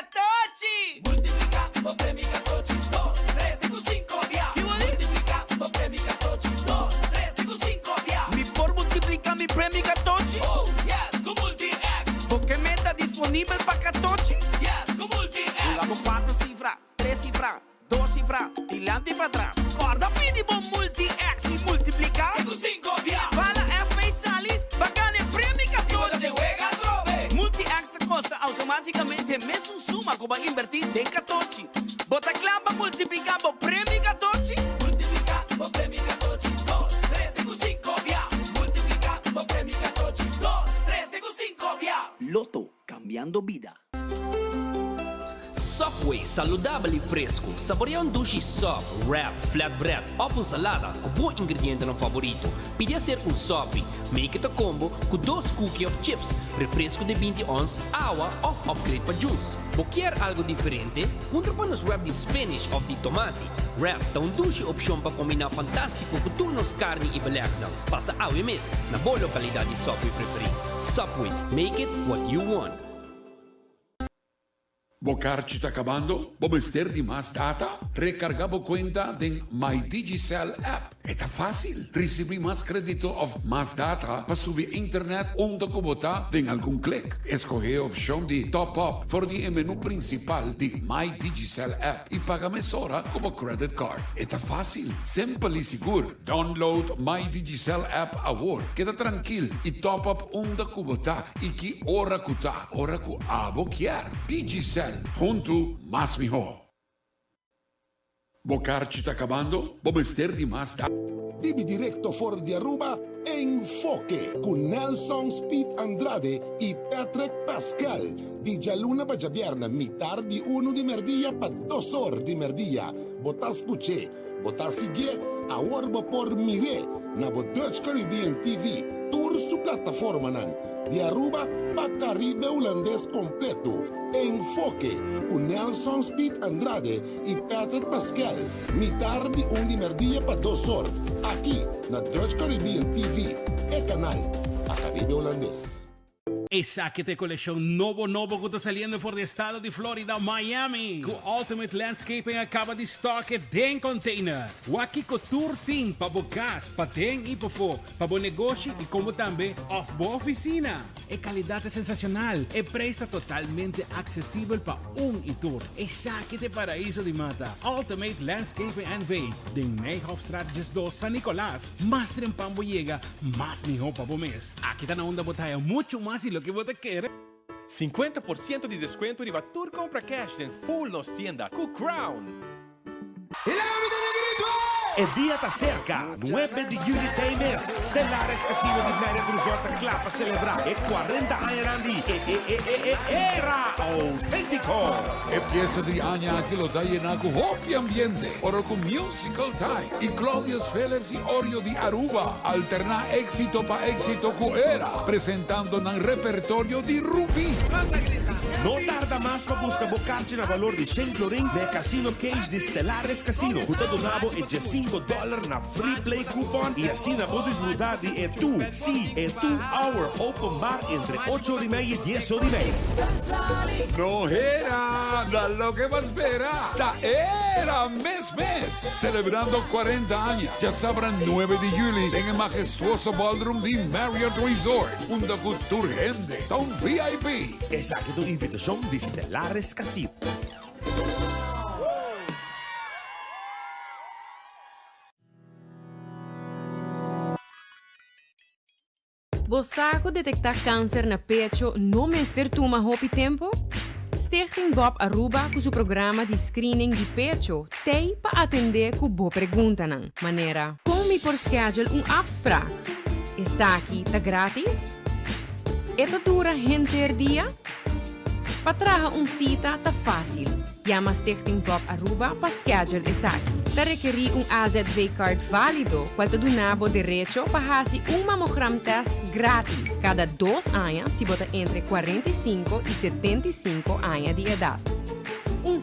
Catochi! Multiplicando premi Catochi, 2, 3, dico 5 via. Multiplicando premi Catochi, 2, 3, dico 5 via. Mi por multiplicar mi premi Catochi? Oh, yes, con Multi-X. Porque meta disponível para Catochi? Yes, con Multi-X. Hago 4 cifras, 3 cifras, 2 cifras, dilante y para atrás. Corda pidi por Multi-X y multiplicar. Dico 5 via. Para F y salir, bacana el premi Y cuando se Catochi. juega trove. Multi-X te costa automáticamente mes un suma que va a invertir de Catochi. Bota clava multiplicando premi Catochi. Multiplicando premi Catochi, 2, 3, dico 5 via. Multiplicando premi Catochi, 2, 3, dico 5 via. Loto, cambiando vida. Subway, saludable e fresco. Saboreia um sushi sub, wrap, flatbread ou uma salada com bom ingrediente no favorito. Pide ser um sub, make it a combo com 2 cookies of chips, refresco de 20 ons, água ou upgrade para juice. Ou quer algo diferente? Punta para nos wrap de spinach ou de tomate. Wrap dá um sushi opção para combinar fantástico com turnos carne e belekna. Passa ao mês na boa localidade de Subway preferido. Subway, make it what you want. Bocarci está acabando? ¿Vamos a tener más data? Recargamos cuenta de My Digicel app. Está fácil. Recibir más crédito o más data para subir internet onde botar en algún clic. Escoge la opción de Top Up por el menú principal de My Digicel app y paga mesora como credit card. Está fácil, simple y seguro. Download My Digicel app ahora. Queda tranquilo y top up onde botar y que hora cuta, hora cu abo quier. Digicel. Junto más mejor. Bocarci está acabando? Vamos a tener de más data. Divi Directo for de Aruba, Enfoque, con Nelson Speed Andrade y Patrick Pascal. Di Luna para viernes, mitad de 1 de merdilla para 2 horas de merdilla. Botas escuché, botas sigue, ahora por mire, na Dutch Caribbean TV. Tour su plataforma nan, de Aruba para Caribe holandés completo. Enfoque, con Nelson Speed Andrade y Patrick Pascal. Mitad de 1 de merdilla para 2 horas. Aquí, na Dutch Caribbean TV, el canal a Caribe holandés. Esa que te colección novo que está saliendo por el estado de Florida, Miami. Con Ultimate Landscaping acaba de stock den container. Waki ko tour team para bocas, para ten y para bom negócio e como também off boa oficina. E qualidade é sensacional. E preço totalmente acessível para e tour. Esa que te paraíso de mata. Ultimate Landscaping and Vade. De Nijhoffstraatjes 2 San Nicolás. Más trempambo llega, más mejor para mes. Aqui tá na onda botaya mucho más y lo que você quer. 50% de desconto de Batur Compra Cash em full nos tienda Cook Crown. El día está cerca, 9 de julio de mes. Stellares Casino de Marriott Resort clapa a celebrar el 40 años de era auténtico. Es fiesta de año que lo da llena con happy ambiente. Oro con musical time. Y Claudius Phillips y Orio de Aruba. Alterna éxito pa éxito con era. Presentando en repertorio de Rubí. No tarda más para buscar Bocarci na valor de 100 florin de Casino Cage de Stellares Casino. Junto donavo é de $5 na free play coupon e assim na pode desfrutar de tu, sim, é 2-hour open bar entre 8:30 e 10:30. No era, da lo que más espera. Ta era mes. Celebrando 40 años. Ya sabrán 9 de julio en el majestuoso ballroom de Marriott Resort. Una cultura gente. Ta un VIP. Exacto, invitação de Stellares Casino. Você detectar câncer na pecho no mestre toma hopi tempo? Stichting Bob Aruba com seu programa de screening de pecho tem para atender com boa pergunta nan. Maneira, como por schedule afspraak? Essa aqui tá grátis? Esta dura gente dia? Para trazer cita tá fácil. Llama Stichting Bob Aruba para schedule essa aqui. Te requerir AZV card válido, qual te donava direito para fazer mammogram test grátis cada 2 anos se você entre 45 e 75 anos de idade.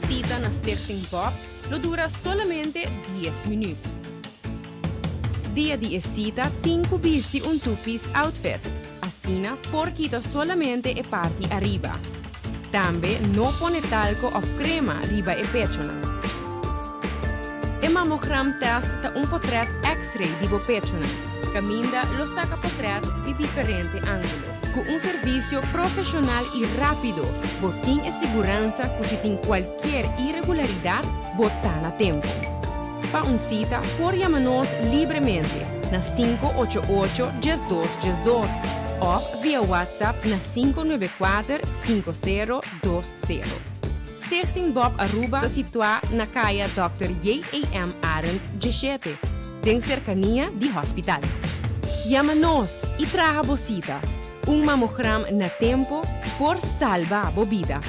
Cita na Stichting Bob lo dura solamente 10 minutos. Dia de cita, tem que vestir two-piece outfit. Assim, por quita solamente a parte arriba. Tambe no pone talco of crema riba e pechona. E mammogram test ta un potret X-ray di bo pechona. Caminda lo saca potret di differente ángulo. Con un servicio profesional y rápido, botín e seguranza così tin cualquier irregularidad botan a tempo. Pa un cita, por llamanos libremente na 588-1212 o via WhatsApp na 594-5020. Stichting Bob Aruba situa na caia Dr. J.A.M. Arends, G7, den cercanía di hospital. Llama-nos y traga bocita. Un mammogram na tempo por salva a vida.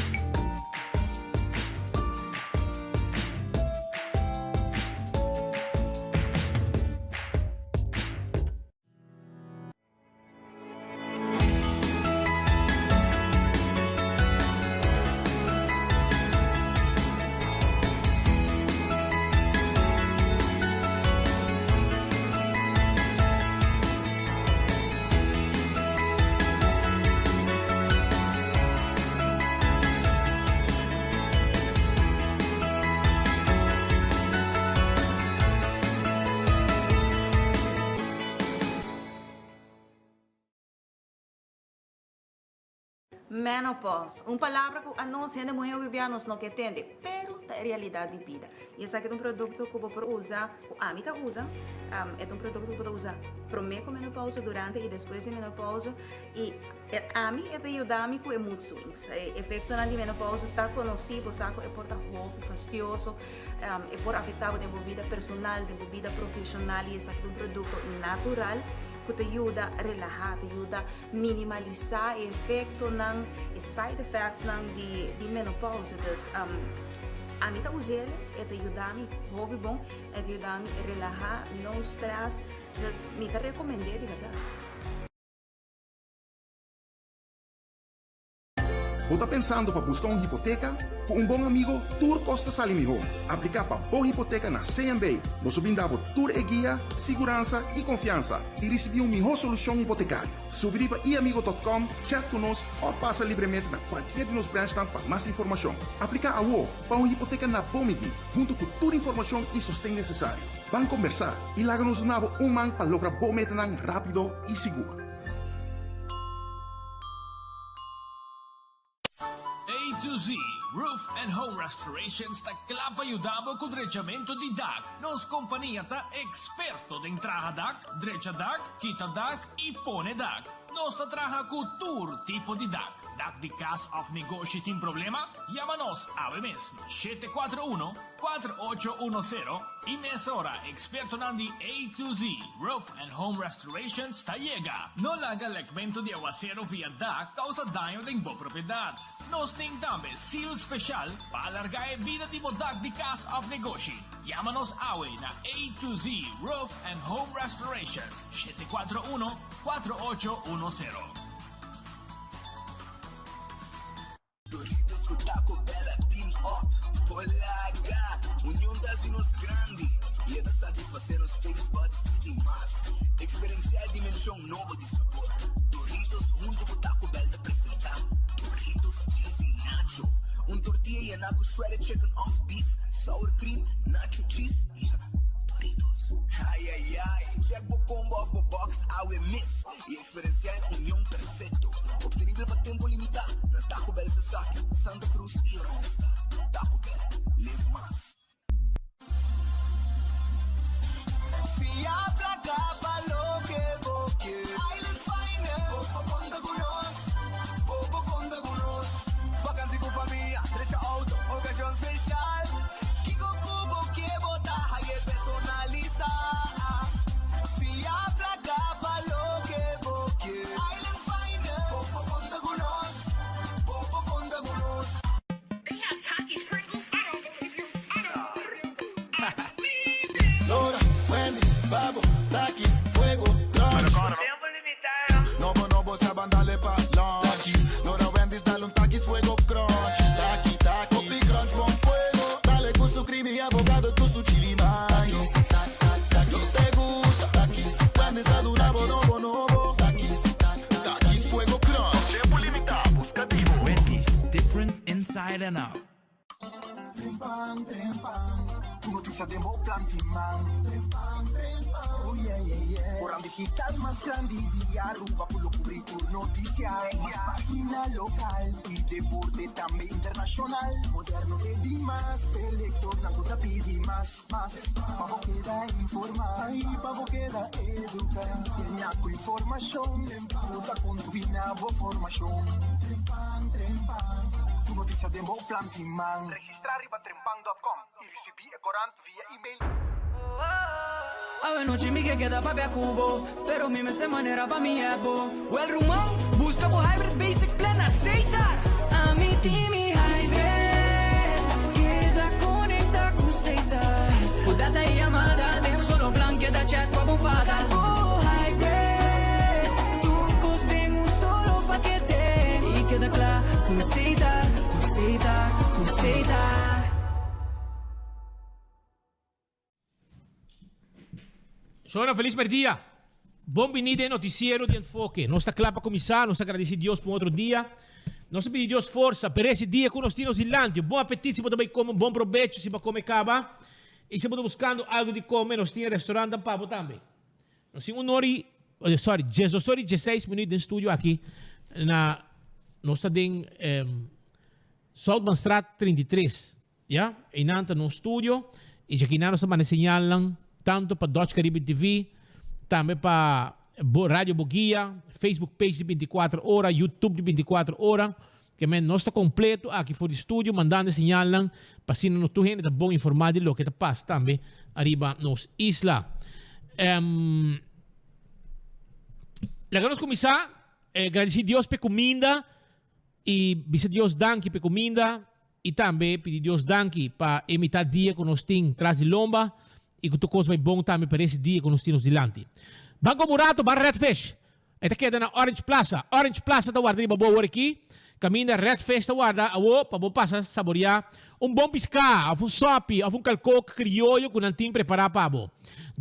Menopause, uma palavra que a nós ainda muito vivianos não entende, pero é realidade de vida. E esse aqui é um produto que você usa, a mim usa, é um produto que você usa primeiro com menopausa, durante e depois de menopausa. E a mim é ajudar-me com muito swings. O efeito na menopausa está conhecido, sabe? É por roupa, fastidioso, é por afetar a vida personal, a vida profissional. E esse aqui é um produto natural que te ajuda a relaxar, te ajuda a minimalizar o efeito ng side effects de menopausa. Então, a mim usa ele, te ajuda a mim, hobby bom, te ajuda a mim a relaxar, não stress. Então, me te recomendo, de verdade. Ou está pensando para buscar uma hipoteca? Com um bom amigo, Tour Costa Salimihon. Aplicar para boa hipoteca na CMB. Nós brindamos Tour e guia, segurança e confiança. E receber uma melhor solução hipotecária. Subir para iamigo.com, chat conosco ou passa livremente na qualquer de nossos branches para mais informação. Aplicar a UO para uma hipoteca na Bomidi, junto com toda a informação e sustento necessário. Vamos conversar e larga-nos um man para lograr boa meta rápido e seguro. A2Z Roof and Home Restorations ta klapa ayudabo con drechamento di DAC. Nos companhia ta experto de entrada DAC, drecha DAC, quita DAC e pone DAC. Nos ta traja con tour tipo di DAC. DAC di cas of negócio tem problema? Llama-nos ave mesmo 741-4810 e mesora experto nandi A2Z Roof and Home Restorations ta llega. No laga legmento de aguacero via DAC causa daño de bo propriedad. Nos tem também seal special para alargar a vida de DAC di cas of negócio. Llama-nos awe na A2Z Roof and Home Restorations 741-4810. Doritos com Taco Bella Team Up, Polaga, união das nos grande. E é da satisfazer os taste buds de mais. Experienciar dimensão nova de sabor. Doritos junto com Taco Bell de apresentar. Doritos cheesy nacho. Tortilla e naco shredded chicken off beef. Sour cream, nacho cheese. Doritos. Ai, ai, ai. Check o combo of the box, awe miss. E experienciar união perfeito. Obtenível para tempo limitado. Na Taco Bell Sasaki, Santa Cruz e Ronstadt. Taco Bell, live más. Fiat acaba lo que boque. Island Finance. Poco conta con nos. Poco conta con nos. Vacancy con familia. Derecha auto. Ocasión especial. Kiko Pubo que bota. Hay que personalizar. Fiat acaba lo que boque. Island Finance. Poco conta con nos. Poco conta con nos. They have Takis sprinkles. I don't now. Trempang, trempang, tu noticia de mo plantiman. Trempang, trempang, oh yeah, yeah, yeah. Orang digital más grande y Aruba pulo cubrir noticia. Más página local y deporte también internacional. Moderno que di más, elector, la cosa pidi más. Pavo queda informar, pavo queda educar. Tiene algo información, puta con tu binabo formación. Trempang, trempang. Tu noticia de mo plantiman. Registrar riba trempang.com y recibí corant via email. A noche mi que queda pa' a cubo, pero mi de manera pa' mi ebo. Well rumón, busca por hybrid basic plan aceitar. A mi team y hybrid queda conecta con aceitar. Cuidada y llamada de un solo plan queda chat pa' bufada. Oh hybrid, tu coste en un solo paquete y queda claro con aceitar. Sono feliz dia. Bom venida em Noticiero de Enfoque. Nós está claro para começar, nós agradecemos a Deus por outro dia. Nós pedimos Deus força para esse dia com nós temos Zilândia. Bom apetite, se você também come, bom proveito, se você come caba. E se você buscando algo de comer, nós temos restaurante em Pabo também. Nós temos 16 minutos de estúdio aqui. Nós estamos em Southbank 33. Ja? E nanta no estúdio. E aqui nós estamos ensinando tanto para Dutch Caribbean TV, também para Rádio Boguia, Facebook page de 24 horas, YouTube de 24 horas, que nós está completo aqui fora do estúdio, mandando sinal para se não tu gente tá bom informado do que está passa também arriba nos isla. Vamos começar, agradecer a Deus pela comida e pedir Deus danke pela comida e também pedir Deus danke para imitar dia que nós temos atrás de lomba. E que tu coisa vai bom também para esse dia que nós temos dilante. Banco Murato, Bar Redfish. Esta queda na Orange Plaza. Orange Plaza está guardando boa aqui. Caminho da Redfish está guardando para você passar saborear um bom piscar, um sopi, um calcoque criollo que não tem preparado para você.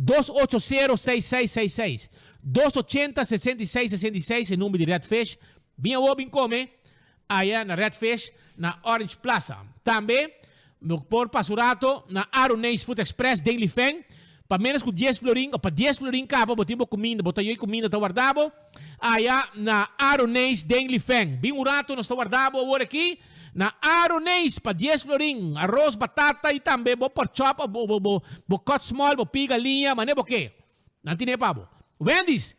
280-6666. 280-6666 é o número de Redfish. Bem a bem come. Aí na Redfish, na Orange Plaza. Também meu por pasurato na Aronês Food Express Daily Feng para menos que 10 florin ou para 10 florin capa botimos comida botai comida tá guardado aí na Aronês Daily Feng bem urato nós tá guardado agora aqui na Aronês para 10 florin arroz batata e também bo pork chop bo cut small bo piga linha mas não que não tem pabo Wendy's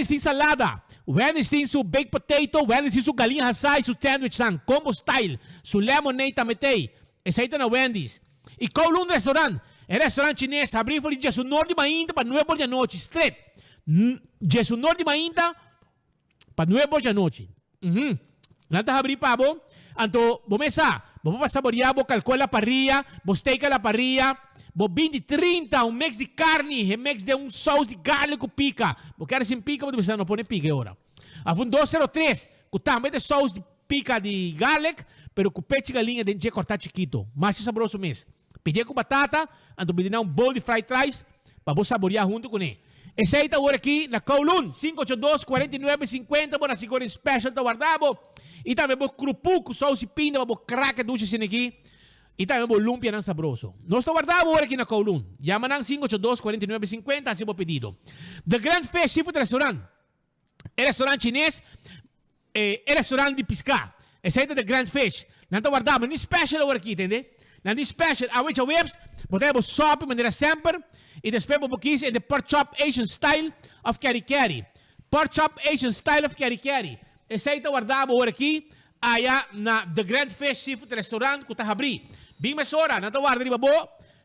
tem salada Wendy's tem su baked potato Wendy's tem su galinha assai su sandwich combo style su lemonade também essa aí tá na Wendy's. E Kowloon Restaurant. É restaurante chinês. Abriu foi de Jesunor de Mainta para 9 da noite. Straight. Jesunor de Mainta para 9 da noite. Lá tá abriu para bo. Então, vou começar. Vou saborear, vou calcular a parrilla, vou steak a parrilla, vou 20-30, um mix de carne, um mix de um sauce de garlic com pica. Vou querer sem pica, vou pensar, não pôr pica agora. A fundo 203, com também de sauce de pica de garlic, pero com peixe galinha dentro de cortar chiquito. Mais saboroso mesmo. Pedir com batata, então pedir um bowl de fried rice, para você saborear junto com ele. Esse aí está agora aqui na Kowloon, 582-4950, bom, na segunda special está guardado. E também vou crupu com sauce pinda, vou crack ducha assim aqui. E também vou lumpia não saboroso. Nós está guardado agora aqui na Kowloon. Chama na 582-4950, assim vou pedido. The Grand Fish Seafood Restaurant. É restaurante chinês, é restaurante de pescar. Esse aí é The Grand Fish. Não está guardado, nem special agora aqui, entende? Não tem special, a which webs, botamos sopa, maneira sempre, e depois vou aqui é the pork chop Asian style of kari-kari. Pork chop Asian style of kari-kari. Esse aí está guardado agora aqui, aí na The Grand Fish Seafood Restaurant, que está abrindo. Bem mais hora, não está guardado de babo,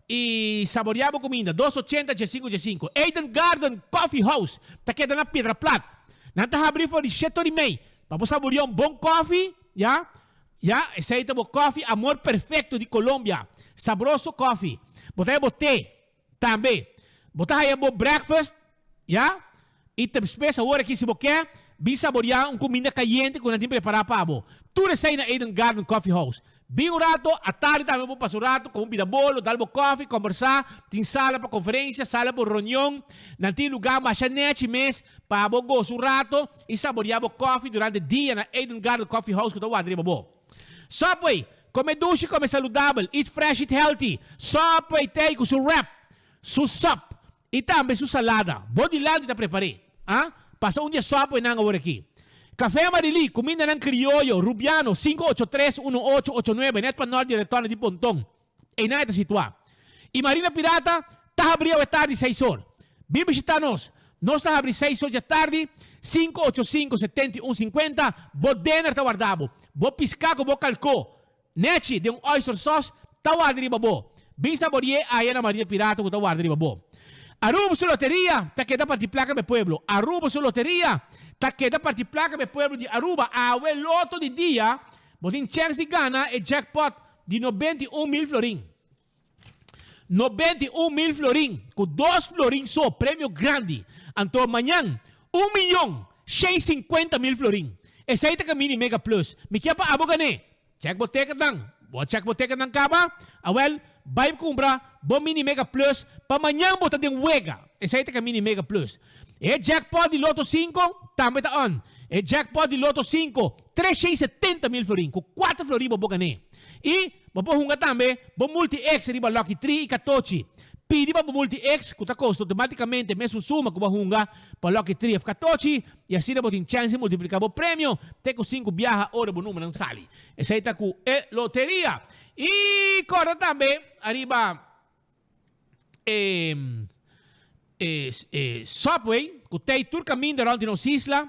e saboreamos comida, 280 G5. Eden Garden Coffee House, está aqui na Pedra Plata. Não está abrindo por 7h30, para saborear um bom coffee. Ya, esse aí é o coffee Amor Perfeito de Colômbia. Saboroso coffee. Botar o té também. Botar aí o breakfast, ya? E depois agora aqui se você quer, bem saborear uma comida caliente que não tem preparado para você. Tudo isso aí na Eden Garden Coffee House. Bem um rato, à tarde também vou passar um rato com um bidabolo, dar o coffee, conversar. Tem sala para conferência, sala para reunião. Não tem lugar mais chanete mês para você gostar um rato e saborear o coffee durante o dia na Eden Garden Coffee House que eu estou guardando. Subway, come doce, come saudável. Eat fresh, eat healthy. Sopa e tei com seu wrap. Su sop. E também su salada. Body land tá preparei. Passa dia sopa e nanga por aqui. Café Marili, comida ng criollo, Rubiano, 583-1889, net pa Norte e retorno de Pontong. E na ita situa. E Marina Pirata, tá abriu a tarde 6 horas. Vem visitar-nos. Nós tá abrindo 6 horas da tarde, 585-7150, bo dinner tá guardado. Bo piscaco, bo calco. Nete de oyster sauce, tá guardado de babo. Vem saborear aí na Marina Pirata, que tá guardado de babo. Aruba su loteria, tá queda para placa do pueblo. Aruba su loteria, tá queda para placa do pueblo de Aruba. A o loto de dia, botin chance de gana e jackpot de 91 mil florin. 91 mil florin, com 2 florin só, prêmio grande. Então amanhã, 1.650.000 florin. Esse aí tá mini mega plus. Me quer para abo gane. Check boteca dang. Boa check boteca dang kaba. Awel, vai comprar bom mini mega plus para amanhã botar de wega. Esse aí tá mini mega plus. E jackpot de loto 5, também tá on. E jackpot de loto 5, 370.000 florin, com 4 florin bobo gane. E bobo hunga também, bom multi-X riba Lucky 3 e 14. Pidi pa multi-X, que custa automaticamente mesmo suma que hunga para Lucky 3 e 14. E assim você tem chance de multiplicar o prêmio. Tem com 5 viaja hora o número não sale. Esse aí tá com loteria. E corre também, arriba Subway, que tem todo caminho durante nos islas.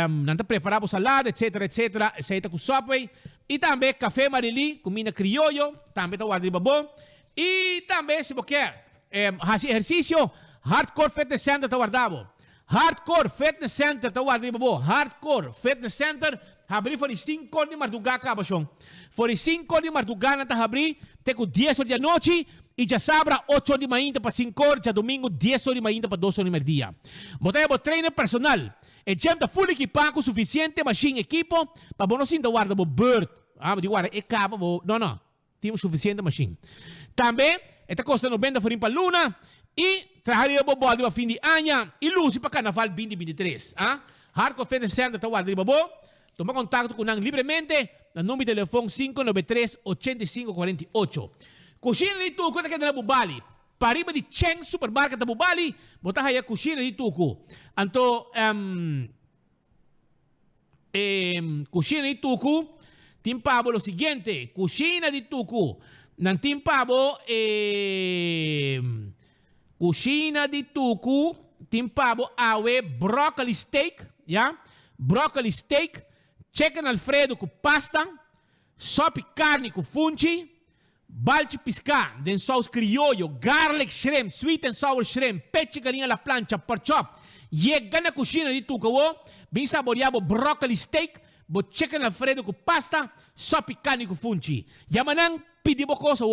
Não tá preparado salada, etc, etc. Esse aí tá com Subway. E também Café Marili, comida criollo. Também tá guardado bom. E também, se você quer fazer exercício, Hardcore Fitness Center está guardado. Hardcore Fitness Center está guardado. Hardcore Fitness Center, abrir for 5 de madrugada, cabachão. For 5 de madrugada, está abrir, tem com 10 horas da noite, e já sabra 8 horas de manhã para 5 horas, já domingo 10 horas de manhã para 2 horas de meio-dia. Botei o trainer personal. E já está full equipado com suficiente machine equipo, para você não se guardar o bird. De guardar e cabo, não. Temos suficiente machine. Também, esta custa 90 florin para Luna e trabalho o bobo de fim de ano e luz para Carnaval 2023. Hardcore Fitness Center está guardado bobo. Toma contato com nós livremente no número de telefone 593-8548. Coxina de Tuco, que é na Bubali. Pariba de Cheng Supermarket da Bubali, botar aí a coxina de Tuco. Então, coxina de Tuco, tem para o seguinte, coxina de Tuco. Nang timpabo, cucina de Tuco, timpabo awe broccoli steak, broccoli steak, chicken alfredo com pasta, sopa carne com fungi, balde pisca, den sauce criollo, garlic shrimp, sweet and sour shrimp, peche galinha la plancha, pork chop. Yega na cucina de Tuco, bem saboreado broccoli steak, bo chicken alfredo com pasta, sopa carne com fungi. Yamanang Pedibo cosa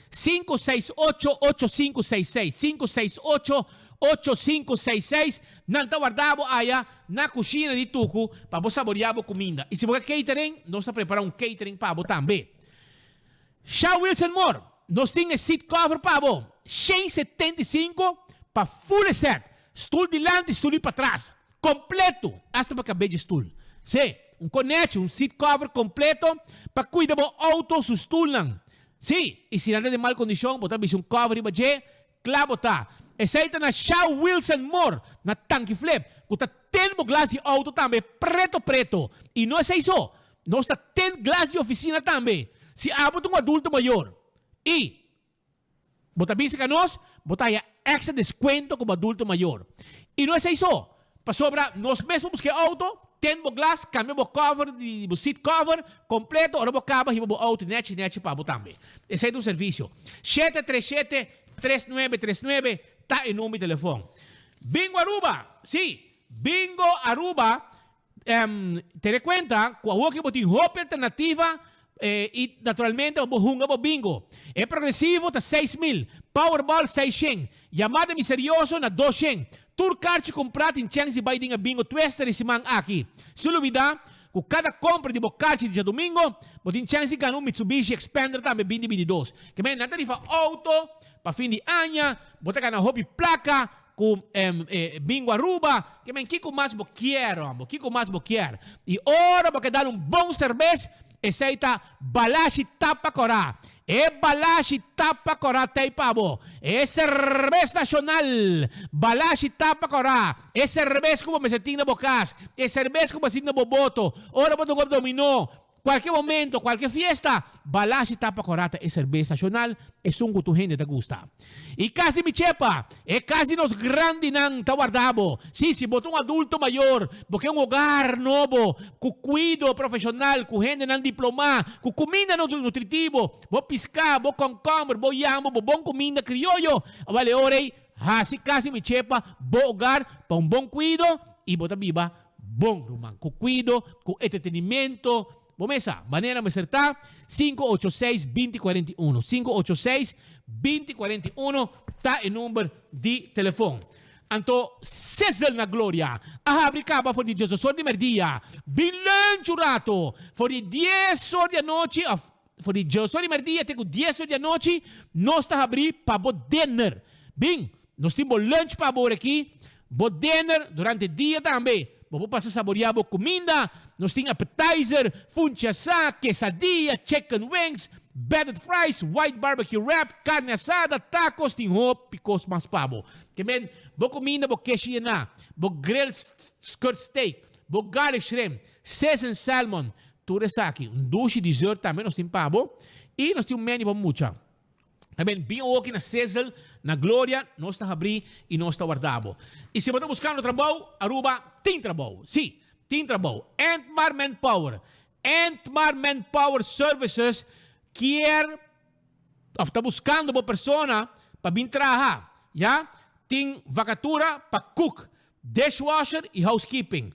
568-8566 568-8566 Nanta guardavo aya na coxina de Tuco para você saborear a comida. E se você catering, nós preparamos catering para você também. Shaw Wilson Moore, nós temos seat cover para você. 175 para full set. Stool de lante, stool para trás. Completo, hasta para caber de stool. Sim, conecte, seat cover completo para cuidar do auto, su stool lang. Sim, e se nada de mal condição, botar um cover e baje, claro tá. Essa aí tá na Shaw Wilson Moore, na tanque flip, que tá tendo glass de auto também, preto. E não é isso, nós tá tendo glass de oficina também. Se abot um adulto maior, e botar bisa que nós, botar aí extra desconto como adulto maior. E não é isso, para sobra, nós mesmos que auto, tendo glass, cambiamos cover, de seat cover, completo, ora acaba e vamos auto net para botar também. Esse é o serviço. 737-3939 tá em número de telefone. Bingo Aruba, sim, Bingo Aruba, te conta, com a que tem roupa alternativa e naturalmente o hunga bingo. É progressivo, tá 6.000, Powerball 600, Yamada misterioso na 200. Tour card comprado em chance de baiting a bingo twister e simang aqui. Se olvidar, com cada compra de bocate de domingo, você tem chance de ganhar um Mitsubishi Expander também 2022. Que bem, na tarifa auto, para fim de ano, você ganha hobby placa com bingo Aruba, que bem, Kiko mais boqueiro, Kiko mais boqueiro. E ora, você dar um bom serviço, Essa balashi tapa cora. Balashi tapa cora tay pabo. Cerveza nacional. Balashi tapa cora. Cerveza como me sentin na bokas. Cerveza como assim na boboto. Ora po tungkol dominó. Qualquer momento, qualquer fiesta, balashi tapa corata é cerveja nacional, é sungo tu gente da gusta. E quase me chepa, é quase nos grande nang tawardabo. Se botou um adulto maior, porque é um hogar novo, com cuido profissional, com gente nang diploma, com comida nutritivo, bo pisca, bo concombre, bo yamo, bo bom comida criollo, vale orei, assim quase me chepa, bo hogar, para um bom cuido, e bota viva, bom rumang, com cuido, com entretenimento. Bomesa, maneira me acertar, 586-2041. 586-2041 está o número de telefone. Anto, César na Glória, a abricava for de 18 horas de merdia, bilanchurato, for de 10 horas de noite, for de 18 horas de merdia, tenho 10 horas de noite, nós está abrir para o dinner. Bem, nós temos lunch para abrir aqui, o dinner durante o dia também. Vamos passar a saborear a comida. Nós temos appetizer, funchasa, quesadilla, chicken wings, battered fries, white barbecue wrap, carne assada, tacos, tinhop, picos mas pabo. Que men, bo comida, bo queso na, bo grilled skirt steak, bo garlic shrimp, seasoned salmon, turesaki, dushi dessert também nós temos pabo. E nós temos menu para mucha. Amen, bem aqui na César, na Glória, nós está abrir e nós está guardado. E se você está buscando trabalho, Aruba tem trabalho. Sim, tem trabalho. Entmar Manpower. Entmar Manpower Services quer, está buscando uma pessoa para vir trabalhar. Já? Tem vacatura para cook, dishwasher e housekeeping.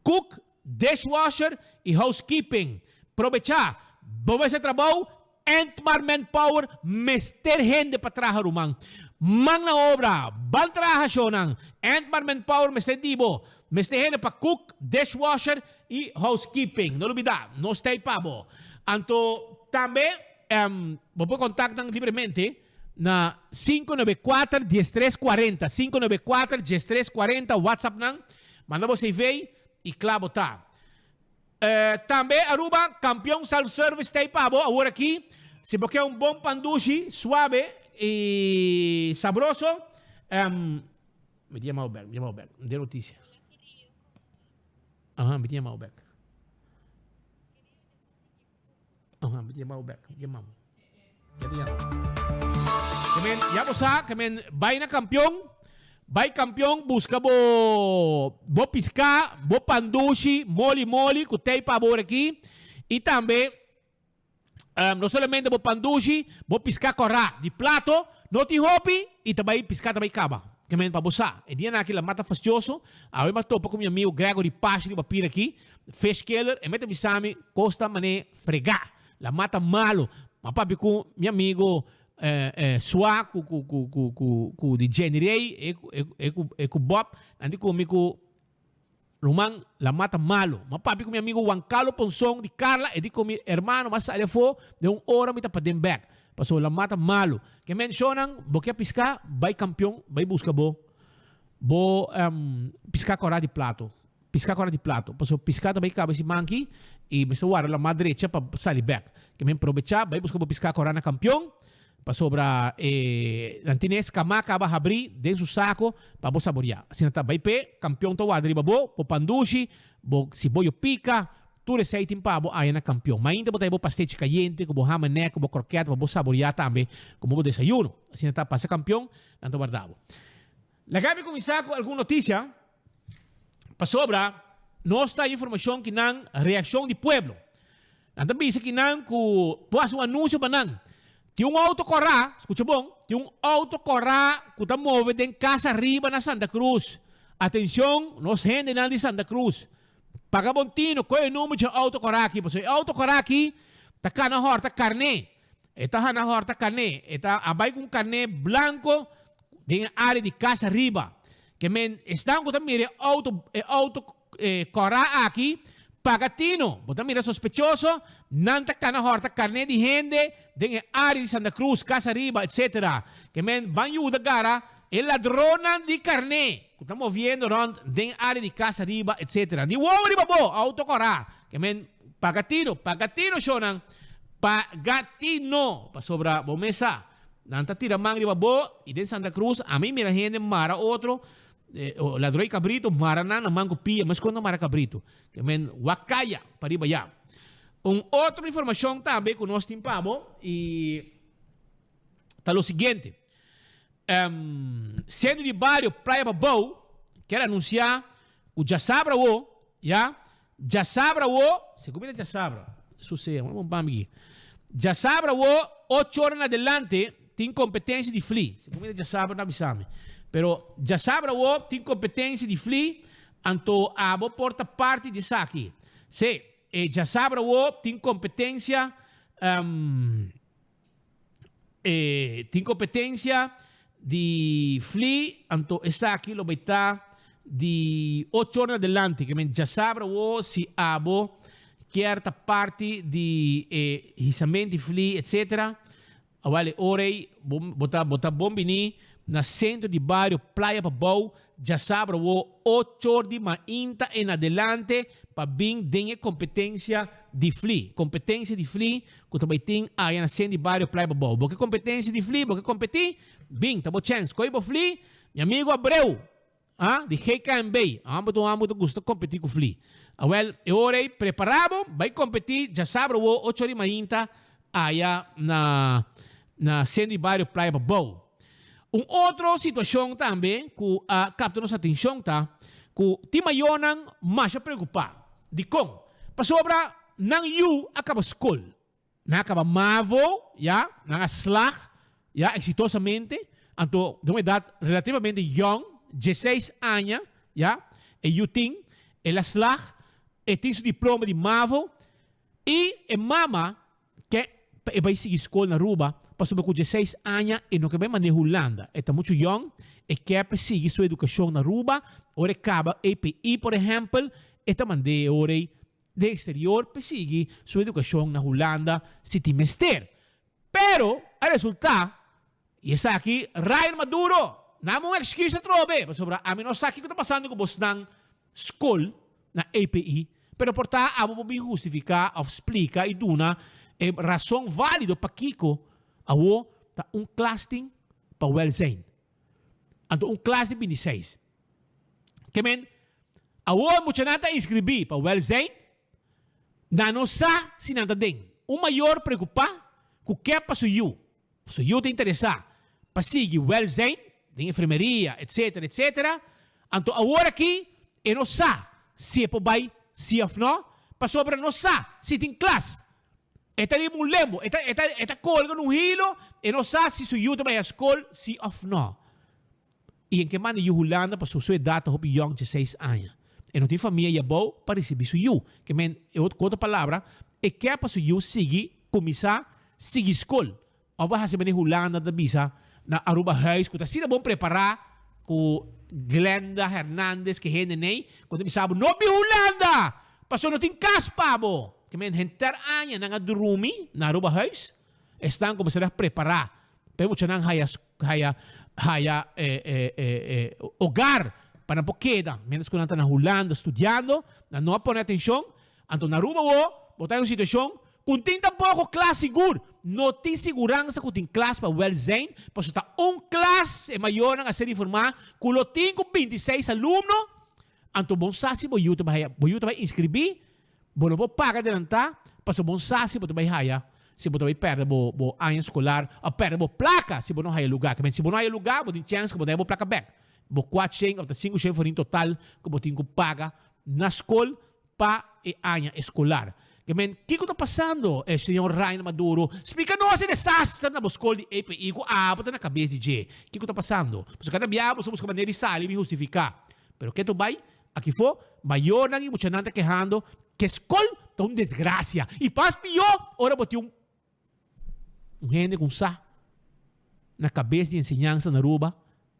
Cook, dishwasher e housekeeping. Aproveitar. Vamos fazer trabalho. Entmar Manpower, mester gente para trabalhar rumang. Mang na obra, ban trabalho nang. Entmar Manpower, mester dibo. Mester gente para cook, dishwasher e housekeeping. Não olvidar, não está aí pabo. Anto, também, você contactar livremente na 594-1340. 594-1340, WhatsApp nang. Manda você ver e claro tá. Também Aruba, campeão self-service está aí pabo, agora aqui. Se você quer um bom pandushi, suave e sabroso, me diga Malbec, dê notícia. Me diga Malbec. Me diga Malbec, ya você sabe, vai na campeão. Vai campeão, busca bo piscar, bo pandushi, moli, que tem para abrir aqui. E também, não somente bo pandushi, bo piscar corá de plato, não tem hopi, e também piscar também caba. Que men para boçar. E dia naquela mata fastioso, aí eu topo com meu amigo Gregory Pache de papira aqui, fish killer, e mete bisami, costa mané fregar. La mata malo. Mas papi com meu amigo Sua, com DJ Nirei, e com Bob, andi comigo Lumang, la mata malo. Mas papi com meu amigo Juan Carlos Ponsong de Carla, e di com meu hermano, mas ali foi de hora mita para dem back. Passou la mata malo. Que mencionam, boquia piscar, vai campeão, vai buscar bo piscar corá de plato. Piscar corá de plato. Passou piscar também cabe esse manqui, e me suara la mão direita para sair back. Que men aproveitar, vai buscar bo piscar corá na campeão. Para sobra Antines Kamaka ba abrir dentro do saco para você saborear. Assim tá vai pé, campeão to adri babo, po pandushi, bo si boyo pica, tu receita pa bo aí na campeão. Mas ainda botai bo pastete caliente, com bo hamané, com bo croquete, para bo saborear também, como bo desayuno. Assim tá passa campeão, tanto guardado. Legal me começar com alguma notícia. Para sobra, nós tá informação que não reação de pueblo. Então bisa que não com passa anúncio para não. Tem autocorá, escuta bom, tem autocorá que está movendo em Casa Arriba na Santa Cruz. Atenção, nós gente de Santa Cruz. Pagabontino, qual é o número de autocorá aqui? Porque autocorá aqui, está na horta carne. Está na horta carne. Está abai com carne branco na área de Casa Arriba. Que men, estão com também autocorá aqui, Pagatino, bota mira sospechoso, nanta cana horta carne de gente, de área de Santa Cruz, Casa Arriba, etc. Que men van ayuda gara, el ladrona de carne, que estamos viendo de área de Casa Arriba, etc. Ni wori babo, autocorá, que men Pagatino siya Pagatino. Pasobra bomesa. Nanta tiramang di babo, iden Santa Cruz, a mí mira gente mara otro, ladroi cabrito, mara na mango pia, mas quando mara cabrito. Que men wakaya, pariba ya. Outra informação também que nós timpamos e tá o seguinte. Centro de Barrio Praia Babou quer anunciar o Jasabra o, já? Jasabra o, se comida Jasabra, isso sei, vamos aqui. Jasabra o, 8 horas adelante, tem competência de flee. Se comida Jasabra não avisame. Pero Jasabra o tem competência de flee, anto abo porta parte de aqui. Se Jasabra o tem competência de flee, anto essa aqui lo vai estar de 8 horas adelante, que men Jasabra o si abo certa parte de risamento de flee, etc. Awale orei bota bombini na centro de bairro Praia Babou, Jasabra o 8 horas de mainta em adelante para bem denha competência de flee. Competência de flee, que também tem aí na centro de bairro Praia Babou. Porque competência de flee, porque competir, bem, tá bom chance. Coibo flee, meu amigo Abreu, de GKMB, amo gusto competir com flee. Well, eu orei preparado, vai competir, Jasabra o 8 horas de mainta aí na centro de bairro Praia Babou. Outra situação também que capta nossa atenção, tá? Que timayonan mais preocupado. De como? Para sobra, nang you acaba school. Nang acaba mavo, ya? Nang slag, ya? Exitosamente. Anto, de uma idade relativamente young, 16 anos, ya? E you think, el slag, e tem seu diploma de mavo, e mama, que vai seguir escola na Aruba, passou com 16 anos e não quer manejar Holanda. Está muito young e quer seguir sua educação na Aruba. Ora acaba API, por exemplo, está mandando ora de exterior para seguir sua educação na Holanda se timester. Pero, a resultado, e essa aqui, Ryan Maduro, não é uma excuse trobe, sobre a mim não sabe o que está passando com você na escola, na API, pero portar a bom justificar, ou explicar e duna razão válida para Kiko awo ta classe para o welzijn. Anto classe 26. Que men, awo mucha nata inscrever para o welzijn, na não sa sinanta ding. Maior preocupado com o que passou you. Se you te interessar para seguir o welzijn, de enfermeria, etc, etc. Anto agora aqui, e não sa se é para vai, se é não, para sobre não sa se tem classe. Eta di un lembo, eta colga num hilo e não sabe se su yuta vai a escola, se ou não. E em que manda yu Holanda para sua idade hopi young de 6 anos. E não tem família e bom para receber su yu. Que men, outra palavra, e que para su yu seguir, começar, seguir escola. Ou vai receber em Holanda da bisa, na Aruba Huis, que está sendo bom preparar com Glenda Hernandes, que é neném, quando me sabe, não bi Holanda! Passou não tem caspa, bo. Que men henter años nang adurumi na Aruba Huis estão começando a preparar pero mucho nang haya hogar para poqueda menos que nanta na Holanda estudiando na não pôr atenção anto na Aruba botar uma situação com tem tampouco classe seguro não tem segurança com tem classe para welzijn para estar classe maior a ser informar com lo tem com 26 alunos anto bom sasi boyuta vai inscrever Bono po paga adelantar, paso bom sasi boto bay haya, se boto bay perde bo ano escolar, a perde bo placa, se bono haya lugar, que se bono haya lugar, boto chance que boto bo placa back. Bo 4 ou 5 chen for in total, que boto inco paga na escola pa ano escolar. Que men, kiko tá passando, senhor Ryan Maduro, explica-nos esse desastre na escola de API, ko abota na cabeça de G. Kiko tá passando? Porque cada biabo somos maneira de salir e justificar. Pero que tu vai, aqui for, maior nang mucha nanta quejando, que escola está uma desgraça. E faz pior, ora botei gente com sa na cabeça de ensinança na Aruba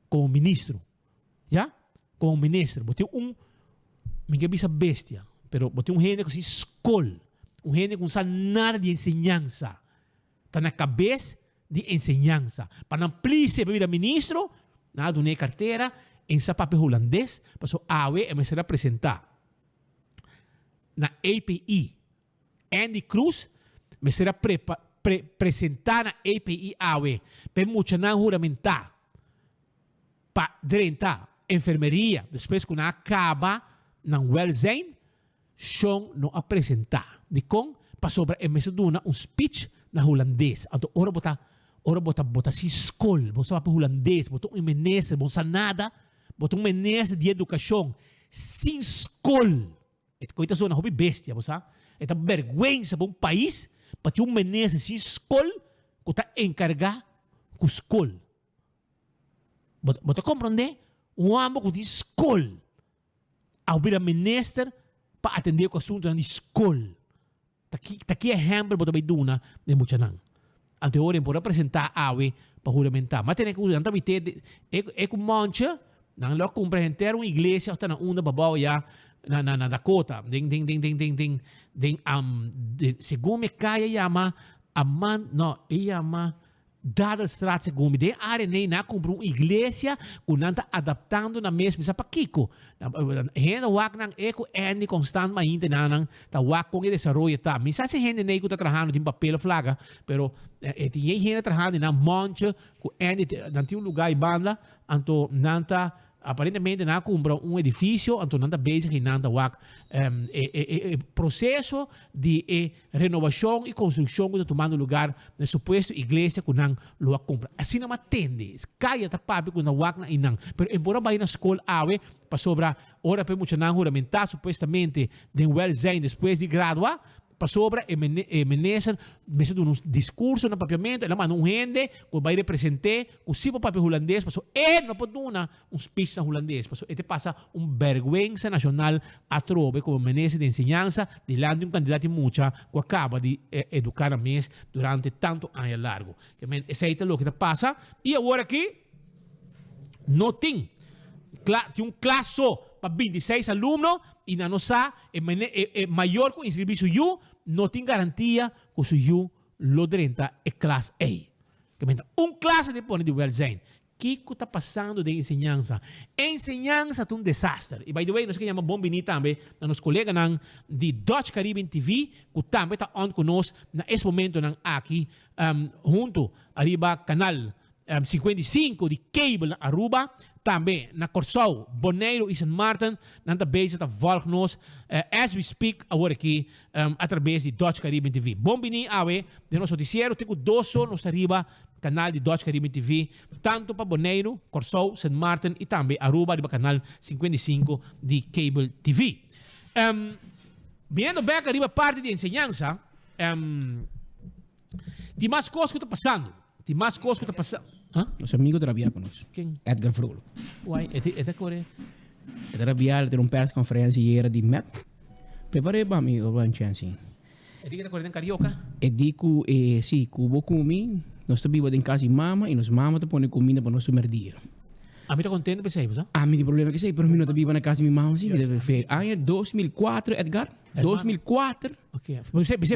como ministro. Já? Como ministro. Botei minha bisa bestia, pero botei gente com assim escola. Gente com sa nada de ensinança. Está na cabeça de ensinança. Para não plice para vir a ministro, nada de carteira, em sa papel holandês, passou a AWE e me será apresentar. Na API, Andy Cruz, me será presentar na API AWE, para mucha não juramentar, para drenta enfermeria, depois que acaba na welzijn, Sean não apresentar. De com, para sobre a mesa duna speech na holandês. Então, ora bota si escola, bota para holandês, bota ministro, bota nada, bota ministro de educação, sin escola. Et coita zona hobby bestia, bota. É vergüenza para país, para ter ministro sin escola, que está encarregado com escola. Bota compreender? Amo com escola. Ao vir a ministro para atender o assunto na escola. Aqui é exemplo para também duna de muita não. Ante ora por apresentar AWE para juramentar. Mas tem que usar também é com mancha, não lo compreender uma igreja está na onda babau ya na Dakota. Segundo me caia chama aman no chama dada straat segundo de área nem na comprar uma igreja que não está adaptando na mesma para Kiko. Ainda wak nang eco Andy constant mas ainda nang ta wak com ele desenvolve tá. Misa se gente nem que está trabalhando de papel flaga, pero tinha gente trabalhando na monte com Andy não tinha lugar e banda, então não tá aparentemente na compra edifício, então não está basic e não está wak processo de renovação e construção que está tomando lugar na suposto igreja que não lo compra. Assim não atende, cai até papi que não wak na inang. Pero embora vai na escola AWE para sobra hora para muita não juramentar supostamente de welzijn depois de graduar para sobra ministro mesa de um discurso no papiamento, ela manda rende que vai representar o tipo papel holandês, passou não pode dar speech na holandês, passou este passa vergüenza nacional a trove como ministro de enseñanza delante de candidato mucha que acaba de educar a mês durante tanto ano largo. Esse é o que passa e agora aqui não tem classe para 26 alunos e na nossa é maior que o serviço you não tem garantia que o you lo drenta é classe A. Classe depois de welzijn. O que está passando de enseñança? Enseñança é um desastre. E by the way, nós queremos bombini também na nossa colega de Dutch Caribbean TV, que também está on conosco nesse momento aqui, junto arriba canal 55 de cable na Aruba, também na Corsau, Bonaire e San Martin, nanta base está volgnos as we speak agora aqui através de Dutch Caribbean TV. Bombini awe de nosso noticiero, tenho dois nos arriba canal de Dutch Caribbean TV, tanto para Bonaire, Corsau, San Martin e também Aruba, arriba canal 55 de cable TV. Viendo back arriba parte de enseñanza, tem mais coisas que estão passando. Tem mais coisas que estão passando. Los amigos trabalham conosco. Quem? Edgar Frolo. Uai, é Coreia. Ele trabalha de persconferência e era de MEP. Preparei para mim, eu vou chance. É de que está carioca? É de que, sim, cubo comi, nós estamos em casa de mama e nós mama te põe comida para nós comer dia. A mim está contente para isso, sabe? A mim tem problema que sei, pero mim não estamos na casa de minha mama, sim, deve ser. Ano 2004, Edgar. 2004. Ok. Você fez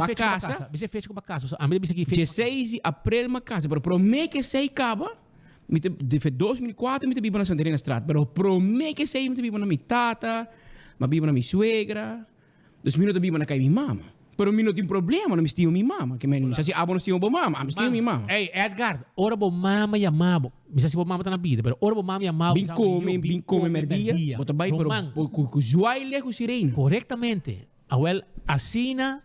com uma casa. A mim disse que fez. 16 de abril uma casa, pero promete que sei acaba. De 2004 me te vivo na Santarena Strat, pero promete que sei me te vivo na minha tata, me vivo na minha suegra. 2000 te vivo na casa de minha mama. Pero mim não tem problema, não me estimo minha mama. Que me se abo não estimo bo mama, me estimo minha mama. Ei, Edgar, ora bo mama e amabo. Me se bo mama tá na vida, pero ora bo mama e amabo. Bem come merdia. Bota bem, pero com joelho com sirene. Correctamente. Awel, assina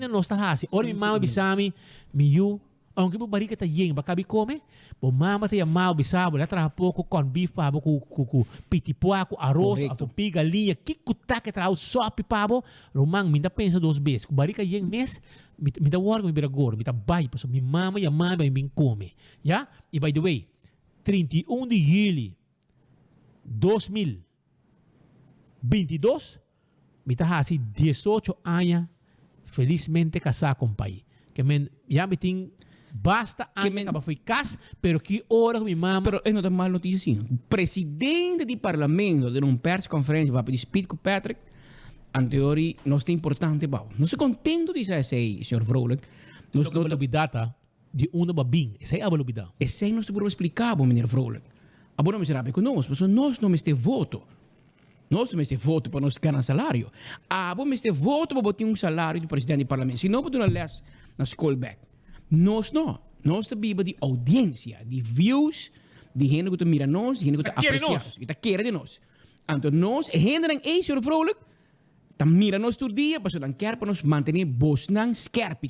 não está assim. Ora minha mama bisami, miu. Aunque o barriga tá yen, bakabi come, bo mama tá mal bisabo, lá traz pouco com beef pabo, com pitipoa, com arroz, afopi, galinha, que cuta que traz sopa pabo, romang minta pensa duas vezes, com barriga yen mes, minta work, me vira gordo, minta bai, passo minha mama e a mãe vai me come, já? E by the way, 31 de julho 2022, minta hasi 18 anos, felizmente casado com pai, que men já me tem basta antes que foi cas, pero que hora minha mama. Pero é não mal notícia sim. Presidente do parlamento de uma persconferência para discutir com Patrick, anteriori nós tem importante bau. Nós se contento de ser esse senhor Vrolijk. Nós não data de uma babin. Esse é a balubida. Esse é nós por explicar, bom menino Vrolijk. A boa miserável conosco, mas nós não este voto. Nós mesmo voto para nós ganhar salário. Vamos mesmo voto para botar salário do presidente do parlamento. Se não, para uma les na school back. Nós não. Nós temos de audiência, de views, de gente que mira nós, de gente que aprecia. Que quer de nós. Então, nós, gente que é isso, vrolijk, tá mira nós todo dia, para nós quer para nós manter bos nang skerp.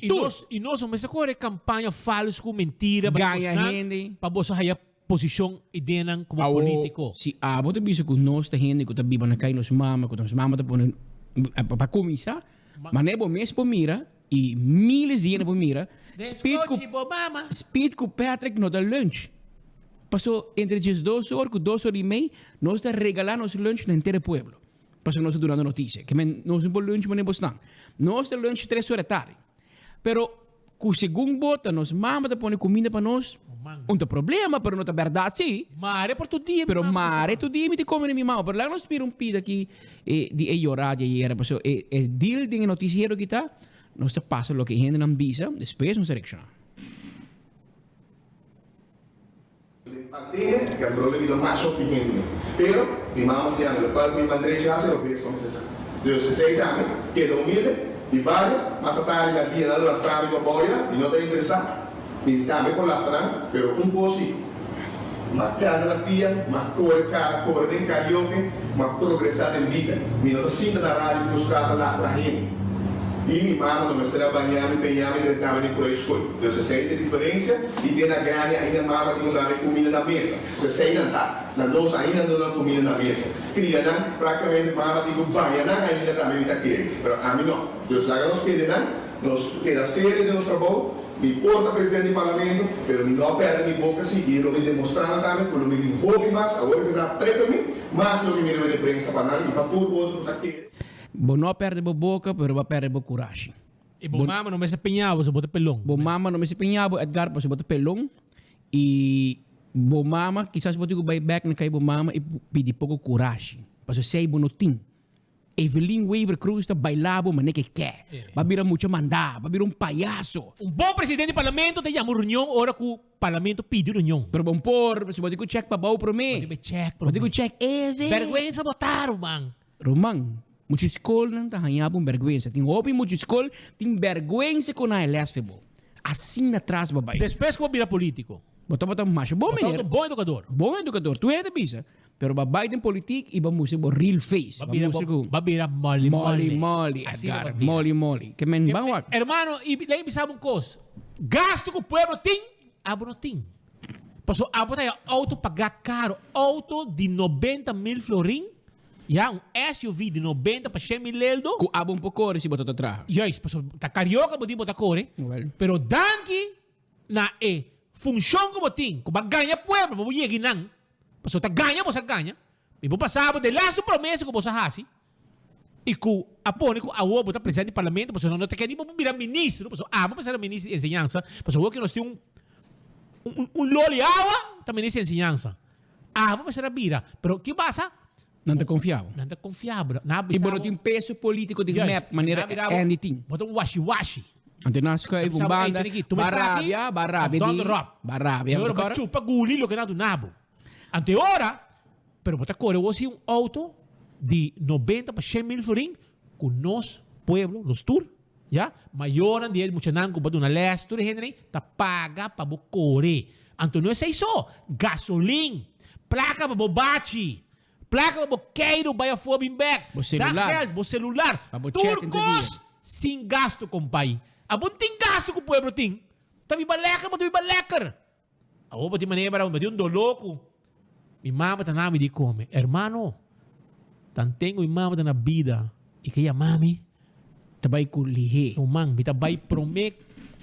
E nós vamos correr campanha falsa com mentira, ganha gente, para você ter posição e denang como político. Se você bisa que nós tá gente que tá biba na cai nos mama, que nos mama tá pondo para começar, mas nem bom mês para mira e miles de gente para mira. Speed com Patrick no da lunch. Passou entre as 2 horas, com 2 horas e meia, nós está regalando nosso lunch no inteiro pueblo. Passou nós durante a notícia. Que nós não podemos lunch, mas não estamos. Nós está lunch 3 horas da tarde. Pero, com o segundo bota, nós mama está pondo comida para nós. Não tem problema, pero não é verdade, sim. Mare por todo dia. Pero mare todo dia me te come na minha mão. Pero lá nós pira pida aqui de horário e era. Passou, deal de noticiero que está, nós está passando o que a gente não visa, depois nós seleccionamos. Mantiene que el problema es más pequeño, pero mi mamá se llama, lo cual mi madre ya se lo ve como se sabe. Yo se sei también que lo humilde y vale, más tarde la vida de las tramas y boya y no te interesa, ni también con las tramas, pero un poco sí. Más cara la pía, más corre en karaoke, más progresar en vida. Mi no te sienta la radio frustrada las tramas. E minha mãe não me será banhar, me penhar, me deitar por a escola. Então, você sente a diferença e tem a grande ainda mais de dar comida na mesa. Você sente a na nossa ainda não dá comida na mesa. Cria, não, praticamente, mama, digo, banha, não, ainda também está querendo. Mas a mim não. Deus lá nos pede, não, nos queda sério de nosso trabalho, me importa presidente do parlamento, mas não perde minha boca assim, e não me demonstrando também, quando me envolve mais, agora que não prepara mim, mas não me mira de prensa para nada, e para tudo o outro está querendo. Não perde a boca, mas vai perder a coragem. E bom mama não me se penhava, você bota pelão. Bom mama não me se penhava, Edgar, você bota pelão. E bom mama, quizás você vai back na cai bom mama e pedir pouco coragem. Para você sei bonotim. Evelyn Weaver Cruz está bailando, mas nem que quer. Vai virar muito mandar, vai virar palhaço. Bom presidente do parlamento te chama reunião, hora que o parlamento pediu reunião. Pero bom por, você pode check para baú para mim. Pode check, vergüenza botaram, man. Romang. Muita escola não está ganhando vergonha. Tem hobby muita escola, tem vergonha com a LSFB. Assim atrás, babai. Depois que eu virar político. Bota macho. Bom menino. Bom educador. Bom educador. Tu é de bisa. Pero babai tem política e vamos ser real face. Vai virar mole. Mole. Que men bawak. Hermano, e lá sabe uma coisa. Gasto que o povo tem, abo não tem. Passou abo tem auto pagar caro. Auto de 90 mil florim. SUV de 90 para 100 mil euros. Com abo um pouco, se botar atrás. Yes, tá carioca, pode botar core. Pero danke na função que botin, que vai ganhar pueblo, para você ganhar. Passou tá ganha, você ganha. E vou passar de lá sua promessa que você faz. E que apone que a UOB botar presidente do parlamento, você não tem que nem virar ministro. Passou vou passar ministro de ensinança. Passou que nós temos um loliawa, também ministro de ensinança. Vou passar a vira. Pero que passa? Não te confiava. E não tem peso político de map, maneira anything. Bota um washi-washi. Ante nós que é um banda, barrabia. Agora chupa gulilo que não do nabo. Ante hora, pero bota corre, você um auto de 90 para 100 mil florim com nós, pueblo, nos tour, já? Maioran de ele, muchanan, com uma leste, tudo gente tá paga para bo correr. Ante não é isso, gasolina, placa para bo bate. Placa para queiro vai a fome back. O celular. Tudo cost sem gasto com pai. Abon tem gasto com o povo tem. Tabi baleker, tabi baleker. Ako ba ti manebra, ba ti un doloko. Mi mama ta nami di come. Hermano, tantengo mi mama ta na vida. E kaya mami, tabay ko lihi. Umang, bitabay promek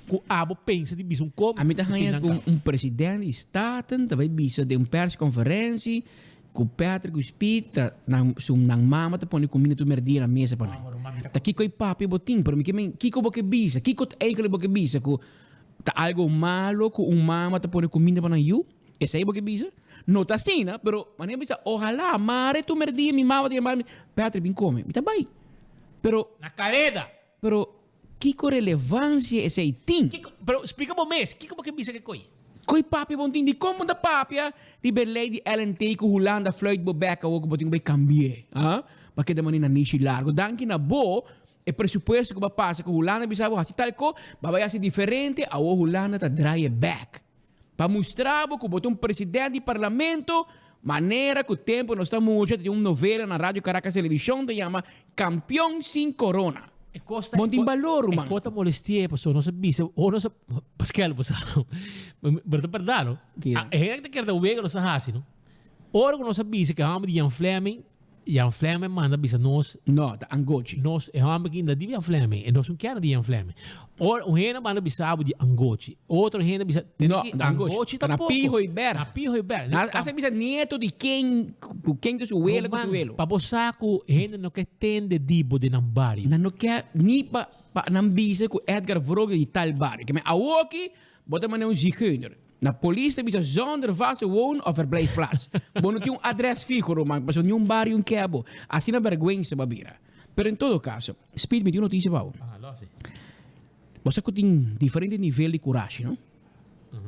ku abo pensa di bisong kom. A mi ta hanyan kung presidente staten, tabay bisa de persconferentie. Com Patrick, o Spita, nang mama te pone comida tu merdia na mesa para nós. Tá kiko papi botin, pero me kiko boque bisa, kiko eigenlijk boque bisa, ko tá algo malo com mama te pone comida para nós. Essa aí boque bisa. Não tá assim, né? Pero mané bisa, ojalá mare tu merdia mi mama te mama, Patrick bin come. Me tá bem. Pero na careda. Pero kiko relevância essa aí tem. Pero explica pro mês, kiko boque bisa que coi. Koi papi bontin di como da papia di berlei di LNT ku Holanda fluit bo beka ook boting bij cambie. Porque de manina nishi largo. Danki na bo e pressuposto que vai passar que Holanda bisabo assim tal co, vai ser diferente a Holanda tá dry back. Para mostrar que botou presidente do parlamento, maneira que o tempo não está muito, tem uma novela na Rádio Caracas Televisão que chama Campeão sem Corona. Montin valor, man. Kota molestie pa so no sa bisa o no sa Pascal po sa. Verdad, é que quer da uega no sa hasi, no. Ora ko no sa bisa que hama di Jan Fleming manda bisa nos. No, ta Angochi. Nos e hama ki da di Jan Fleming e nos un chiara di Jan Fleming. Ora un hena manda bisa di Angochi. Outro hena bisa no, Angochi tá na Pijo Iber. Na Pijo Iber. Asa bisa nieto di quem do suelo com suelo. Pa bosaku hena no que tende dibo de nambari. Na no que ni pa nambise ku Edgar Vroge di tal bar. Que me awoki bota mane un zigeuner. Na polícia bisa zonder vaste woon of verblijfplaats. Bono tem adres fijo, man, mas nenhum bar e cabo. Assim na vergüenza babira. Pero em todo caso, Speed me deu notícia pau. Você que tem diferente nível de coragem, não?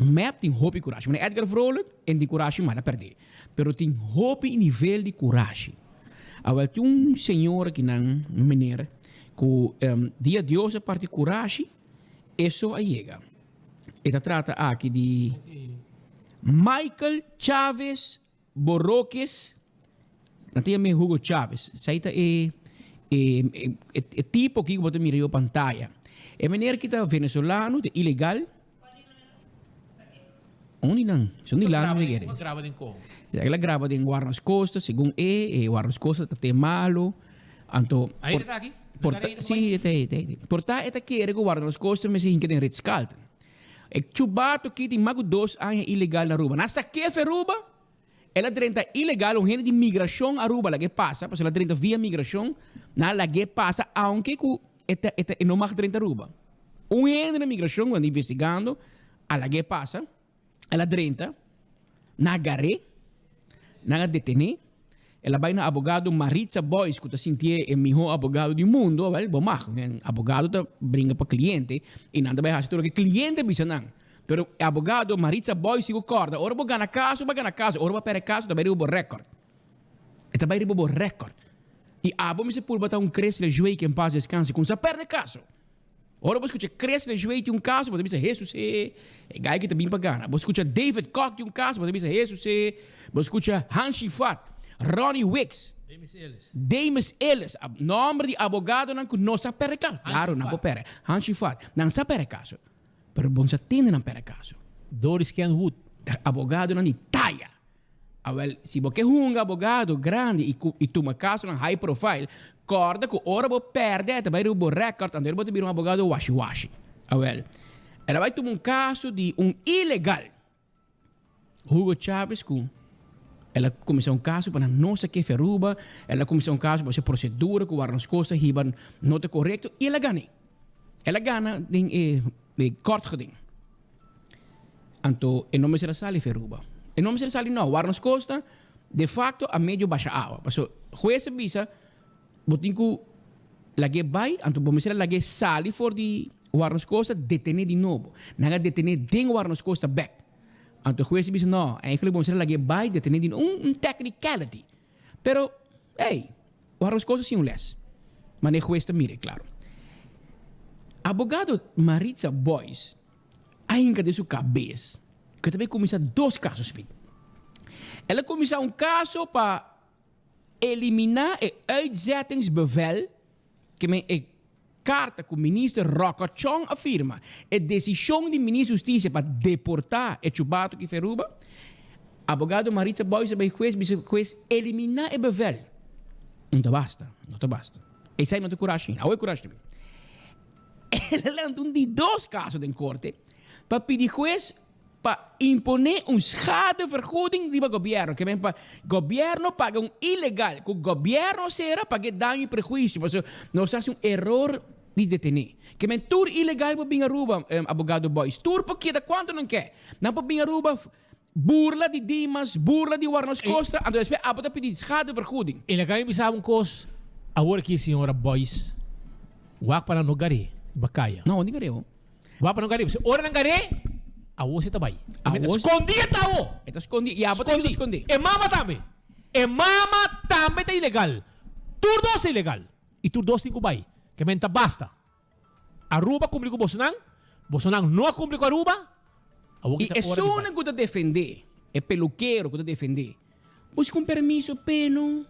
Map tem hope e coragem. Mas Edgar Vrolijk en die coragem manda perder. Pero tem hope e nível de coragem. Agora tem senhor que não, meneer, que dia de hoje a parte coragem, isso aí chega. Esta trata aqui de Michael Chaves Borroques. Não tem me Hugo Chaves. Saita é tipo que botou mirei a pantalla. É maneira que está venezuelano, é ilegal. Onde não? São de lá, não é que grava em como? Ela grava em Guarnas Costa, segundo Guarnas Costa está malo. Anto aí está aqui? Sim, está. Porta esta quer que Guarnas Costa me se hinca em Ritz-Carlton. E chubato que tem mago 2 anos ilegal na Aruba. Nessa que é Aruba, ela drenta ilegal um de migração Aruba lá que passa, porque ela drenta via migração, na lá que passa, aunque que não mais drenta Aruba. Um de migração quando investigando, a lá que passa, ela drenta na garé, na detener, ela vai na abogado Maritza Boys, que está sentindo o melhor abogado do mundo, well, bom, abogado tá brinca para cliente e nada vai fazer tudo que cliente bisa não. Pero abogado Maritza Boys se concorda, ora vai ganhar caso, ora vai perder caso, também ribo recorde. E também ribo recorde. E abo me se por botar cresce de joelho que em paz descanse, com se perde caso. Ora você escuta cresce de joelho de caso, você bisa Jesus é gai que também pagana. Você escuta David Koch de caso, você bisa Jesus você escuta Hanshi Fat. Ronnie Wicks. Demis Ellis. Nome de abogado não se perde caso. Claro, não pode. Hanshi Fat. Não se perde caso. Pero bom se atende não perde caso. Doris Kenwood. Abogado não Italia. Well, se você é abogado grande e toma caso em high profile, corda que ora você perde, também o recorde, então você vira abogado washi-washi. Well, ela vai tomar caso de ilegal. Hugo Chávez com ela começou caso para não sei que feruba, ela começou caso para essa procedura que o Guarnas Costa riban não é correto e ela ganha. Ela ganha em corte geding. Então, em nome de sali feruba. Em nome de sali não, Guarnas Costa de facto a meio baixa água. Porque juez visa botinho lagi vai, então vamos dizer lagi sali for de Guarnas Costa detener de novo. Naga detener de Guarnas Costa back. Então o juez diz, não, eigenlijk vamos ser lagi vai detener de technicality. Pero, o coisas sim les. Mas o juez mire, claro. Abogado Maritza Boys, ainda de sua cabeça, que também começa 2 casos. Ela começa caso para eliminar o uitzettingsbevel que carta que o ministro Roca Chong afirma. A decisão do ministro da Justiça para deportar o chubato que feruba. Abogado Maritza Boys vai juez eliminar o bevel. Não te basta. E sai não te coragem. Não é coragem. Ela lançou de 2 casos em corte para pedir juez para imponer schadevergoeding para o governo. Que vem para o governo paga ilegal. Que o governo será para que dano e prejuízo. Mas não se faz erro de detener. Que vem tur ilegal para vir Aruba, abogado Boys. Tur porque da quanto não quer. Não para vir Aruba, burla de Dimas, burla de Guarnas Costa. Então, a para pedir schadevergoeding. Ele quer me saber coisa. Agora que a senhora Boys, o para no gari, bacaya. Não, onde gari? O para no gari. Ora não gari? Awo se tabay. Awo se- Escondia tao. Ito escondi. Ya, ba't ito escondi? E mama também. E mama também tá ilegal. Turdos é ilegal. E turdos tem kubay. Que menta basta. Aruba cumpre com Bolsonaro. Bolsonaro não cumpre com Aruba. E é só uma coisa defender. É peluqueiro que defender. Pois com permiso, peno.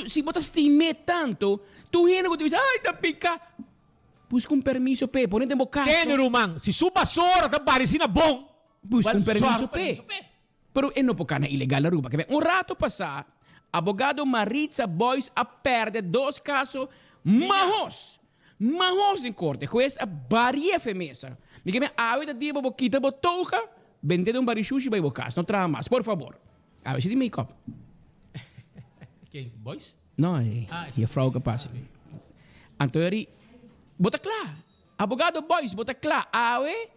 Se você estime tanto, tu rende que tu diz, ai, tá pica. Pois com permiso, pe. Põe em boca. Tem, Roman. Se sua vassoura tá parecendo bom. Pois com permiso, pe. Pero é não pode na ilegal na Aruba. Um rato passar, abogado Maritza Boyce a perde 2 casos mahos em corte. Juez a varia femesa. Me que me awe da dia bobo kita botoja, vender barichuchi vai bocas. Não traga mais, por favor. A ver se de make-up. Quem? Boys? Não, é a frau capaz. Antori, bota claro. Abogado Boyce, bota claro. Awe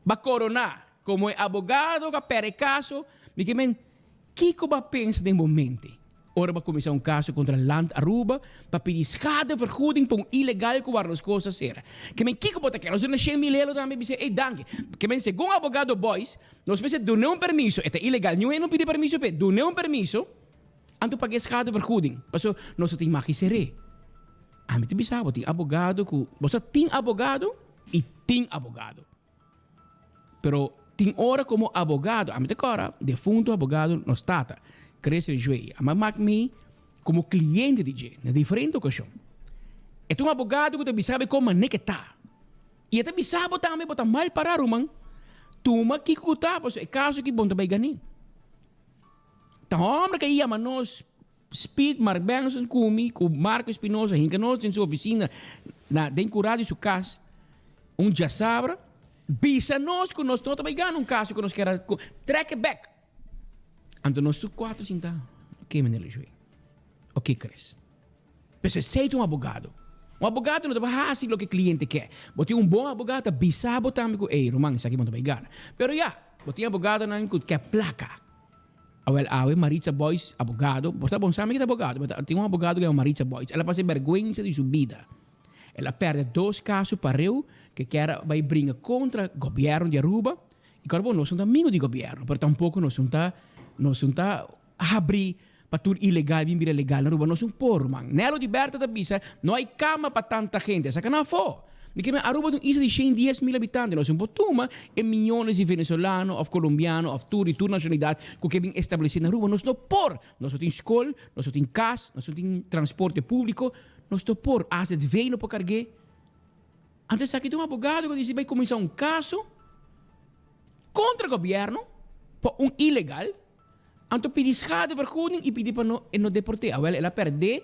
ba coronar. Como é abogado que perde caso, me que men, Kiko ba pensa de momento? Ora ba começar caso contra Land Aruba para pedir schadevergoeding para ilegal que as coisas era. Que men Kiko bota claro, nós não chega milelo também dizer, ei, danke. Que men segundo abogado Boyce, nós pensamos do não permiso, é ilegal, não pedir permiso, do não permiso, anto pagar schadevergoeding. Passo nós tem magisere. A mim te bisabo, tem abogado que você tem abogado e tem abogado. Pero tem hora como abogado, a mim agora, defunto abogado não está. Cresce de joelho. A mim como cliente de gente, na diferente ocasião. É um abogado que te sabe como é que está. E te sabe também botar mal para o man. Tuma que cuta, é caso que bom também ganhar. Então, homem que ia nós Speed, Mark Benson, Kumi, com Marco Espinosa, que nós em sua oficina, dentro da sua casa, já sabe. Bisa nós que nós também ganhamos caso que nós queremos track back. Então nós somos 4, 5 anos. Ok, menino juiz. Ok, Cris. Mas sei um abogado. Um abogado não vai fazer o que o cliente quer. Você bom abogado, bisa botar com ei, Román, isso aqui não vai ganhar. Pero você abogado não quer placa. Awe Maritza Boyce, abogado. Você bom sabe que é abogado. Tem um abogado que é Maritza Boyce. Ela passa vergonha de sua vida. Ela perde 2 casos para eu que vai brincar contra o governo de Aruba. E agora, nós somos amigos do governo, mas tampouco nós somos abrir para tudo ilegal, vir ilegal na Aruba. Nós somos por, man. Nelo de Berta da Bisa, não há cama para tanta gente. Essa que não foi. Porque Aruba tem isso de 110 mil habitantes. Nós somos por e milhões de venezuelanos, ou colombianos, ou tudo nacionalidade que vêm estabelecido na Aruba. Nós somos por. Nós temos escola, nós temos casa, nós temos transporte público. Nós estamos por asset veio para carregar. Antes aqui tem um abogado que diz vai começar um caso contra o governo por ilegal. Então pedir schadevergoeding e pedir para não deportar. Ela perde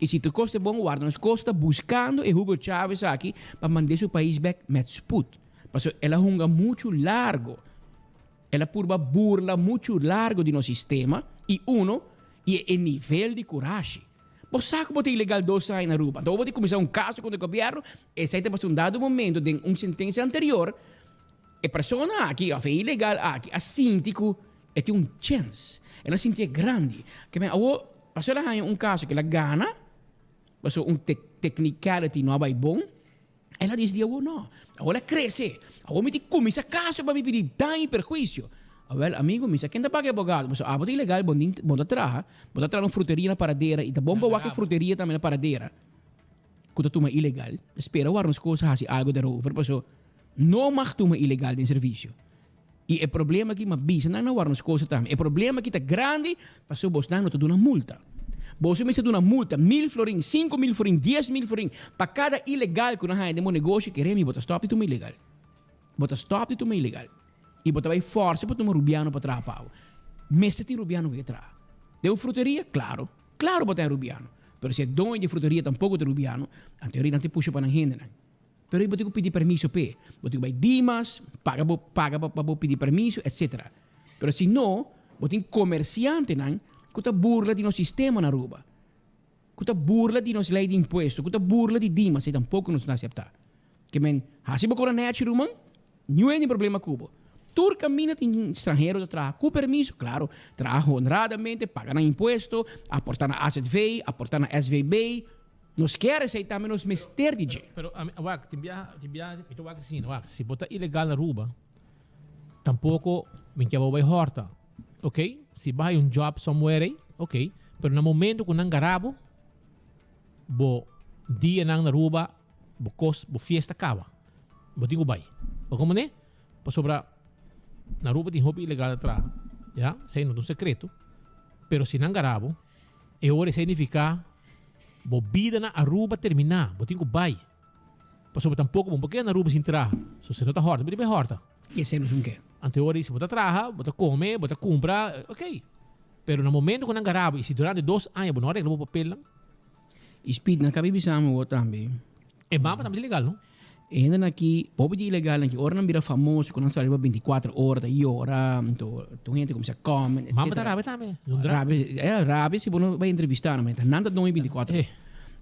e se tu custa bom guarda, nós custa buscando e Hugo Chávez aqui para mandar seu país back met spoed. Porque ela hunga muito largo. Ela purba burla muito largo do nosso sistema e é nível de coragem. Você pode ilegal 2 anos na Aruba. Então, pode começar um caso contra o governo e se tem um dado momento de uma sentença anterior, a pessoa aqui, é ilegal aqui, a síndico, tem chance. Ela sentia grande. Passou ela um caso que ela gana, passou technicality não vai bom, ela diz, não, agora cresce. Agora me começa caso para me pedir dano e perjuízo. Amigo, misa, quem tá paga abogado? Mas bota ilegal, bota atrás uma fruteria na paradeira e tá bom para que fruteria também na paradeira. Quando tu ilegal, espera o as coisas assim algo derover, mas não mag tu ilegal de serviço. E o problema que bisa não as coisas também. O problema que tá grande, mas o boss não te dá uma multa. Boss me se dá uma multa, 1.000 florin, 5.000 florin, 10.000 florin, para cada ilegal que não há de um negócio que queremos, bota stop de tu ilegal. Bota stop de tu ilegal. E você vai força para tomar rubiano para trás pau. Mas tem rubiano que trás. Deu fruteria? Claro. Claro botar rubiano. Mas se é dono de fruteria tampouco tem rubiano, a teoria não te puxa para ninguém. Pero aí você tem que pedir permiso pe. Você vai dimas, paga para pedir permiso, etc. Mas se não, você tem comerciante que está burla de nosso sistema na Aruba. Que está burla de nossa lei de imposto, que está burla de dimas, e tampouco nos aceitar. Que men, hasi ba coronet ruman? Não é nem problema cubo. Tur camina tem estrangeiro de trabalho com permiso, claro, trabalha honradamente, paga imposto, aporta na asset veio, aporta na SVB, nos quer aceitar menos mester de gente. Pero, se botar ilegal na Aruba, Tampouco me que vai horta. Ok? Se vai um job somewhere, ok. Pero no momento que nang garabo, bo dia nang naruba, bo fiesta acaba. Bo tingo bay. O como né? Pa sobra naruba tem hobby ilegal atrás. Ya? Sei não é um secreto. Pero se nang garabo, e ora significa bo vida na aruba terminar. Bo tingo bay. Pa sobra tampouco bo porque na aruba sin tra. So se nota horta, bem horta. E esse não é um quê? Ante ora se bota traha, bota come, bota compra, ok. Pero no momento que nang garabo, e se durante 2 anos, bo não arregla bo papel lang. Speed na kabi bisamo o também. E mama também legal, não? Ainda aqui, pode de ilegal, que ora não vira famoso, quando você arriba 24 horas, e ora, tu gente começa a comer, etc. Mama tá rápido também. Rápido, se você vai entrevistar, mas nada não é 24 horas.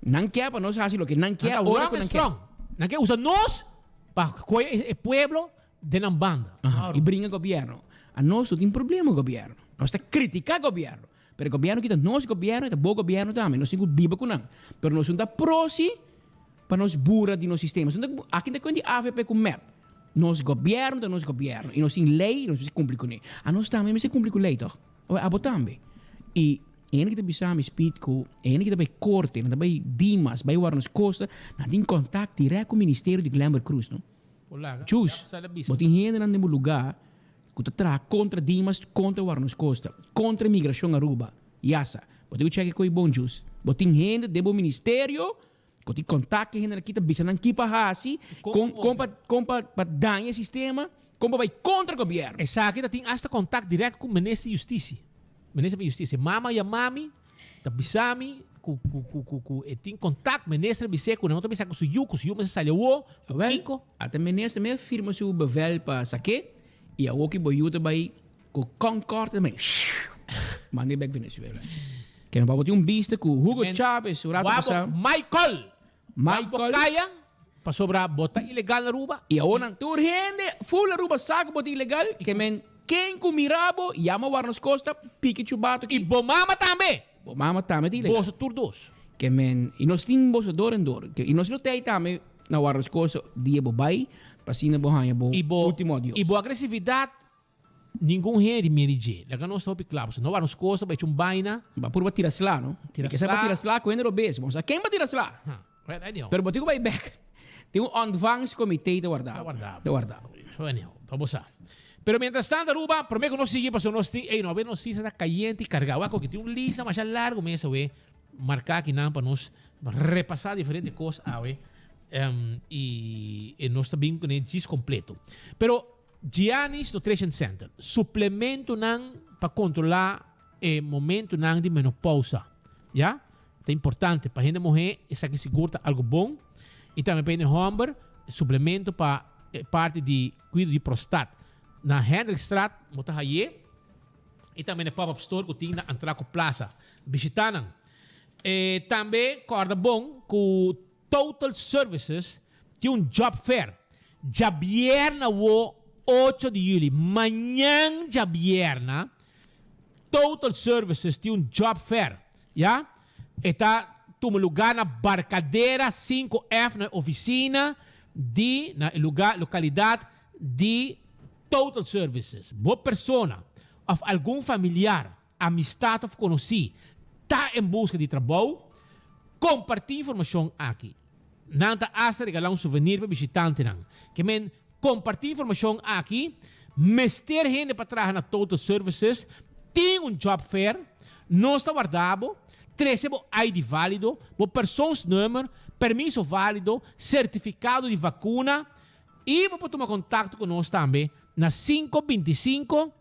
Não quer para nós fazer o que não quer, ora que não quer. Não quer usar nós para o pueblo de na banda. E brinca o governo. A nós não tem problema com o governo. Nós está criticando o governo. Pero o governo que nós governo, é bom governo também. Nós temos biba com não. Pero nós não está prosi para nós burra de nosso sistema. Aqui tem que AVP com MEP. Nós governo, nós governo. E nós temos lei, nós cumprimos com ele. A nós também, mas cumprimos com lei, toch? A também. E ene que bisa mi speed ko, ene que vai corte, na vai Dimas, vai war nos costa, na tem contato direto com o Ministério de Glamour Cruz, não? Chus, botin gente na nemo lugar, que tra contra Dimas, contra war nos costa, contra imigração Aruba. Yasa, botin check ko bom chus. Botin gente debo Ministério, que tem contato gente aqui tá bisa nan kipa hasi, compa danha sistema, compa vai contra o governo. Exato, kita tem hasta contato direto com o Ministério de Justiça. Ministro da Justiça, mama e mami, tá bisami, tem contato, ministro bisa com não tá bisa com o Yu mas saiu o, Kiko. Até ministro me firma seu bevel para saque e a outra boiuta vai com Concord também. Mande back Venezuela. Que não pode um bista com Hugo Chavez, o rato passado. Michael Kaya, para sobrar bota ilegal na Aruba. E a ona tur gente, full Aruba saco bota ilegal, que men quem com mirabo, yama war nos costa, pique chubato. E bomama também. Bomama também de ilegal. Bosa tur dos. Que men, e nós temos bosa dor em dor. E nós não tem também na war nos costa, dia bobai, pasina bohanha bo, último adiós. E boa agressividade, ninguém rende merige. Lá nós estamos claros, não war nos costa, vai um baina. Ba por batir as lá, não? Que se batir as lá, com ele obeso. Vamos a quem batir as lá? Pero botigo vai back. Tem advance comitê de guardar. De guardar. Vamos a. Pero mientras tanto, Aruba, prometo que no sigue, porque no ve notícia está caliente e cargado. Que tem lista mais largo mês, marcar aqui não para nós repassar diferentes coisas, e nós também com ele completo. Pero Giannis Nutrition Center, suplemento não para controlar o momento não de menopausa, já? É importante para a gente mulher, essa que segura algo bom, e também para o homem, suplemento para parte de cuidado de prostate. Na Hendrickstraat, mota haye, e também na pop-up store que tem na Antraco Plaza. Visitaram. Também, corda bom, com Total Services, tem job fair. Já vierna o 8 de julho. Manhã já vierna, Total Services tem job fair. Já? Está um lugar na Barcadeira 5F, na oficina, na localidade de Total Services. Boa persona ou algum familiar, amistade ou conhecido, está em busca de trabalho, compartilhe informação aqui. Não está a regalar um souvenir para visitante. Que men compartilhe informação aqui, mestre gente para trás na Total Services, tem job fair, não está guardado, recebe ID válido, o persons número, permisso válido, certificado de vacuna, e você tomar contato conosco também na 525-3444.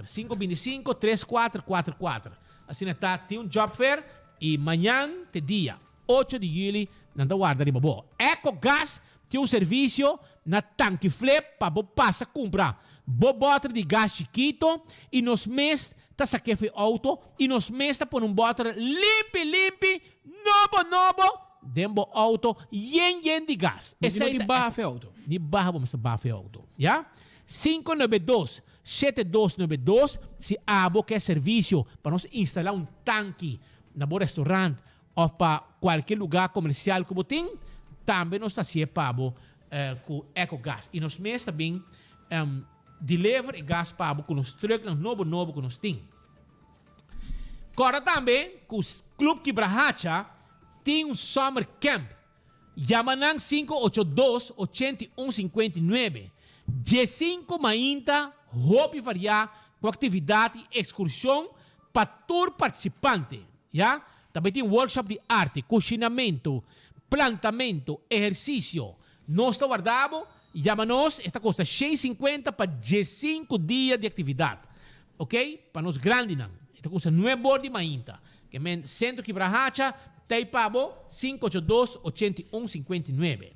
525-3444. Assim está, tem job fair e amanhã, dia 8 de julho, não guarda de bobo. EcoGás tem serviço na tanque flip para você passar a comprar botre de gás chiquito e nos mês tá saquefe auto e nos mês tá por botre limpe, novo, dembo auto, yen de gás. Esse de barra auto. De barra vamos barra auto, já? 592-7292 se abo quer serviço para nós instalar tanque na bom restaurante ou para qualquer lugar comercial que você tem, também nós está se pabo com EcoGas. E nós mesmos também deliver e gás para com os truques novo que nós temos. Agora também, com o Clube Quebrahacha, tem Summer Camp. Yamanang 582-8159. G5 mainta, hobby variar, com atividade e excursão para todo participante. Yeah? Também tem workshop de arte, cozinamento, plantamento, exercício. Nós está guardado, chama-nos, esta custa 150 para 5 dias de atividade. Ok? Para nós grandes, não. Esta custa 9 bordi mainta. Que men Centro Quebrahacha, Taipabo, 582-8159.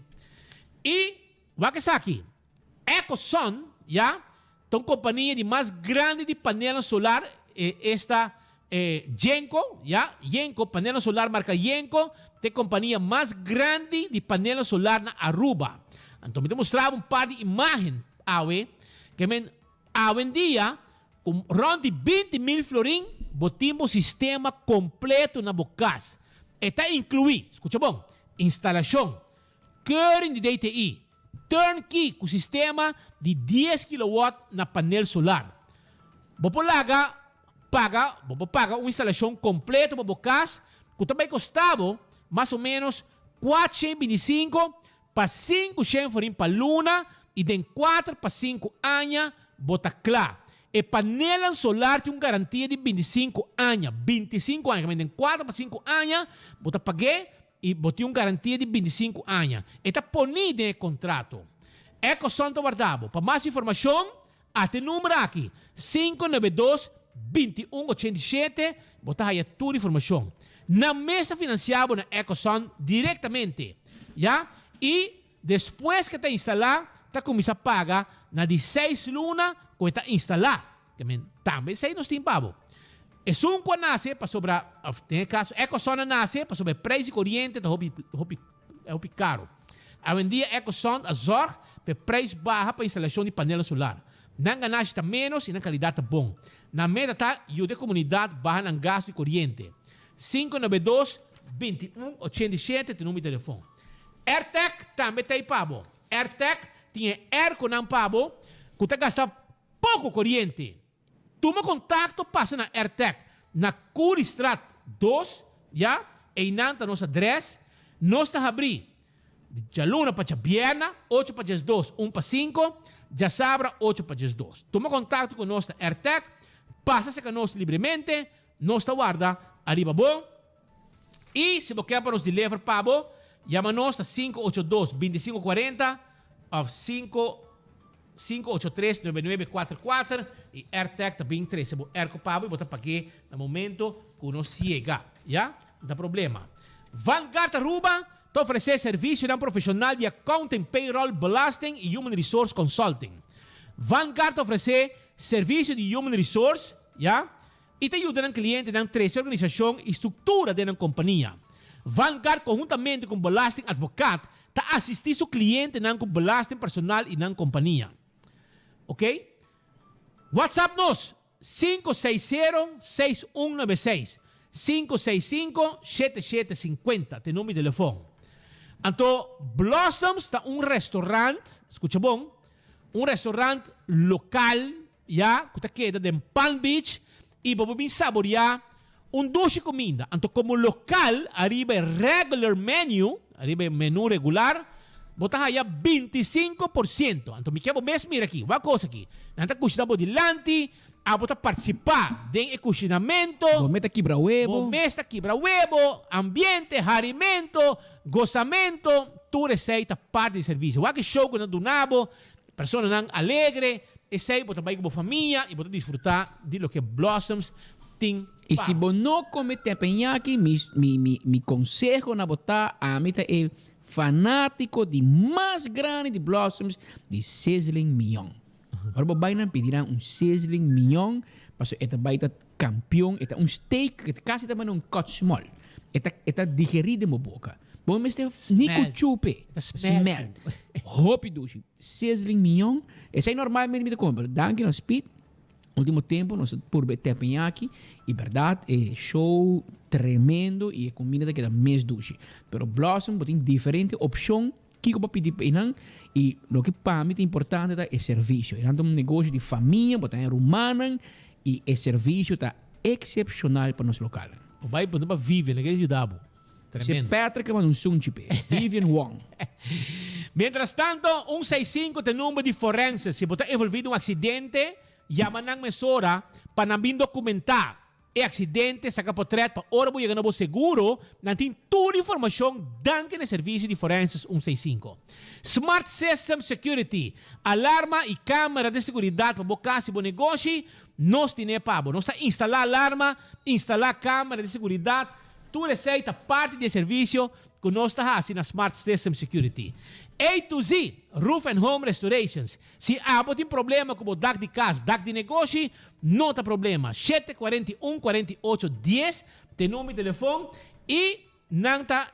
E, Wakasaki, EcoSun, já, é uma companhia de mais grande de painel solar, esta Yenko, já, Yenko, painel solar marca Yenko, tem companhia mais grande de painel solar na Aruba. Então, me mostrava par de imagens, que men, hoje em dia, com rond de 20 mil florim, botimos sistema completo na Bocas. Está incluído, escuta bom, instalação, curing de DTI, turnkey com sistema de 10 kW na painel solar. Paga uma instalação completa para Bocas, que também custava mais ou menos 425 para 500 florim para Luna e de 4 para 5 anos, bota claro. E painel solar tem uma garantia de 25 anos. 25 anos, mas de 4 para 5 anos, bota paguei e botei uma garantia de 25 anos. Está ponido no contrato. EcoSun está guardado. Para mais informação, até o número aqui, 592-2187, bota aí toda a informação. Na mesa financiada na EcoSun diretamente. Já? E depois que está instalado, está começando a pagar na 16 luna que está instalado. Também sei nos timpavo. E um quando nasce, para sobre, tem caso, EcoSun nasce, para sobre preço corrente, é caro. Hoje em dia, EcoSun azor, para preço baixo para instalação de painel solar. Não ganhar está menos e na qualidade está bom. Na meta está, e a comunidade baixa em gasto de corrente. 592-2187, tem número de telefone. AirTech também tem pavo. AirTech tinha air com um pavo, que está gastando pouco corrente. Toma contato, passa na AirTech, na Curistrat 2, já, e nanta nossa address, nós está abrindo. De luna para a Bierna, 8 para as 2, 1 para 5, já sabra, 8 para as 2. Toma contato com nossa AirTech, passa-se com nós livremente, nós está guarda, arriba bom. E se você quer para nos deliver pavo, chama-nos a 582-2540 ou 583-9944 e AirTech também 3. Se você erco pavo, você pague no momento que não chega. Já? Não tem problema. Vanguard Aruba te oferece serviço de um profissional de accounting, payroll, blasting e human resource consulting. Vanguard te oferece serviço de human resource, já? E te ajuda o cliente a trazer organização e estrutura de uma companhia. Vanguard, conjuntamente com Blasting Advocate, está assistindo seu cliente com Blasting personal e na companhia. Ok? WhatsApp nos 560-6196 565-7750, tem número de telefone. Então, Blossoms está restaurante, escuta bom, restaurante local, já, que queda em Palm Beach, e vamos saborear duche comida. Então, como local, arriba regular menu, arriba menu regular, botas aí 25%. Então, me quero mesmo mirar aqui, uma coisa aqui. Nanta cozinhamos dilante, a botar participar de cozinamento, bometa quebra-huevo, ambiente, alimento, gozamento, tu receita parte de serviço. O que show quando donabo, pessoa não alegre, e sei, botar vai com a família e botar desfrutar de lo que Blossoms tem. E se você não come teppanyaki, mi consejo na botar a meta é fanático de mais grande de Blossoms, de sizzling mignon. Agora você vai pedir sizzling mignon, porque esta vai estar campeão, esta steak, que quase também cut small. Esta digerido na boca. Bom, mas tem nico chupe, smell. Rápido, sizzling mignon. Essa é normalmente me compra. Danke no speed. Último tempo, nós por teppanyaki, e verdade, é show tremendo e é comida que dá mais doce. Pero Blossom tem diferente opção kiko pa pedir inang e lo que para mim é importante é serviço. Irán um negócio de família, botar em rumanan e o serviço tá excepcional para nosso local. O bai pode para viver, né? Que ajudava. Se Patrick é um sunchipe, Vivian Wong. Mientras tanto, 165 tem número de forense. Se você envolvido em um acidente, chama na emissora para não vir documentar o acidente, saca portrait para hora você ganhar seguro, não tem toda a informação danke no serviço de forenses 165. Smart System Security, alarma e câmera de segurança para bocar se bom negócio, nós temos para nós instalar alarma, instalar câmera de segurança, tu receita parte do serviço que nós está fazendo na Smart System Security. A to Z, Roof and Home Restorations. Se você tem problema com o DAC de casa, DAC de negócio, não tem problema. 741-4810, tem número de telefone e não tá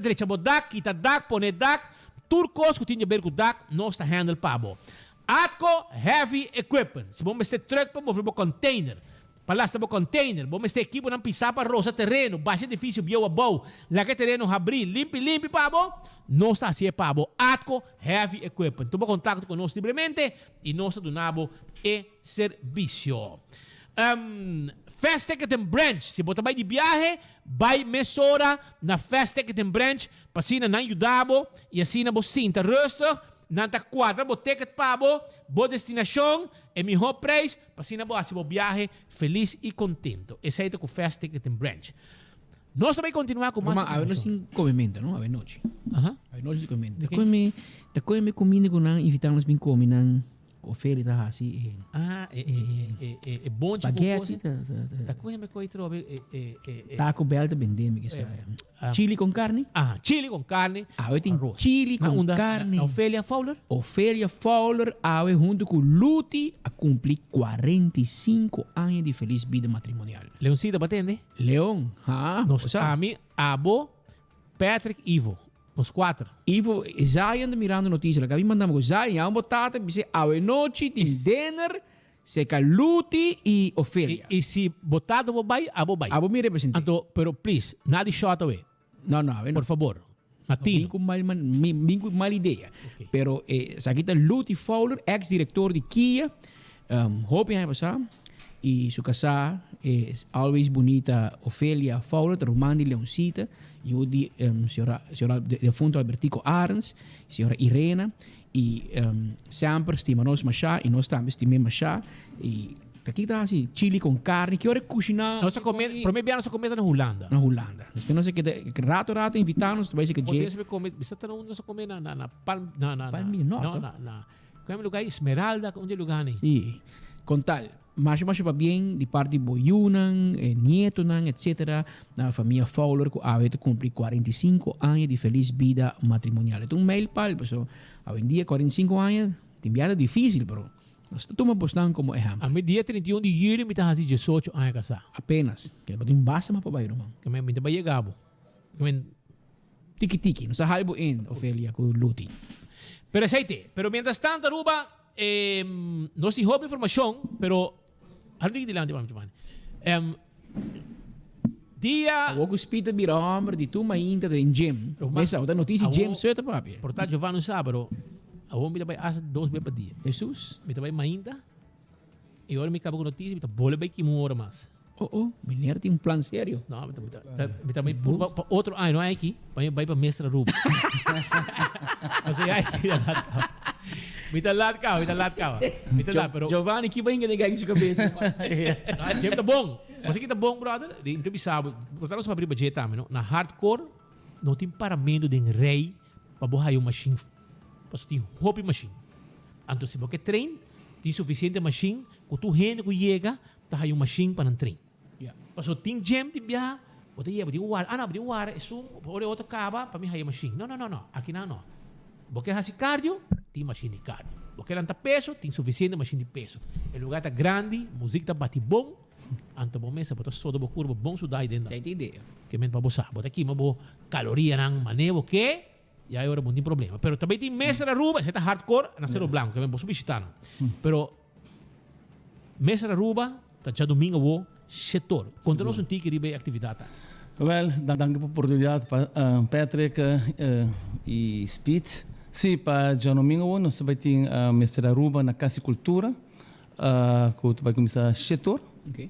direito a DAC, quita DAC, põe DAC, tudo coisa que tem a ver com o DAC, nós está handle para você. Atco Heavy Equipment. Se você tem truck para mover o container, palasta mo container, bom este equipo não pisar para rosa terreno, baixa difícil bio a bow, lá que terreno abrir, limpi para bo, não está assim para bo, Atco Heavy Equipment. Toma contato com nós simplesmente e nós donamos e serviço. Fast Ticket and Branch, se você vai de viagem, vai mesora na Fast Ticket and Branch, para assim não ajudamos e assim não você sinta resto. Nanta quadra, bo ticket para bo destinação, e melhor preço, para assim bo assim bo viaje feliz e contento. Esse é o Fast Ticket and Branch. Nós também continuar com mais. A nós tem comimento, não? A noite. A noite de comimento. Da come comida com não invitamos bem comer não oferta tá assim. É bom tipo spaghetti. Da come coi trobe Taco Bell também tem que sai. Chili com carne? Chili com carne. Eu tenho chili com carne. Ophelia Fowler? Ophelia Fowler, junto com Luti, a cumprir 45 anos de feliz vida matrimonial. Leoncita batende? Leon, nós ami, abo, Patrick, Ivo. Os 4. Ivo, Zay anda mirando notícia. Kami mandamos com Zay, há uma tata, dice, a noite tem dinner, seca Luti e Ophelia. E se botado abo vai, abo vai. Abo me representa. Então, pero please, nada shot away. Não. Por favor. Matino. Bem com mal ideia. Okay. Pero, sakita Luti Fowler, ex-diretor de Kia, hope yang passar. E sua casa é always bonita, Ophelia Fowler, Romani Leoncita, eu de senhora Defunto Albertico Arns, senhora Irena, e sempre estimamos machá, e nós também estimamos machá, e aqui está assim, chili com carne, que hora cozinhar. Nós comemos, para mim, nós comemos na Holanda. Na Holanda. Mas não sei que rato invitamos, vai ser que je. Você come, você está nós comemos na Palmilha, não. Qual é o lugar? Esmeralda, onde é o lugar? Sim. Com tal. Mas para bem, de parte de Boyunan, Nietunan, etc., na família Fowler, que a cumprir 45 anos de feliz vida matrimonial. Então, mail para pessoal, hoje em dia, 45 anos, tem viada difícil, pero nós estamos postando como exemplo. A mim, dia 31 de julho, me está fazendo 18 anos casar. Apenas. Que eu tenho basta mais para baixo, irmão. Que me está chegando. Tiki-tiki, nós halbo in, Ophelia, com Luti. Pero aceite, pero mientras tanto, Aruba, nós temos informação, pero Hardik di lang di ba dia o ospita biramber di tu mainta de gym. Essa outra notícia gym certa papi. Portanto Giovanni sábado, a homem vai asa 2 vezes por dia. Jesus, me vai mainta. E agora me acabou com notícia, me tá bole vai que uma hora mais. Menino tem plan sério. Não, me tá para outro, não é aqui, vai para mestra Ruba. Mas é aqui. Mita lahat ka. Pero Giovanni, que vai enganar sa cabeça. Jeff tá bom. Mas kita bom, brother. De improvisado. Portanto, sa pabriba jeta, na hardcore, não tem paramento de rei para buhay yung machine. Mas tem hobby machine. Anto se você trein, tem suficiente machine, kung tu hen ko yega, tá yung machine para ng train. Paso ting gem ti biya, o te yeba, di uwara, di uwara, isum, ore outro kaba, para mi hay machine. No. Aqui não. Porque hasi cardio, tem machine de cardio. Porque lanta peso, tem suficiente machine de peso. O lugar tá grande, música tá bati bom, anto bom mesa, bota soda bo curva bom sudai dentro. Tem ideia. Que men pa bosa, bota aqui mabo caloria nang manevo que e aí ora bom tem problema. Pero também tem mesa da Aruba, você tá hardcore, na Cerro Blanco, que men bo subisitano. Pero mesa da Aruba, tá já domingo wo setor. Conta-nos um tique de atividade. Well, danke por oportunidade, Patrick e Speed. Sim, para dia domingo nós também temos a Mestre Aruba na Casa e Cultura, que vai começar setor. Okay.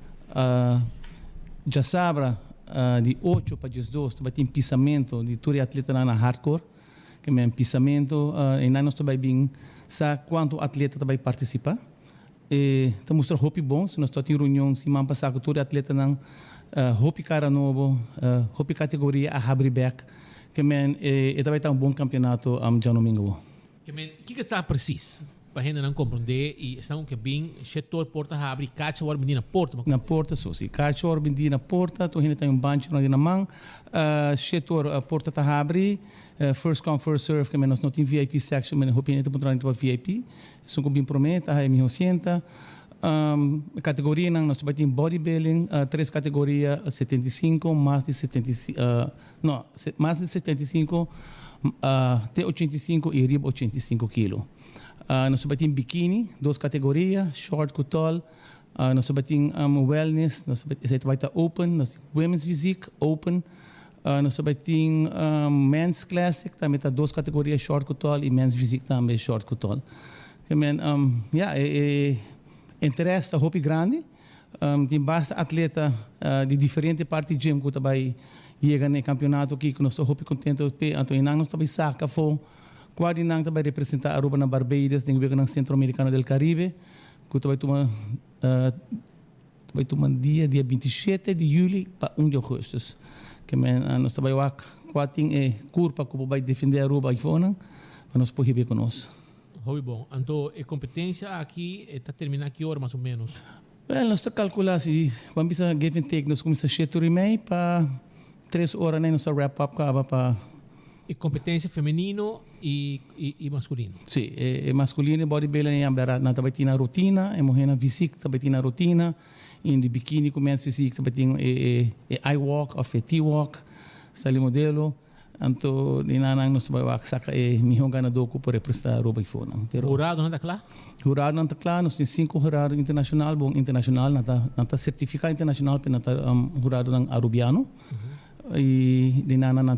Já sabra, de 8 para 12, também tem pisamento de todos os atletas na hardcore, que é pisamento, e nós também bem sabe quanto atleta vai participar. E estamos mostrando hopi bom, se nós temos reunião, se man passar com todos os atletas na hopi cara novo, hopi categoria a Habribeck, que é também tá bom campeonato já domingo. Que que está preciso para a gente não compreender e estão que bem setor porta abre caixa ou menina porta na porta só se caixa ou menina porta tu ainda tem banco na mão setor porta tá abre first come first serve que nós não tem VIP section mas hope ainda para entrar para VIP são com bem prometa aí me senta categoria nós também tem bodybuilding 3 categorias 75 mais de 75 não mais de 75 até 85 e riba 85 kg. Nós também temos biquíni, 2 categorias, short com tall. Nós também temos wellness, nós também está open, nós temos women's physique, open. Nós também temos men's classic, também está 2 categorias, short com tall e men's physique também, short com tall. Interesse a roupa grande, tem bastante atleta de diferentes partes do gym que também chega no campeonato aqui, que nós estamos contentes, então nós também saca for quase não também representar a Aruba na Barbados, tem que no Centro-Americano do Caribe, que também toma dia 27 de julho para 1 de agosto. Que nós também quase tem curva que vai defender a Aruba e fora, para nós poder ver conosco. Hobby bom. Então, a competência aqui está terminando que hora mais ou menos? Well, nós calculamos se vamos a give and take, nós começamos a 7h30 para 3 horas, nós wrap up para e competência feminino e masculino. Sim, é masculino, bodybuilding na também tem na rotina, é mulher na physique também tem na rotina, em de biquíni com men's physique também tem I walk ou T-walk, está ali modelo. Então, nós também saca melhor ganador para representar a Aruba e fora. Jurado não está claro? Jurado não está claro, nós temos 5 jurados internacional, bom internacional, não está certificado internacional, mas não está jurado arubiano. E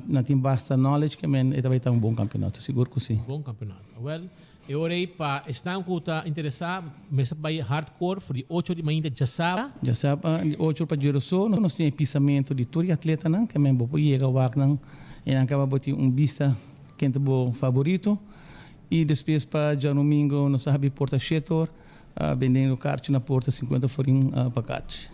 não tem basta knowledge que também está bom campeonato, seguro que sim. Bom campeonato. Well, eu orei para estar com o interessado, mas vai hardcore, foi de 8 de manhã já sabe. Já sabe, de 8 para Jerusalém, nós temos pisamento de todo atleta, que é bom, chega o WAC, e acaba botar vista que é o favorito. E depois para já domingo, nós sabemos porta setor, vendendo kart na porta 50 forinhos para kart.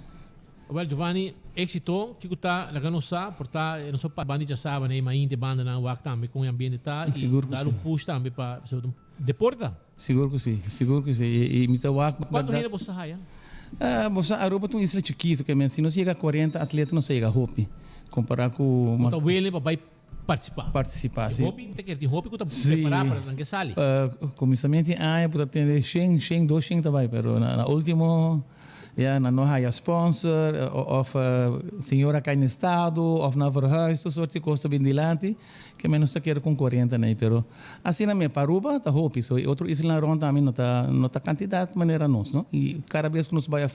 Well, Giovanni, éxito, que está na nossa, porque não só para banda já sabe, né, mas de banda na WAC também com o ambiente tá e dar push também para deporta. Seguro que sim. E me tá WAC. Quanto ainda você saia? Você Aruba tem isla chiquito que se não chega a 40 atletas não chega a hopi. Comparar com então ele vai participar sim. Hopi tem que ter hopi que está preparado para não que sale. Começamento pode ter 100 200 também, pero na último não há sponsor, ou senhora cai no estado, ou na verhuis, todo sorte de costa bem dilante, que menos se quer com 40, né? Pero assim na minha Aruba tá hopi, so outro isla ron também não tá quantidade de maneira nós, não? E cada vez que nós vai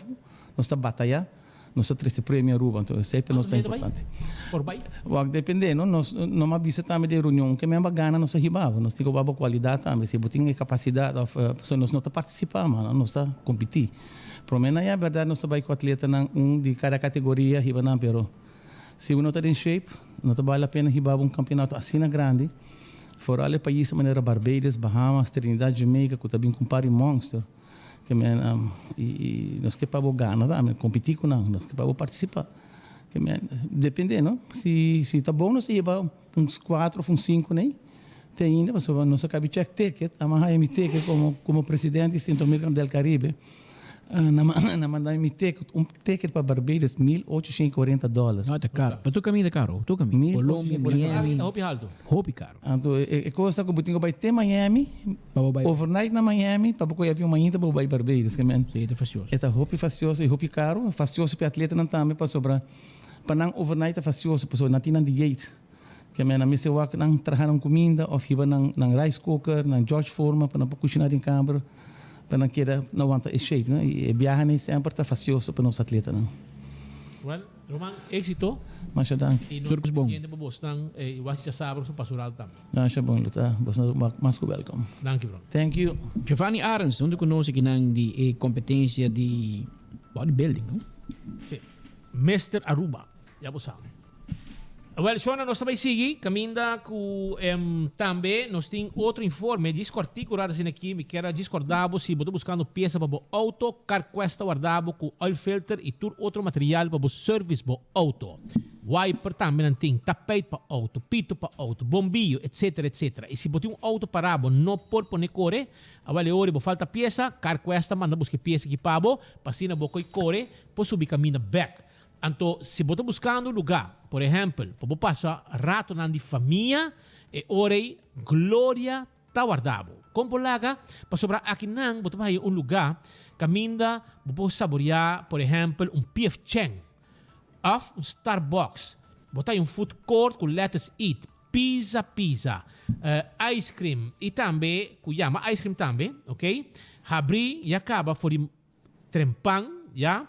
nós tá batalhar, nós tá triste prêmio Aruba, então sempre nós tá importante. Por vai? Dependendo, nós não avisa também de reunião que mesmo gana nós ribava, nós temos boa qualidade também, se botem capacidade, nós não tá participar, mano, nós tá competir. Para mim, é verdade, nós trabalhamos com atleta de cada categoria, riba não, pero se não está em shape, não vale a pena ribar campeonato assim grande. Fora os países, maneira Barbados, Bahamas, Trinidad, Jamaica, que também compare monstro, que e nós que para ganhar, competir com nós que para participar. Que depende, não? Se está bom, nós riba uns 4, uns 5, né? Tem ainda, mas nós acabamos de check ticket, amarrar ticket como presidente do Centro-Americano do Caribe. Na mandar ticket para Barbados $1,840. Não, é caro. Para tu caminho é caro. Tu caminho. Colômbia, Miami. Hopi alto. Hopi caro. Então, costa que o botinho vai ter Miami, overnight na Miami, para porque havia uma ainda para o Barbados. Sim, é facioso. É hopi facioso e hopi caro. Facioso para atleta não também para sobrar. Para não overnight é facioso, para não ter dieta. Que na mesa eu não trabalhar comida, ou fiba na rice cooker, na George Foreman, para não cozinhar em câmara. Para não aguentar shape, né? E viajar nem sempre está facioso para nosso atleta, não? Well, Roman, éxito. Masya dank. E nós compreendemos para Boston e was já sabe so pasural também. Masya bom luta. Basta mas ko welcome. Dank you, bro. Thank you. Giovanni Arens, onde conosco que não de competência de bodybuilding, não? Sim. Mr. Aruba. Já você sabe. Well, Shona, nós também seguimos, caminda com também, nós temos outro informe, discorticulado assim aqui, me quero discordar, se você buscando peça para o auto, car cuesta guardado com oil filter e todo outro material para o service para o auto. Wiper também não tem, tapete para o auto, pito para o auto, bombillo, etc, etc. E se você tem um auto parado, não pode pôr core, agora hora falta peça, car cuesta, manda buscar peça aqui para o, para assim, você core, para subir caminho back. Então, se você está buscando um lugar, por exemplo, para passar rato na família, e ora glória está guardado. Como laga, para sobrar aqui não, você vai um lugar, caminda, você saborear, por exemplo, um P.F. Chang, ou um Starbucks, você um food court com let's eat, pizza, ice cream, e também, que chama ice cream também, ok? Abrir e acaba por trempang, já?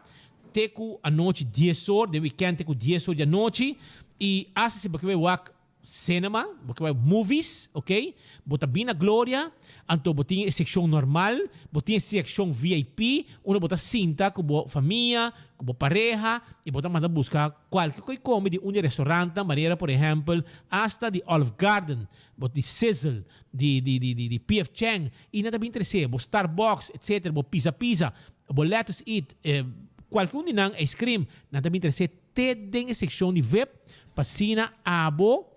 Teco a noite 10 horas, de weekend teco 10 horas da noite e assim você vai cinema, você vai movies, ok? Bota bem na glória, então você tem seção normal, você tem seção VIP, uma bota cinta com a família, com a pareja e bota manda buscar qualquer coisa como de um restaurante, maneira por exemplo, hasta de Olive Garden, bota de Sizzle, de P.F. Chang e nada bem interessante, bota Starbucks, etc, bota pizza, bota let's eat, qualquer um de nós ice cream, nada me interessa ter dentro seção de VIP, passina abo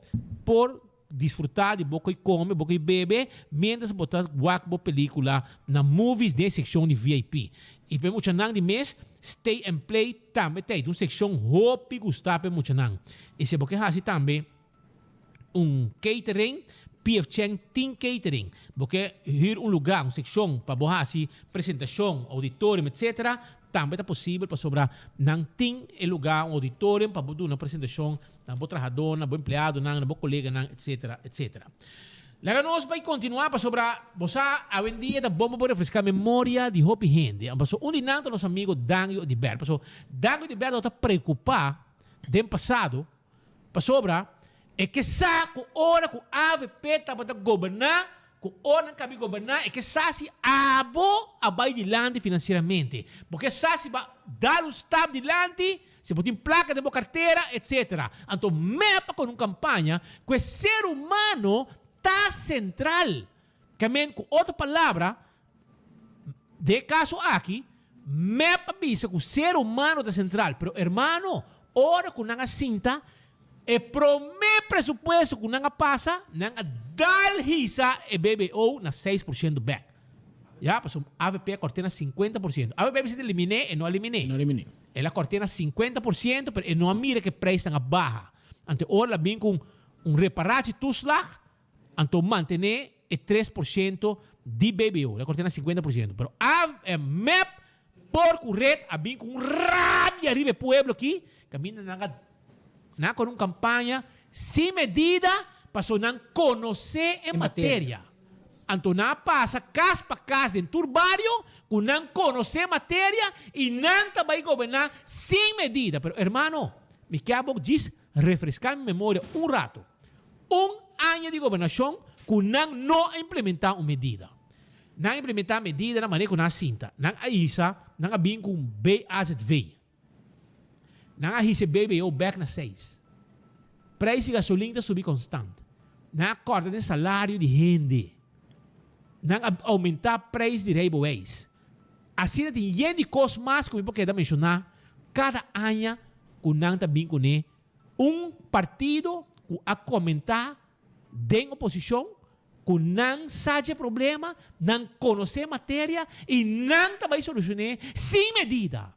por desfrutar de boca e come, boca e bebe, mientras botar boa película na movies de seção de VIP. E para muitos de mês, stay and play também tem uma seção hope gostar para muitos não. E se você faz também catering, P.F. Chang tem catering, porque ir lugar, uma seção para você apresentação, auditório, etc., também é possível para sobrar não tem lugar, auditório para fazer uma apresentação, na boa trabalhador, na boa empregado, na boa colega, etc, etc. Lá nós vai continuar para sobrar, você a dia da bomba para refrescar a memória de Hopi Gente. Passou um dia nosso amigo Daniel de Ber. Passou Daniel de Ber está preocupado do passado, para sobrar é que saco hora com a AVP está para governar, com hora que cabe governar, é que se abo abai dilante financeiramente. Porque se vai dar um stop dilante, se botar placa de boa carteira, etc. Então, mepa com uma campanha que o ser humano está central. Que com outra palavra, de caso aqui, mepa pensa que o ser humano está central. Pero, hermano, ora com uma cinta, e pro me presupuesto que não passa, não dá risa e BBO na 6% back. Já, passou AVP cortena 50%. AVP se eliminei e não eliminei. Não eliminei. Ela cortena 50%, mas não mira que preço está baixa. Então, ora vem com reparate tuslag, então manter e 3% de BBO. Ela cortena 50%. Pero a MEP, por correto, vem com rabia arriba do pueblo aqui, caminha na com uma campanha sem medida para não conhecer em matéria. Então, não passa casa para casa dentro do barrio, com não conhecer matéria e não vai governar sem medida. Pero, hermano, me quero diz refrescar minha memória um rato. Ano de governação com não implementar uma medida. Não implementar medida na maneira que não cinta. Não aisa, não vem com BAZV. Não receber BBO back na 6. Preço de gasolina subir constante. Não corta de salário de gente. Não aumentar preço de railways. Assim, tem gente de coisas mais que eu quero mencionar. Cada ano, que não também com partido que a comentar de oposição, que não sabe problema, não conhece matéria e não vai solucionar sem medida.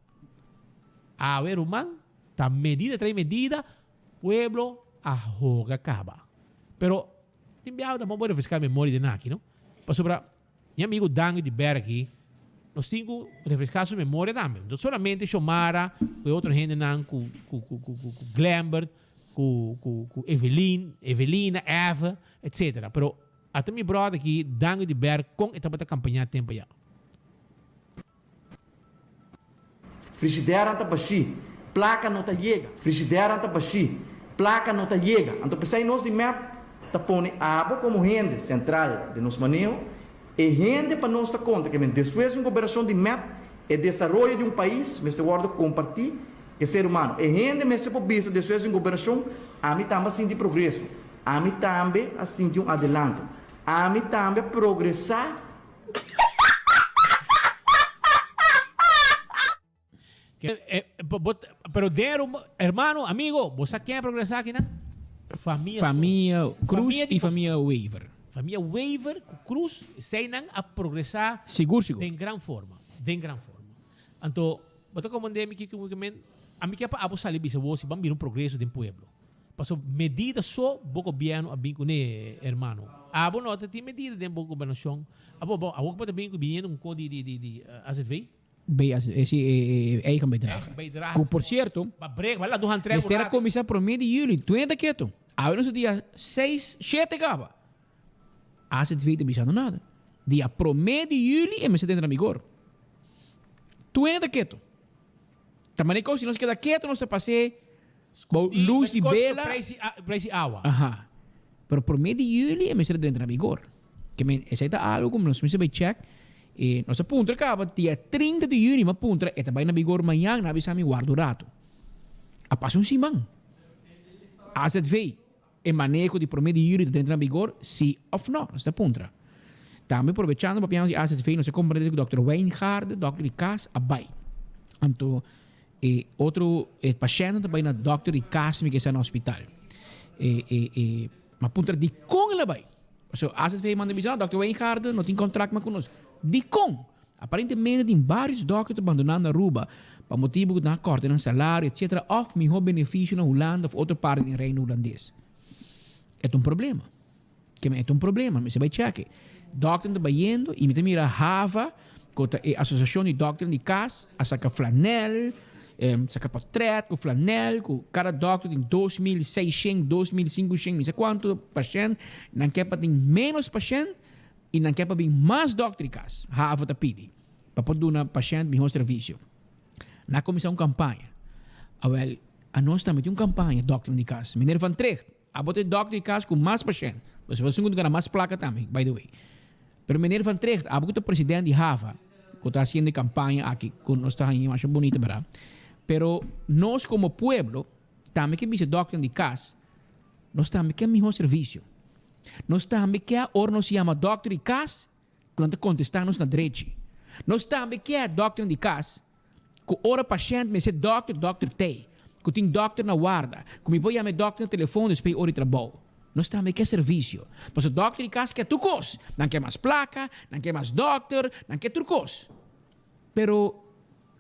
A ver, humano, tá medida tras medida, pueblo arroga acaba. Pero, enviado, vamos refrescar a memória de Naki, não? Para sobre meu amigo Daniel de Ber aqui, nós temos que refrescar sua memória também. Não somente Xomara, com outra gente, com Glambert, com Evelina, Eva, etc. Pero, até meu brother aqui, Daniel de Ber, com a campanha tempo já. Frigideira anta baixi. placa não tá chega, frigideira não tá baixi, placa não tá chega. Então, pensei nós de map, tá põe água como rende central de nosso manejo, e rende para nós tá conta que depois de uma cooperação de map, é desenvolvimento de um país, mas guarda compartilhar que ser humano. E rende, mas se for vista depois de uma cooperação, a mim também assim de progresso, a mim também assim de um adelanto, a mim também progressar. Pero hermano, amigo, ¿vos quién progresar aquí, no? Família Cruz e família Waver. Família Waver, Cruz, seinam a progressar seguro. De gran forma. Então, eu comandei que a mim que é para abo salir bisa você vamos vir progresso do pueblo. Passo medida só do governo a bem com hermano. Abo não tem medida do governação. Abo pode bem com vindo código de AZV. Esse eigen bijdrage. Por certo, este era começar por meio de julho, tu ainda quieto. Agora no dia 6, 7 acaba. A gente não está nada. Dia por meio de julho é mais dentro da vigor. Tu ainda quieto. Também se nós queda quieto, nós passamos luz de vela. Preço água. Ajá. Pero por meio de julho é mais dentro da vigor. Que esse é algo como nós precisamos check. E nossa punta acaba dia 30 de junho, mas punta é também na vigor amanhã, na visão guardo rato. A passar simão. A gente vê o manejo de promedio de julho dentro da vigor, sim ou não, nossa punta. Também aproveitando para a gente vê, nós compreendemos com o Dr. Weinhardt, Dr. Icas, abai. Então, outro paciente também na Dr. Icas, que está no hospital. Mas punta de com ele abai. So, a gente vê, manda visão, Dr. Weinhardt não tem contrato mais conosco. De com, aparentemente tem vários doctores abandonando a Aruba para motivo de corte no salário, etc. Of melhor benefício na Holanda ou outra parte do reino holandês. É problema. Que é problema, mas você vai checar. Doctor está indo e me mira Hava, a Associação de Doctores de Cas, a saca flanel, saca portrait com flanel, com cada doctor tem 2.600, 2.500, não sei quanto paciente, não quer para ter menos paciente, e não quer para vir mais doctricas, Hava está pedindo, para poder dar um paciente melhor serviço. Na comissão campanha, a nós também tem uma campanha, doctor de casa. Mineiro Van Trecht, a botar doctor de casa com mais paciente. Você vai ganhar mais placa também, by the way. Pero Mineiro Van Trecht, a botar presidente de Hava, que está fazendo campanha aqui, que nós está aí, mais bonita, verdade? Pero nós como pueblo, também que vise doctor de casa, nós também quer melhor serviço. Nós também quer, ou nós chama doctor de casa, que não está contestando na direita. Nós também quer doctor de casa, que ora paciente me diz doctor T, que tem doctor na guarda, que me põe a me doctor no telefone depois ora trabalho. Nós também quer serviço. Mas o doctor de casa quer tucos, não quer mais placa, não quer mais doctor, não quer tucos. Pero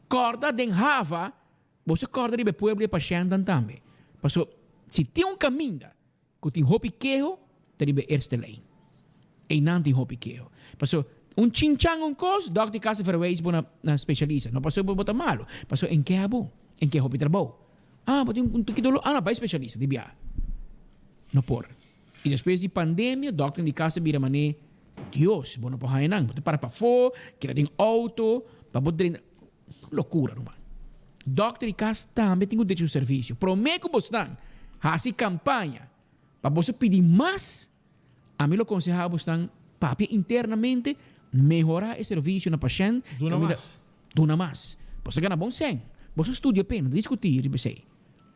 corda den Hava, você corda de pueblo e paciente também. Mas se tem caminho que tem hopi quejo, tem eerste lijn. E não tem hopi quejo. Mas chinchang cos, doctor de casa verwees na especialista. Não passou por botar malo. Passou em que abo? Em que hopi trabalho? Mas tem que dolo. Não, vai especialista, devia. Não por. E depois de pandemia, doctor de casa vira mané, Deus, bom não pode não. Para fora, que tem auto, para poder loucura, irmão. Doctor de casa também tem o direito de serviço. Promete que você não, faz campanha, para você pedir mais, a mim lo aconselhava você papi internamente melhorar o serviço na paciente. Duna mais. Você ganha bom sem. Você estuda apenas, discutir, você.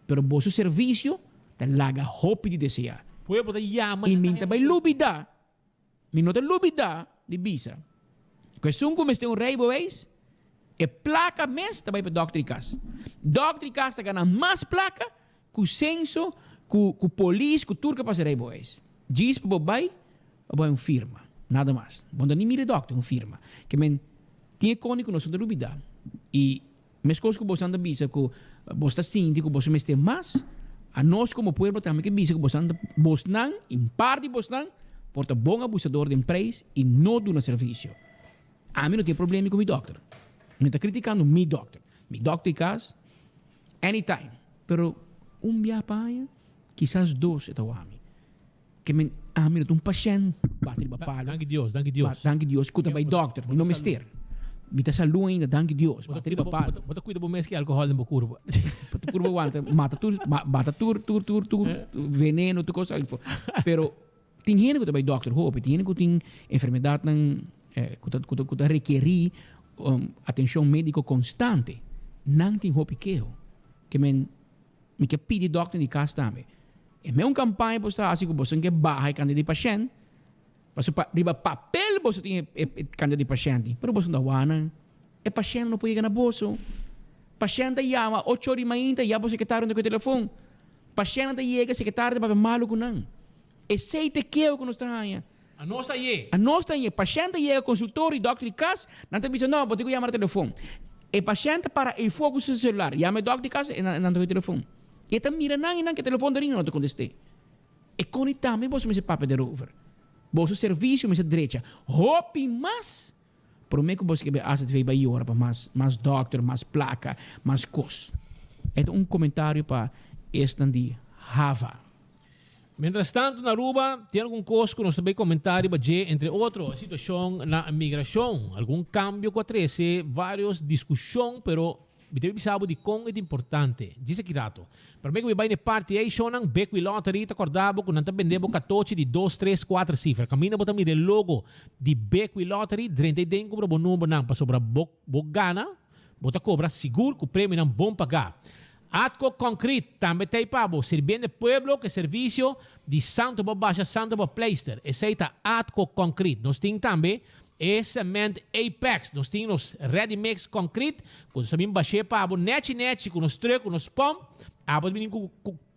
Pero você serviço te laga hope de desejar. E mim também lubida. Mim não tem lubida de visa. Questão como este rei boês, e placa mes também para Dr. Icas. Dr. Icas está ganhando mais placa que o censo, que o polícia, que o turca para ser rei boês. Diz para o bobai firma. Nada mais. Quando nem mire doctor, uma firma. Que men tinha cônico não sou de lubida. E mas coisas que você anda visa que você está síndico, você me tem mais. A nós como pueblo também que visa que você não, em parte de você não, porta bom abusador de empresa e não do serviço. A mim não tem problema com o meu doctor. Não está criticando o meu doctor. Meu doctor em casa, anytime. Pero dia para quizás dois é o homem. Que a mim não tem paciente, bate para palo. Danke Deus. Danke Deus, escuta vai doctor, não me ester. Mita sa luwa ainda, danke Dios. Bota cuida po mes que alcohol não curva. Patu curva aguanta, mata tur, veneno, tu coisa. Pero tem gente que vai doctor hope, tem gente que tem enfermidade nang que requerir atenção médica constante. Não tem hope que men me que pedi doctor de casa também. E me campanha posta assim que você quer barra candidato de paciente. Paso riba papel você tem candidato de paciente, pero você não wana. E paciente não pode ganhar bolso. Paciente chama 8 horas da manhã, já você secretário no telefone. Paciente chega secretário para malo com não. E sei te que eu nós está aí. A nossa aí. A nossa aí, paciente chega consultório, doctor de casa, não te avisa não, pode chamar telefone. E paciente para e foco seu celular, chama doctor de casa e não te telefone. E tá mira não que telefone ring não te conteste. E com isso também você me se papo de rover. Bolso serviço, mas a direita. Hope mais. Por mim que você quer fazer de vai hora para mais doctor, mais placa, mais cos. É comentário para este dia. Hava. Mientras tanto, na Aruba, tem algum coisa que nós também comentário para entre outros, a situação na migração. Algum cambio com a 13, várias discussões, pero deve saber de como é importante. Diz aqui rato. Para mim que vai na parte aí, sonang Bequi Lottery, te acordava que não te vendemos 14 de 2, 3, 4 cifras. Camina botar mire logo de Bequi Lottery, 30 cobra bom número não, para sobra bogana, bota cobra seguro que o prêmio não bom pagar. Atco Concrete, também tem pabo, servindo pueblo que serviço de Santo Bobasha, Santo Bopleister. Esse aí tá Atco Concrete. Nós temos também cement Apex, nós temos Ready Mix Concrete, quando sabemos baixar para abo net, com nos truck, com nos pom, abo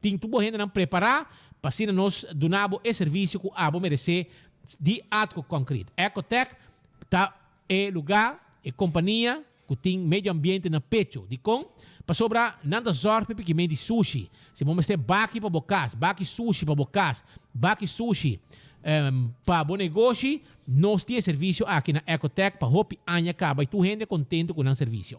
tem tudo ainda não preparar, para assim nós donamos esse serviço que abo merecer de Atco Concrete. Ecotech tá é lugar, é companhia que tem meio ambiente na pecho, de com para sobrar nada zorpe que de sushi, se vamos ter baki para bocas, baki sushi para bocas, baki sushi para bom negócio, nós temos serviço aqui na Ecotech para hope anya acaba e tu rende contente com o serviço.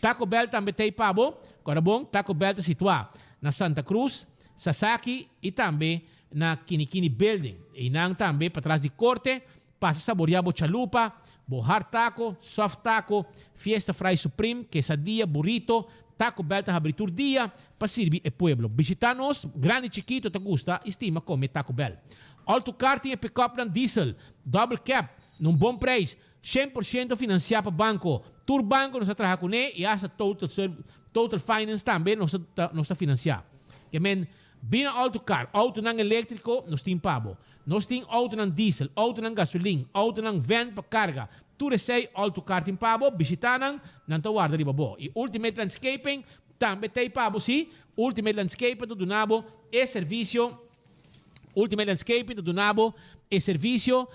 Taco Bell também tem para bom, agora bom, Taco Bell está situado na Santa Cruz, Sasaki e também na Kinikini Building. E não também para trás de corte, passa saborear bo chalupa, bo hard taco, soft taco, Fiesta Fry Supreme, quesadilla, burrito, Taco Bell está aberto dia para servir o pueblo. Visita-nos, grande e chiquito, te gusta, estima come Taco Bell. Alto karting e pick-up ng diesel, double cap, num bom preço, 100% financiado para banco. Tour Banco nos trabalha com ele e essa Total Finance também nos financiado. Que men, bina auto car, auto ng elétrico, nos tem pabo. Nos tem auto ng diesel, auto ng gasolina, auto ng van para carga. Tudo sei auto karting pabo, bisitanan, ng tawarda di babo. E Ultimate Landscaping, também tem pabo, si. Ultimate Landscaping, do donabo, e serviço Ultimate Landscaping, donavo e serviço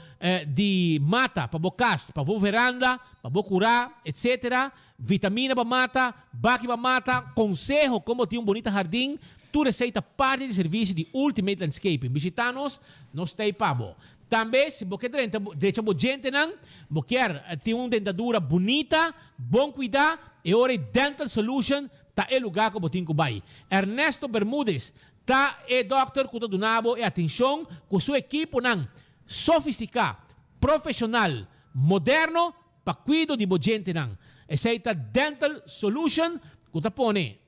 de mata para bocas, para vo veranda, para vo curar, etc. Vitamina para mata, baki para mata, consejo como ter bonito jardim, tu receita parte de serviço de Ultimate Landscaping. Visita-nos, nós tem pabo. Também, se você deixa a gente não, você tem uma dentadura bonita, bom cuidar, e ora Dental Solution, tá é lugar que você tem que vai. Ernesto Bermúdez, tá é doctor que está donando e atenção com sua equipe não sofisticado, profissional, moderno para cuidar de gente não. Essa é a Dental Solution que está põe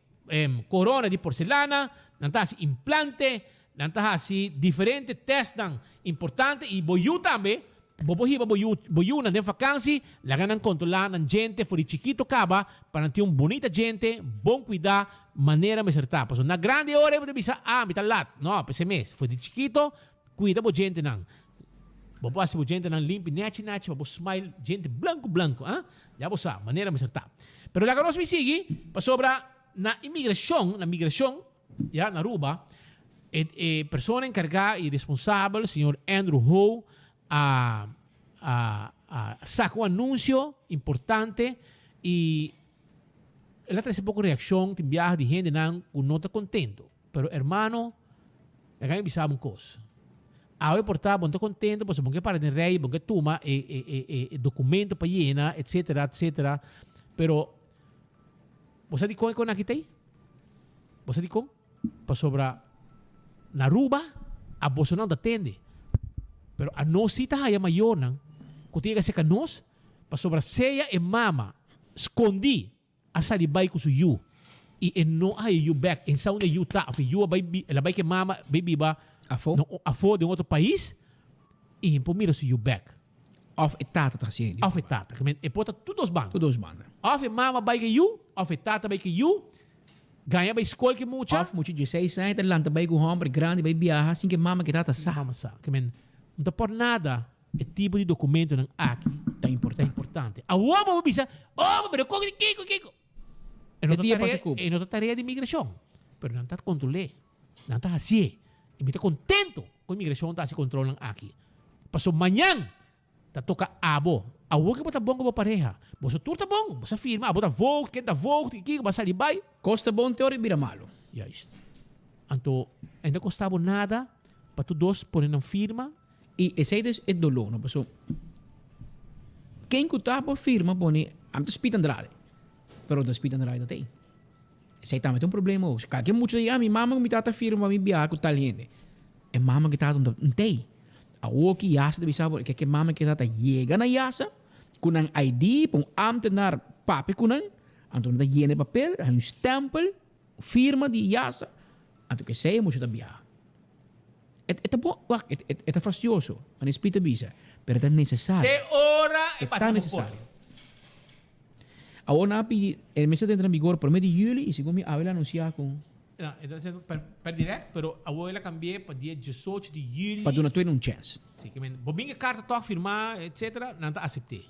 corona de porcelana, não tá implante, não tá diferentes testes não importante e boiu também. Boiu na vacância, lá ganham controlar na gente, foi chiquito caba, para ter bonita gente, bom cuidar, maneira me acertar. Porque na grande hora, você pensa, me tá lá. Não, esse mês, foi de chiquito, cuida bo gente não. Bo passa bo gente não limpo, nete, bo smile, gente blanco, já você sabe, maneira me acertar. Pero lá que nós me sigue, para sobra na migração, já na Aruba, pessoa encarregada e responsável, senhor Andrew Ho, sacou um anúncio importante e ela traz pouco reação de viagem de gente não está contente. Pero hermano, ela ganha bisaba coisa. Ao portar, não está contente, porque bom que para de rei, bom que toma documento para llenar, etc. Pero você de como aqui tem? Você de como? Para sobra na Aruba, a Bolsonaro atende. Pero a nós cita haya mayor nang, kung tiga sa kanos, para sobranceia e mama escondi a salibay ko sa you e no ay you back em sound you ta of you ela vai que mama baby ba afo de um outro país e impomira su you back of etata tá assim of etata que e pota todos band of mama vai que you of etata vai que you ganha ba escola que mucha of mucho 16 anos Atlanta vai com homem grande vai viajar assim que mama que tata sa mama sa que não tá por nada é tipo de documento não aqui tá importante a uomo bisa pero kiko e não tarefa de imigração pero não está controle não está assim e me está contento com a imigração está se controlando aqui passou manhã tá toca abo a uomo que bota bom com a pareja você tudo tá bom você firma bota vogue quem tá vogue que vai sair vai costa bom teoria vira malo já isso então ainda custava nada para tu dois porem na firma e esse é dolor não passou quem que tá por firma pone am te Speed Andrade pero da Speed Andrade não tem esse aí também tem problema hoje que muito aí minha mama me tá firma me biar com talento é mama que tá não tem a oki yasa de sabe que mama que tá chega na yasa com um ID com ambtenar papi com então da yene papel um stempel firma de yasa então que sei muito da biar é bom é fastidioso mas espírito bisa pero é necessário de hora é tão necessário agora el mes entra en vigor por meio de julho e segundo a ela anunciar com não então per direto pero a ela cambiei para dia 18 de julho para donar tu um chance sim que bobinha carta toque firmar etc não tá aceitei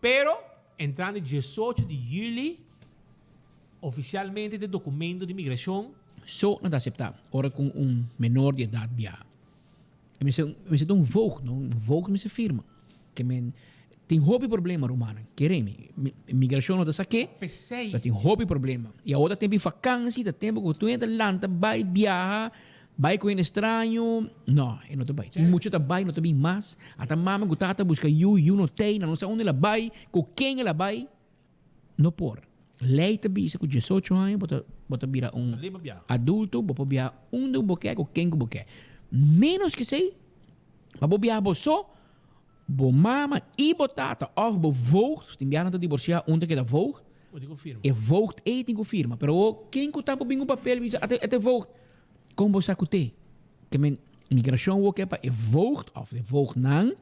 pero entrando 18 de julho oficialmente de documento de imigração só não está aceitável ora com menor de idade via me se um vogue me se firma que tem hobby problema romano quereme imigração não está aqui tem hobby problema e a outra tem vacância da tempo que tu entra lanta vai viajar vai com estranho não e não te vai tem muito vai não te bem mais até mama gostata busca you não tem não sei onde ela vai com quem ela vai não por lei te bisa com 18 anos bota vira adulto bota vira do boquê com quem boquê menos que sei para bobear você bo mama e botata of bo voogd tem biar não divorciar onde que da voogd e voogd e tem confirma pero quem que tá por papel visa até voogd como você acute que imigração o que é para voogd of de voogd não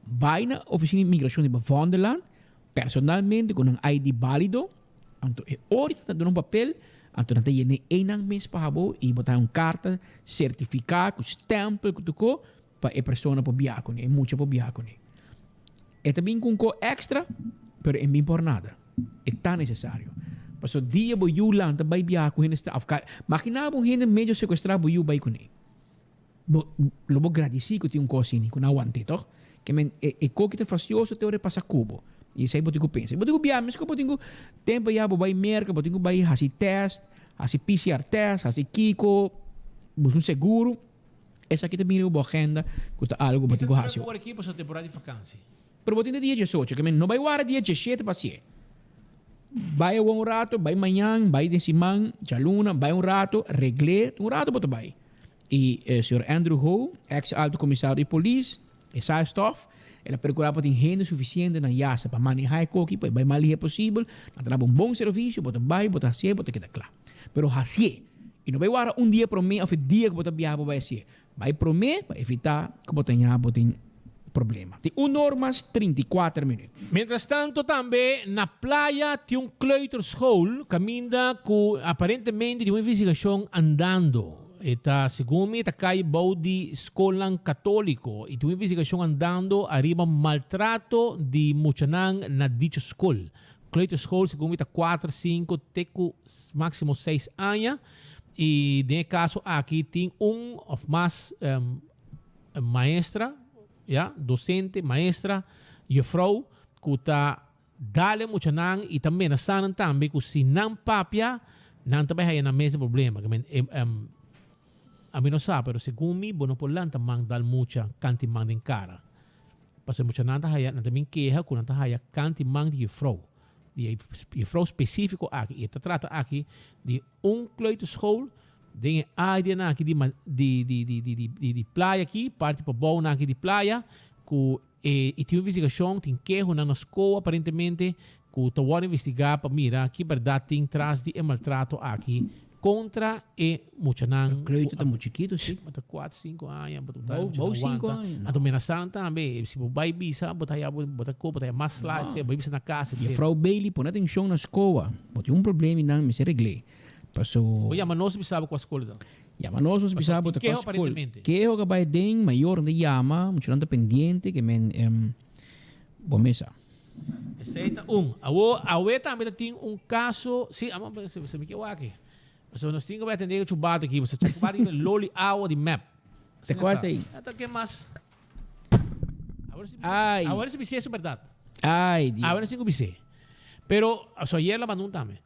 vai na oficina de imigração de Bavonderland personalmente com ID válido então é hora de dar papel então não tem nem mês para abo e botar carta certificado com stempel com tudo para a pessoa para viajar com ele muito para viajar com ele é também com extra pero é bem por nada é tão necessário porque dia bo you lanta vai viajar com ele imagina um gente meio sequestrar bo you vai com ele lo bo agradecer que tem coisa assim com aguante toh que é coisa que fastidioso te ore passa cubo e isso aí botigo pensa botigo viajar mas que botigo tempo já bo vai merca botigo vai fazer test fazer PCR test fazer kiko buscar seguro essa aqui também é uma agenda que está algo botigo fazer agora aqui para temporada de vacância pero botigo dia 18 que não vai guardar dia 17 para ser vai um rato vai manhã vai de semana já luna vai um rato regle um rato boto vai e o senhor Andrew Ho ex-alto comissário de polícia essa staff ela procurar para ter renda suficiente na yasa para manejar coqui para vai mais possível para dar bom serviço botar vai botar ser botar que tá claro pero assim e não vai guardar dia para mim ou dia que botar viajar vai ser vai para mim para evitar que botar problema. Tem normas 34 minutos. Mientras tanto, também na praia tem kleuterschool caminda com aparentemente de uma investigação andando. Eta segundo me cai bau de escola católico e tem uma investigação andando arriba maltrato de muchanan na dicha escola. Kleuterschool segundo me 4, 5, teco máximo 6 anos e nesse caso aqui tem ou mais maestra docente, maestra, juffrouw, que está dale muito nang e também na sana também que se não papia, não também hay na mesmo problema. A mim não sabe, pero segundo mim, bono por lá também dal mucha canti mang din cara. Parce mucha nanta haya na também queja que nanta haya canti mang de juffrouw. Die juffrouw específico aqui e trata aqui de kleuterschool tem área aqui de praia aqui, parte para bom aqui de praia, que e tinha uma investigação, tem queijo na escola, aparentemente, que estava a investigar para mirar que verdade tem traz de maltrato aqui contra e muchanan. Cleito tá muito chiquito, sim. Mata 4, 5 anos, Bom 5 anos. A dominação também, se você vai bisa, botar mais slides, vai bisa na casa. E a Frau Bailey, põe atenção na escola. Tem um problema e não me se regle. Passou. Olha, mas nós bisaba com a escola. Ya, mas nós bisaba com a escola. Que é o que vai ter maior de yama, muito pendiente, que men bom mesa. Aceita a também tem um caso, sim, você me quer aqui. Mas nós temos que atender o chubado aqui, você tem que bater no loli água de map. Você quase aí. Então que mais? Ai. Agora se bice é verdade. Ai, Dios. Agora se bice. Pero só ayer la mandou também.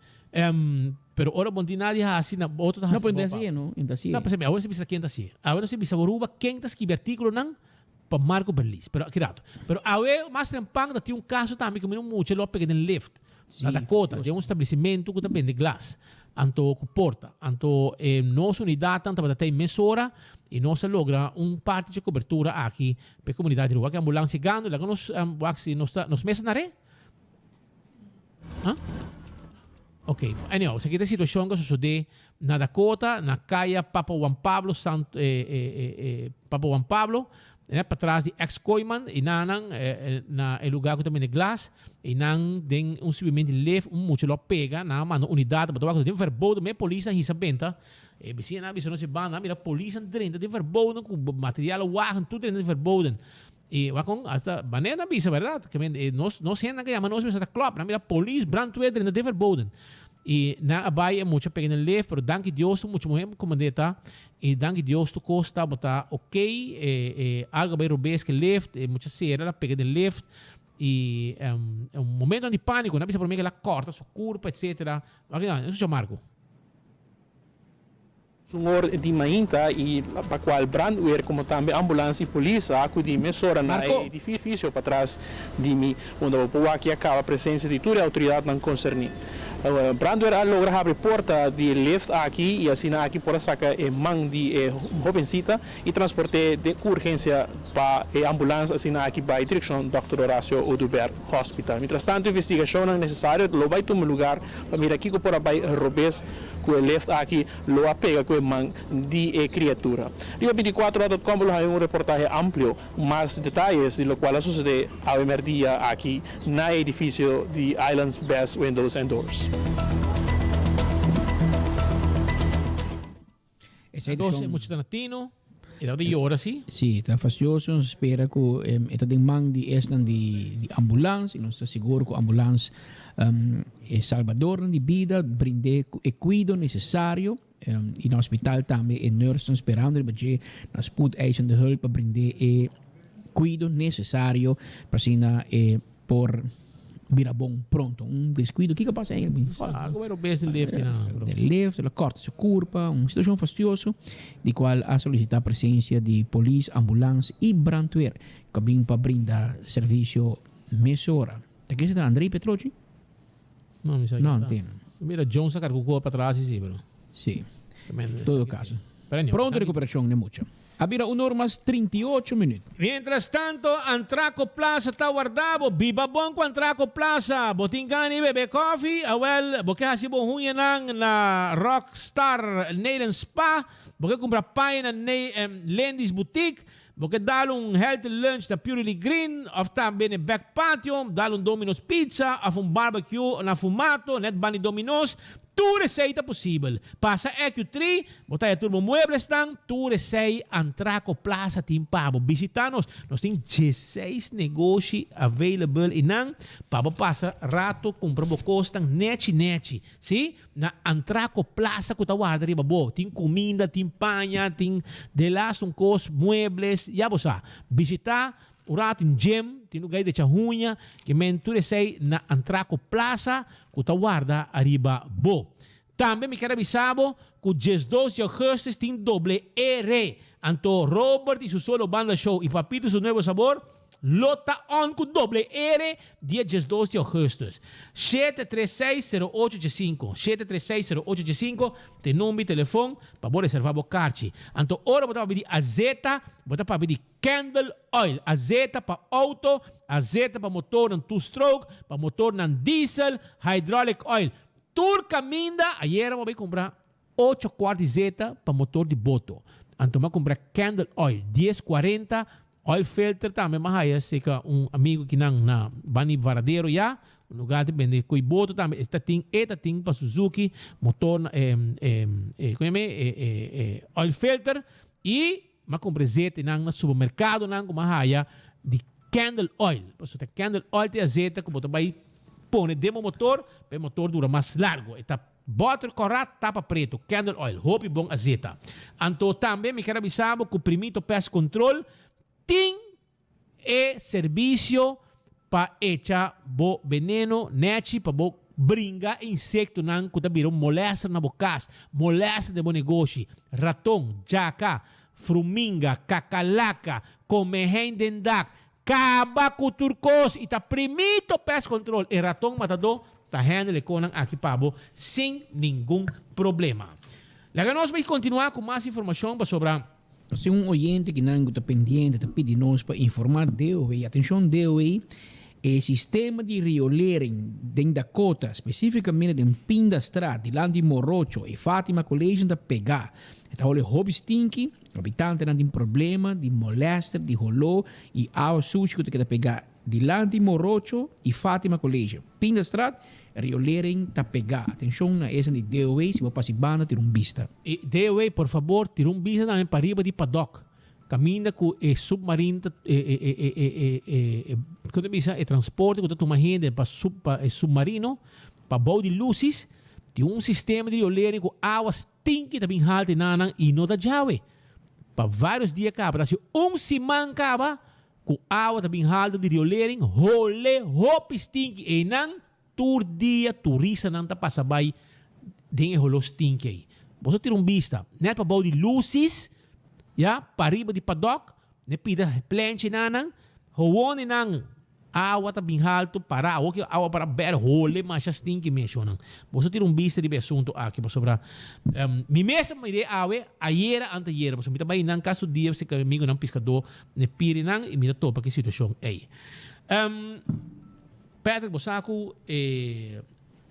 Pero ora bom dia nadie assim na outro não pode assim, não, assim. Não, mas agora se bice quem tá assim. Agora se bice boruba quem tá que artículo não para Marco Berlis. Pero kirato. Pero awe mais trempang tem um caso também que não muito lo pega no lift. Na Dakota, tem um estabelecimento que também de glass. Anto porta, anto nossa unidade tanto para ter mesura e nós logra parte de cobertura aqui para a comunidade rural que a ambulância chegando, lá nos meses na re? Ok, anyway, essa aqui é a situação que sucede na Dakota, na caia Papa Juan Pablo, Papa Juan Pablo, para trás de ex-Coiman, e nanang na lugar que também é glass, e nang den subimento leve, muito lo pega, na mano unidade, para tomar tem verboden, me polícia hisa benta, e bicina na bicina se banda, mira polícia dentro de verboden, com material wagen, tudo dentro de verboden. E wakong hasta banana bisa, verdade? Que nós gente que chama nós bisa club, na mira polícia brandweer dentro de verboden. E na abai é muito pequeno leve, pero danke Deus muito muito comandeta e danke Deus tu costa botar ok algo bem robês que leve muita cera pequeno leve e um momento de pânico não precisa por mim que ela corta sua curva etc. Isso é Marco. Senhor di Mainta e para qual brandweer como também ambulância e polícia acudi mesora na edifício para trás de mim onde o povo aqui acaba a presença de toda a autoridade não concernida. Brandweer logra abrir porta de lift aqui e assim aqui por saca mão de jovencita e transporte de urgência para a ambulância assim aqui vai direção Dr. Horácio Oduber Hospital. Mientras tanto investigação é necessária, lo vai tomar lugar para mirar aqui que por vai robês com o lift aqui lo apega com a mão de criatura. Rio 24.com hay um reportaje amplio, mais detalhes de lo cual sucede a emerdia aqui na edifício de Islands Best Windows and Doors. Doce muito tanatino. E da di ora sì? Sì, está fastidioso, spera che esta de mang di estan di ambulância, non sta sicuro che ambulância salvador di vida, brinde e cuido necessario. In hospital também e nurse estão esperando porque nós put eisen de hulp brinde e cuido necessário para sina por vira bom pronto descuido que passa aí algo era bem lift de lift la corta sua curva uma situação fastidiosa de qual a solicitar a presença de polícia ambulância e brandweer que vem para brindar serviço mesura aqui está Andrei Petroci não tem mira Jones carregou para trás e bro sim todo caso pronto recuperação não muito Abira 1 mais 38 minutos. Mientras tanto, Antraco Plaza está guardado. Viva bom com Antraco Plaza. Botingani bebe coffee. Awel, porque hasi bom hunya na Rockstar Nail Spa. Porque compra pai na Lendy's Boutique. Porque dá healthy lunch da Purely Green. Of também no back patio. Dá Domino's Pizza. Of barbecue na fumato. Net bani Domino's. Tu receita possível. Passa EQ3, botar a turbo muebles tang, tu receita Antraco Plaza Timpabo. Visita-nos. Nós temos 16 negócios available e não, para passa rato, compra costa neti. Sim? Na Antraco Plaza que tá guarda riba bo. Tem comida, tem panha, tem de lá cos muebles, já você. Visitar o rato em gym, tem lugar de chahunha, que menture sei na Antraco Plaza, que tá guarda arriba bo. Também me quero avisar que o 12 de agosto tem doble R. Anto Robert e seu solo banda show e Papito seu novo sabor, Lota on com doble R, dia 12 de agosto. 736-0885. 736-0885. Tem número, telefone, para você reservar o cartão. Então, ora, você vai pedir azeta, você vai pedir Candle Oil. Azeta para auto, azeta para motor, two-stroke, para motor, diesel, hydraulic oil. Tur caminda, ayer eu vou comprar 8 quartos de zeta para motor de boto. Então, eu comprar Candle Oil, 1040, oil filter também, mas sei que amigo que não na Bani Varadeiro já, no lugar de vender com boto também, esta tem para Suzuki, motor, oil filter, e eu comprei zeta no supermercado, não como de Candle Oil. Porque Candle Oil tem a zeta, como você vai pôr demo motor, para o motor dura mais largo. Está bota correto, tapa preto, Candle Oil, hope bom azeta. Então também me quero avisar que o primeiro pest control tem serviço para echar bo veneno, nete, para bo brincar insecto não que vira molesta na boca, molesta de bom negócio, ratão, jaca, fruminga, cacalaca, comehendendak, cabaco turcos, e tá primeiro pest control, e ratão matador, tá handle com aqui pabo sem nenhum problema. Lá nós vamos continuar com mais informação sobre se oyente que não está pendiente, está pedindo nós para informar DOE, atenção DOE, o sistema de riolering em Dakota, especificamente em Pindastrad, de Landi Morocho e Fátima Collegium da pegar. Então, o hobby stinky, habitante não tem problema de molester, de rolô e água suja que tem pegar de Landi Morocho e Fátima Collegium. Pindastrad, riolering da pegar. Atenção na essa de DOE, se você passar banda, ter vista. E DOE, por favor, ter vista também para riba de paddock. Caminha com o submarino, quando bisa o transporte, quando tu imagina para o submarino, para bom de luzes, tem sistema de riolering com água stinky também halte nanan e não da jawe. Para vários dias acaba, se semana acaba, com água também halte de riolering, role, hop stinky, e não tur dia turista não tá passa by den rolo stinky aí. Você ter vista, né para bom de luzes, ya, para riba de paddock, ne pida planche nanan, hoone nang awa ta binhalto para awa para ber hole mas stinky mencionan. Você ter vista de assunto aqui para sobra. Mi mesa me de awe ayer anteayer, você me tá bem nang caso dia se amigo não pescador ne pire nang e me topa que situação aí. Patrick Bosaco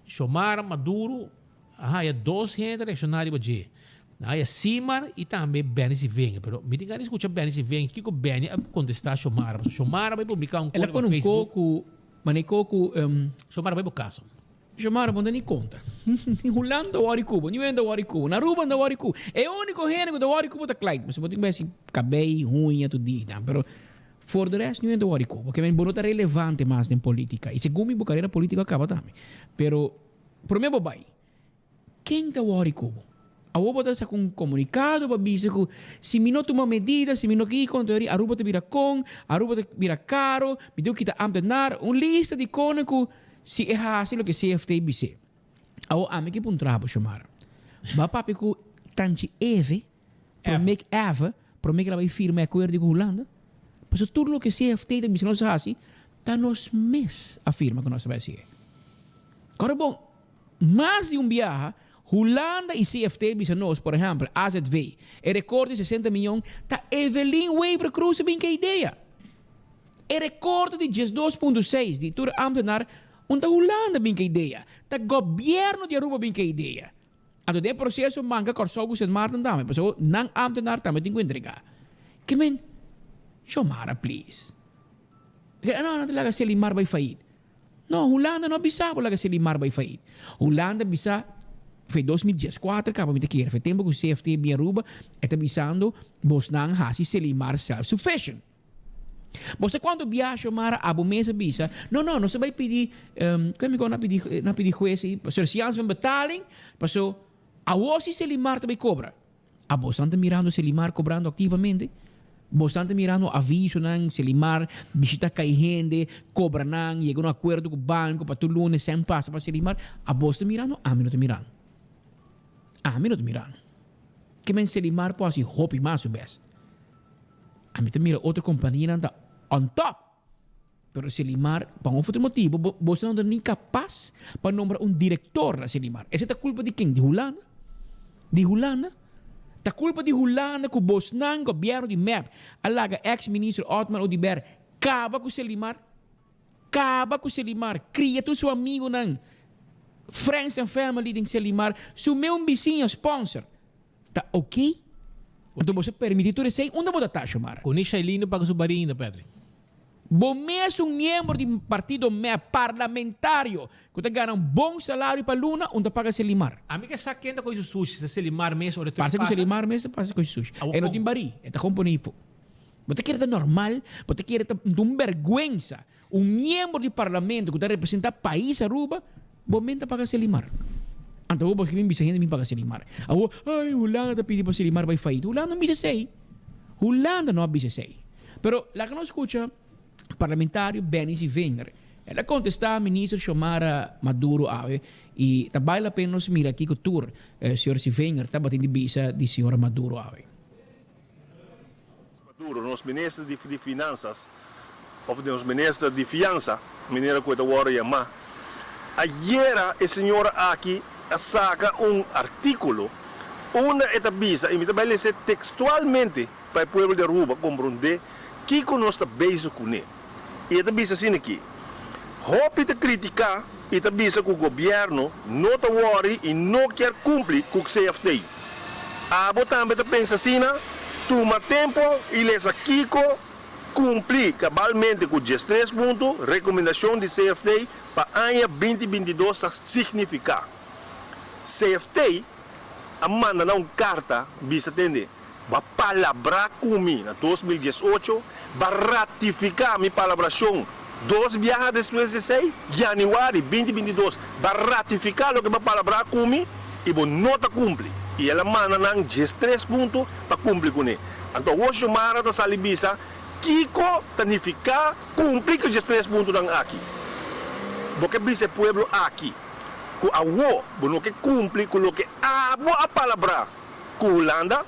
Xomara Maduro, há dois gente reacionários de há Simar e também Benis e Venga, pero me diga escuta Benis e Venga, que o Benis contestar Xomara, Xomara vai publicar ela coisa no Facebook. Coco, manecoco, Xomara vai pro caso. Xomara não nem conta. Hulando o Aricubo, não é do Aricubo, na Ruba do Aricubo. É o único gênero do Aricubo tá claro, você pode ver assim, cabelo, unha, tudo isso, pero for the rest, não é do Aricubo, porque é bonita relevante mais em política. E segundo minha carreira política acaba também. Pero, por mim, bobai, quem tá o Aricubo? A Aruba está com um comunicado para dizer que se não tomar medida, se não que controle, a Aruba te vira com, a Aruba te vira caro, me deu que está amdenar, uma lista de coisas que se é assim o que CFT BC. A ame que um trabalho chamar. Ba papi que tanti eve, para make eve, para make ela vai firmar acordo com Holanda. Mas tudo o que CFT BC não se assim, está nos mês afirma que nós vai ser. Agora bom, mais de viaje Holanda e CFT bisa nós, por exemplo, AZV, e recorde 60 milhões, tá Evelyn Weaver Cruz bem que ideia. E recorde de 12.6 de toda ambtenaar, onde Holanda bem que ideia. Tá governo de Aruba bem que ideia. Então, de processo manca corsogo Sint Maarten também, pessoal, não ambtenaar também tem que entregar. Que men, Xomara, please. Não talaga si Limar vai fair. Não, Holanda não bisa talaga si Limar vai fair. Holanda bisa foi 2014 acaba de keer. Foi tempo que o CFT bem Aruba está bisando Bosnan hasi Selimar self-sufficient. Você quando viaja Mara abo mesa bisa, não se vai pedir, como que não pedir juez, cercians van betaling, passou a você Selimar também cobra. A Bosnan está mirando Selimar cobrando ativamente. Bosnan está mirando aviso nan Selimar visita cai gente, cobra nan, chega um acordo com o banco para tudo lunes sem passa para Selimar. A Bosnan está mirando, a mim não está mirando. A mim não te mirando. Que men Selimar pode ser hopi mais o best. A mim te mira outra companhia anda on top. Pero Selimar, por outro motivo, você não é nem capaz para nombrar um diretor na Selimar. Essa é a culpa de quem? De Holanda? De Holanda? A culpa de Holanda que o Bosnan, governo de MEP, alaga ex-ministro Otman Odiber, acaba com Selimar. Acaba com Selimar. Cria tu seu amigo nan. Friends and family de Selimar. Sume um vizinho sponsor. Tá ok? Então você permite tu receber onde você está, Chamar? Com isso, Shailino paga sua barinha, Pedro. Bom mesmo um membro de partido parlamentário que ganha um bom salário para Luna, onde paga Selimar. A mim que sa quenta com isso sushi, se Selimar mesmo, passa com Selimar mesmo, passa com isso sushi. É no timbari, é companhia. Você quer estar normal, você quer estar com vergonha. Um membro de parlamento que representa o país Aruba, bom mesmo paga Selimar. Então você me bisa me paga Selimar. Ai, Holanda pediu para Selimar vai fair. Holanda não bisa sei. Holanda não bisa sei. Pero lá que não escuta parlamentário Benis Wenger. Ela contesta ao ministro Xiomara Maduro e vale a pena nós mirar aqui que o tour, senhor Wenger está batendo bisa de senhora Maduro Maduro, nosso ministro de Finanças, ou nosso ministro de Fiança, mineiro que eu chamar, ayer a senhora aqui saca artículo, uma etabisa, e me vai ler textualmente para o povo de Aruba compreender que conosco beijo com ele. E a bisa assim aqui. Hope te criticar e a bisa que o governo não está worry e não quer cumprir com o CFT. A também pensa assim, toma tempo e lesa Kiko cumprir cabalmente com os 3 pontos, recomendação de CFT para o ano 2022 significar. CFT a manda uma carta, bisa entender. Va palavra comigo em 2018, va ratificar minha palabração 2 viagens depois de 6, janeiro 2022, va ratificar o que va palavra comigo e vou nota cumprir. E ela manda nang 3 pontos para cumprir com ele. Então, hoje o Mara está salibisa, Kiko tanificar cumprir com 3 pontos nang aqui. Porque bisa pueblo aqui, que a wo, não que cumprir com o que a palavra com Holanda.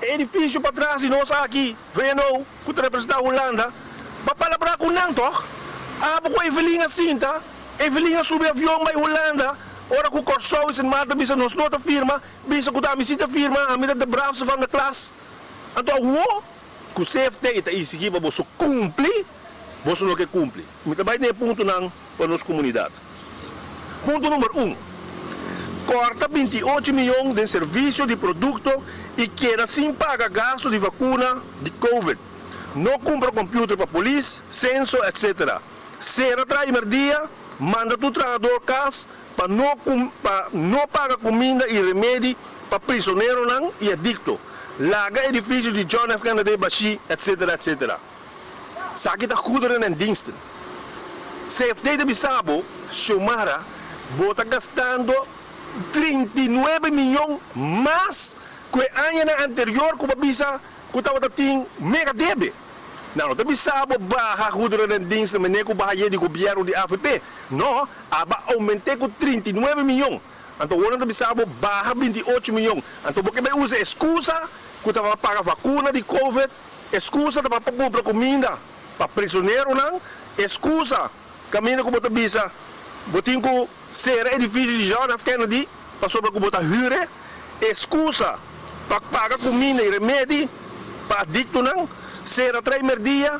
É difícil para trás e nós aqui, vendo que representa a Holanda, para palavra com não, toch? Com Evelinha cinta, Evelinha sobe avião para a Holanda, ora com o Corsou e se mata, bisa nós nota firma, bisa que dá cita firma, a medida de bravos van de classe. Então, o CFT está aí, se você cumpre, você não quer cumprir. Mas também tem ponto não para a nossa comunidade. Ponto número 1. Corta 28 milhões de serviço de produto e queda sem pagar gasto de vacuna de Covid. Não compra computador para polícia, censo, etc. Será primeiro dia, manda o trabalhador casa para não pagar comida e remédio para prisioneiro e adicto. Laga edifício de John F. Kennedy Bashi, etc. etc. Sakit a kudra ng diensten. CFT de Bissabo, Xiomara, bota gastando 39 milhões mais que o ano anterior que o Bisa que estava tendo mega débito. Não, tapi Bissabo barra a kudra ng diensten, mas com barra de governo de AFP. Não, aba aumentei com 39 milhões. Então, o ano de Bissabo barra 28 milhões. Então, porque vai usar excusa que estava pagar vacuna de Covid, excusa para comprar comida para prisioneiro, não? Excusa, caminho com o Bisa, botinho com ser edifício de John F. Kennedy, para sobre com o Hure, excusa para pagar comida e remédio para adicto, não? Ser a primeiro dia,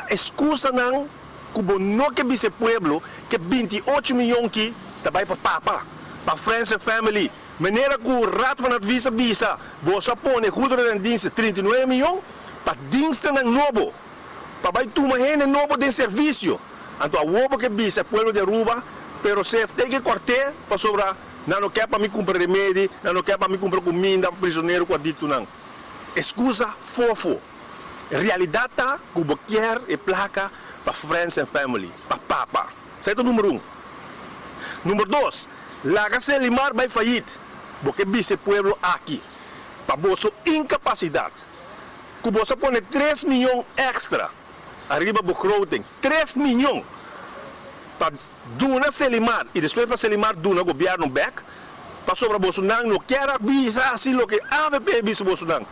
excusa, não? Como não que Bisa Pueblo, que 28 milhões que também para papa, para friends and family. Maneira que o rato van het visa, você põe goederen en diensten 39 miljoen, para diensten en novo, para vai tomar gente novo de serviço. Então, a roupa que visa, pueblo de Aruba, pero se tem que cortar para sobrar, não quer para me comprar remédio, não quer para me comprar comida, prisioneiro, com adicto, não. Excusa fofo. Realidade tá, que você quer e placa para friends and family, para papa. Certo número 1. Número 2, Laga Selimar vai falir. Porque vice pueblo aqui, para vossa incapacidade, que você põe 3 milhões extra, arriba do begroting, 3 milhões, para Duna Selimar, e depois para Selimar Duna, governo back, para sobre Bolsonaro, não quer avisar assim, o que AVP visa Bolsonaro.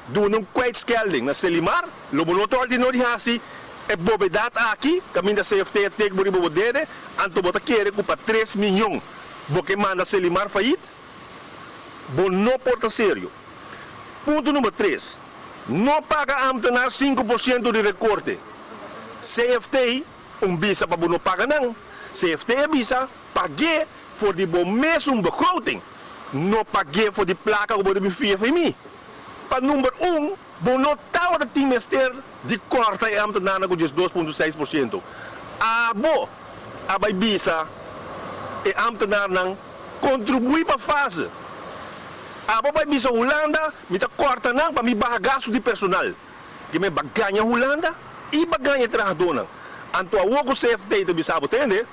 Duna kwijtschelding na Selimar, lobo não torna de assim, E bobedad aqui, caminho da CFT, tek bori bobodede, anto bota querer culpa 3 milhões. Porque manda Selimar faít, bo não porta sério. Ponto número 3. Não paga ambtenaar 5% de recorte. CFT, bisa para não paga não. CFT bisa, pague voor die bom mesmo begroting. Não pague voor die placa que bode me via voor mim. Para número 1, bom não tá o trimestre de corta e ambtenaar com 2,6%. Abo, abai bisa, e ambtenaar nang contribui para a fase. Abo vai bisa Holanda, mita corta nang para me barra gasto de personal. Que me baganha Holanda e baganha trabajador. Anto a wogo CFT to bisa entende?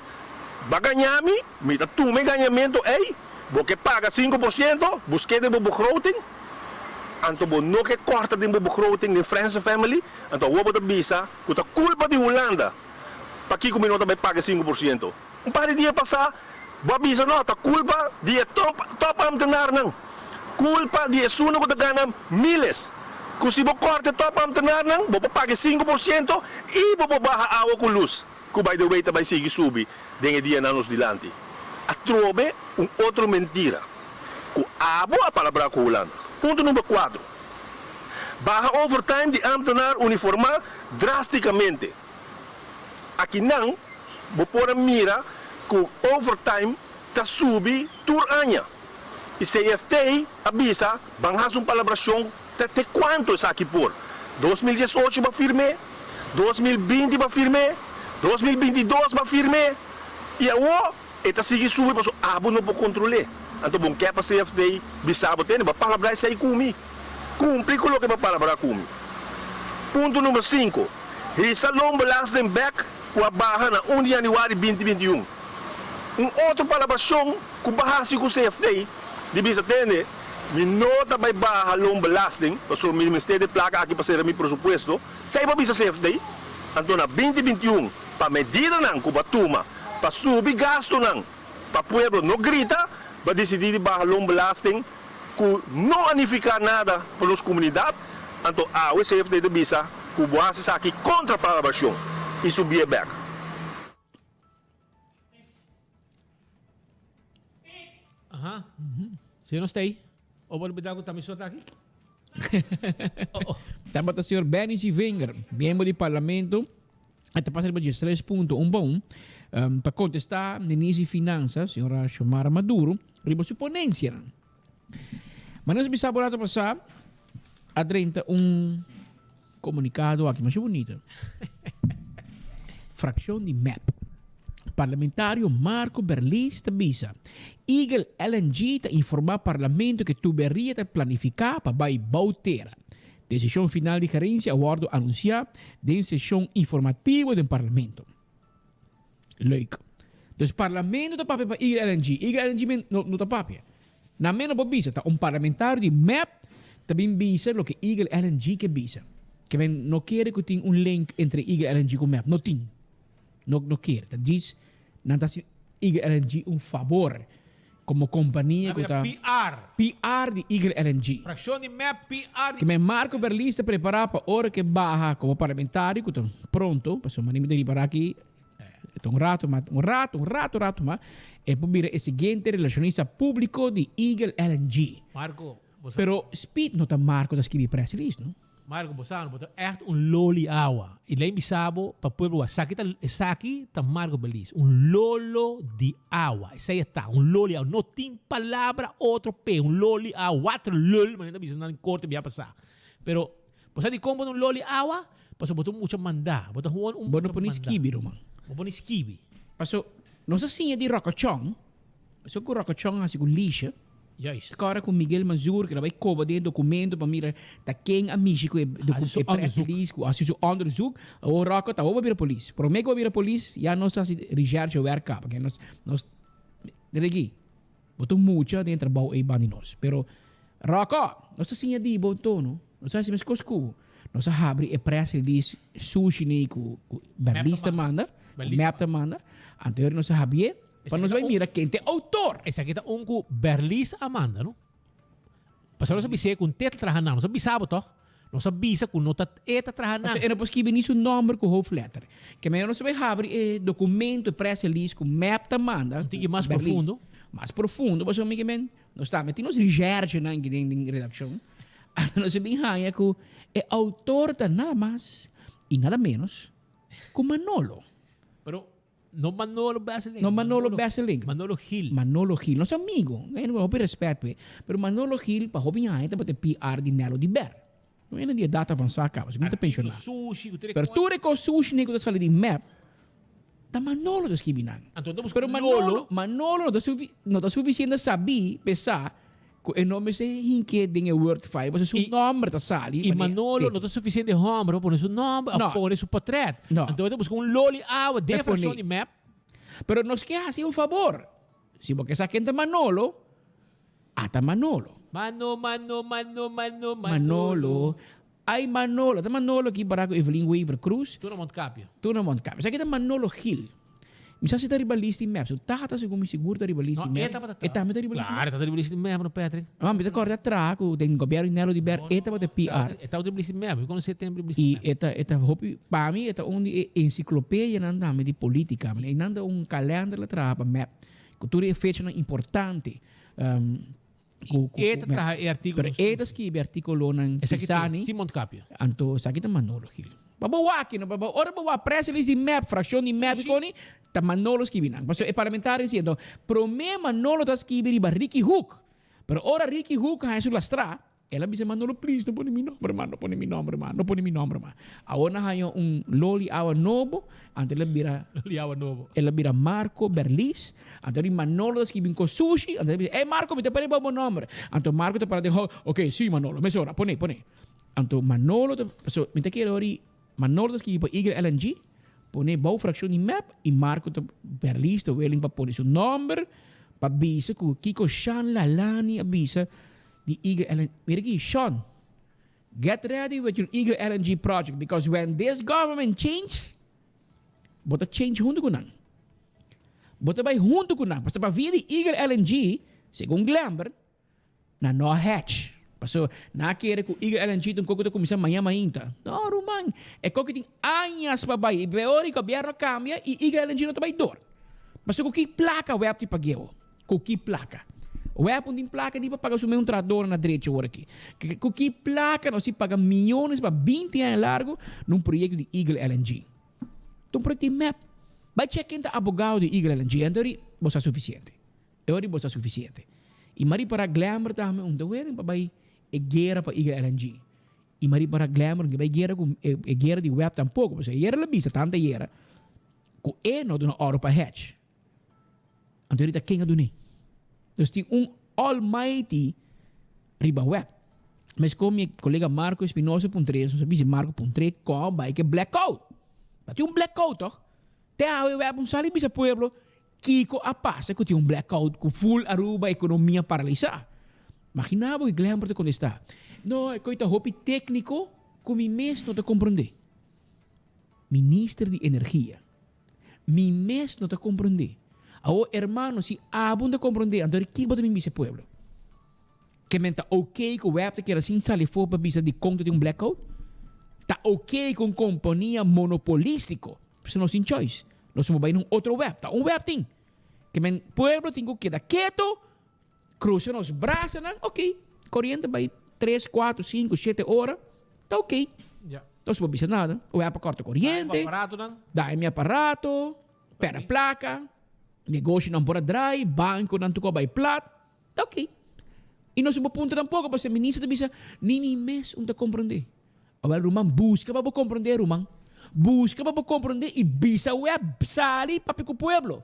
Baganhami, mita tu me ganhamento ei, porque paga 5%, busquei de begroting. Anto bo no que corta de begroting de Friends Family, anto a wogo de bisa, kuta culpa de Holanda. Para que comigo também paga 5%. Par de dias passar, babisa nota culpa de top ambtenaar nang. Culpa de suno ko ganam miles. Kung si bo corte top ambtenaar nang, bo paga 5% e bo baha awa com luz. Que by the way também sigue subi, dengue dia nanos dilante. A trobe outro mentira. Que abo a palavra com Holanda. Ponto número 4. Baha overtime de ambtenaar uniformar drasticamente. Aqui não, bo pôr mira que overtime está subi tur anya. E CFT avisa, banhas palabração até quanto está aqui por? 2018 vai firme, 2020 vai firme, 2022 vai firme. E agora, está seguindo subir, mas abo não pode controlar. Então, bom, que é para CFT, bisabo tem, vai palabrar isso aí comigo. Cumpre com o que vai palabrar comigo. Ponto número 5. Risa lombo last them back, com a barra na 1 de janeiro de 2021. Outro palabração, com bahasi com CFT, de bisa tende, mi nota vai barra long belasting, para o Ministério de Placa aqui para ser mi presupuesto, sai para bisa CFT, então na 2021, para medida não, com batuma, para subir gasto não, para pueblo não grita, para decidir de barra long belasting, que não anificar nada para as comunidades, então o CFT de bisa, que o boas aqui contra a palabração, e subir back. Aha. Sino stay? O pode bitar ko tamisot aqui? Tama o senhor Benny C. Wenger, membro do parlamento, até passar para 3.1 bom, para contestar no início de finanças, senhora Xiomara Maduro, riba sua ponência. Mas nós precisamos agora passar a 30 comunicado aqui, mais bonito. Fração de MAP. Parlamentário Marco Berlis Tabisa. Eagle LNG te informa parlamento que tuberia te planificar para vai bautera. Decisão final de gerência aguardo anunciar de sessão informativa do parlamento. Leuk. Dus parlamento te papel para Eagle LNG. Eagle LNG não te papel. Na menos bisa tá parlamentário de MAP também bisa lo que Eagle LNG que bisa. Que não quer que tenha link entre Eagle LNG com MAP. Não tem. Não quer. Tá diz não está Eagle LNG favor como companhia que está PR de Eagle LNG. Fração de MAP PR. Que me Marco Berlis está preparado para a hora que barra como parlamentário que está pronto para o manimento de para aqui um rato mas é para o seguinte relacionista público de Eagle LNG. Marco, pero Speed não está Marco da escrever press release, não? Marco Bosano, botou echt loli awa. E lá em Bissabo, para o povo, aqui tá Marco Belis. Lolo de awa. Isso aí está, loli awa. Não tem palavra outro pé. Loli awa. Outro lol, mas ainda precisa em corte para passar. Pero, você de como loli awa, passou botou muito mandar. Botou botou por esquibi, Roman. Botou esquibi. Passou, não sei se é de Rocochong. Passou com Rocochong, assim com lixa. Juist. Agora com Miguel Mazur, que vai cobrar de documento para mirar da quem a México é onderzoek. O Rocco tá vou vir a polícia. Por mim que vir a polícia, já não sei se Richard já vai cá, porque nós delegi. Botou muito dentro do e bandinos. Pero Rocco, nós assim de botou, não? Nós assim mas cosco. Nós abre e press release sushi nem com Berlista manda, map manda. Anterior nós sabia. Para nós vai mirar quem tem autor. Essa aqui tá com Berlis Amanda, não? Para nós saber com teta trajando, nós sabemos toh. Não sabia que não está trabalhando. Então, depois que vem seu nome com hoofdletter. Que eu não sei abrir documento, press release, com map da manda. Tem mais profundo. Mais profundo, mas eu me não está metendo os research na redação. Não sei bem que é autor da nada mais e nada menos com Manolo. Pero não Manolo Besseling. Não Manolo Besseling. Manolo Gil. Manolo Gil. Nosso amigo. Eu não vou respeito. Pero Manolo Gil, para hobby ainda para ter PR de Nelo de Ber. Não é na dia data avançada, acaba. Você muito pensionar. Sushi. Pero tu reco sushi nem que sali de map. Da Manolo dos kibinan. Pero Manolo não está suficiente saber pensar que o nome se hinque de Word File, mas o nome está sali. E Manolo não está suficiente nome para pôr seu nome, para pôr seu portrait. Então temos um loli água de versão de map. Pero nos quer fazer favor. Se você saquen de Manolo, ata Manolo. Manolo. Ay Manolo. Ata Manolo aqui para Evelyn Weaver Cruz. Tu na Montcapio. Sa kita Manolo Gil. Misa si ribalista in map. So tahata siguro mi siguro ribalista in map. Eta meta ribalista. Claro, eta ribalista in map no Patrick. Mi te corre atrás ku den governo Nelo di Ber eta pa de PR. Eta ribalista in map, quando setembro ribalista. E eta hopi pa mi eta onde enciclopedia nanda me di politica, me nanda calendar la tra pa map. Cultura é fecha importante. Eta tra artigo. Pero eta scrive articolo nan Pisani. Simon Capio. Anto sa kita Manolo Gil. Babawaki, no? Ora bawa press release di map, fraction di map, koni, ta Manolo scrivinan. Paso e parlamentare dicendo, pro me Manolo ta scrivere ba Ricky Hook. Pero ora Ricky Hook ha sulla stra, ela dice Manolo, please, non poni mi nome, man, non poni mi nome, man, non poni mi nome, man. Aona ha un loli awa nobo, ante la bira, loli awa nobo. Ela bira Marco Berlis, ante di Manolo scrivin con sushi, ante dice, Marco, mi te pare ba buon nome. Ante Marco te para de, ok, sì Manolo, mesora, pone. Ante Manolo, so, mi te quiero ori Manolo que para Igre LNG, pone boa fração de map e Marco to Berlis to willing para pôr seu nome para bisa que Kiko Sean Lalani avisa de Igre LNG. Mira aqui, Sean, get ready with your Igre LNG project because when this government change, bota change junto com nós. Bota vai junto com nós. Basta para vir de Igre LNG, segundo Glamber, na no hatch. Paso na querer que o Igre LNG tem coisa começar amanhã ainda. Não, Romão. É coisa que tem anos para vai. E pior que o governo cambia e Igre LNG não vai dor. Paso com que placa o web te pagueu? Com que placa? O web não tem placa nem para pagar um trator na direita agora aqui. Com que placa nós se paga milhões para 20 anos largo num projeto de Igre LNG. Então projeto de map. Vai check-in da abogado de Igre LNG. Então você é suficiente. Você é suficiente. E mari para glamour também doer para vai é guerra para Igre LNG. E mari para glamour que vai guerra com é guerra de web tampouco, porque guerra la bisa tanta guerra. Com não dona hora para hatch. Então ele tá quem do nem. Então tem almighty riba web. Mas como meu colega Marco Espinosa.3, não sabia se Marco.3 como vai que blackout. Tem blackout, toch? Tem a web sali bisa pueblo Kiko a passa que tem blackout com full Aruba economia paralisada. Imaginava o Guilherme para te contestar. Não, é coisa hopi técnico que mi mês não te compreende. Ministro de Energia. Mi mês não te compreende. O hermano, se abunda te compreende, então que bota mi bisa pueblo. Que menta ok que o web te quer assim sali for para bisa de conta de blackout? Tá ok com companhia monopolístico. Porque não tem choice. Nós vamos ir num outro web. Tá web tem. Que men pueblo tem que quedar quieto, cruza nos braços, ok. Corriente vai 3, 4, 5, 7 horas. Tá ok. Yeah. Então se não precisa nada. O web corta corriente. Dá meu aparato. Pera placa. Negócio não pode dry. Banco não tocou vai plat. Tá ok. E nós vamos ponto tampouco para ser ministro de bisa. Nem mês não te compreender. Agora, Romão, busca para compreender, Romão. Busca para compreender e bisa web sali para o pueblo.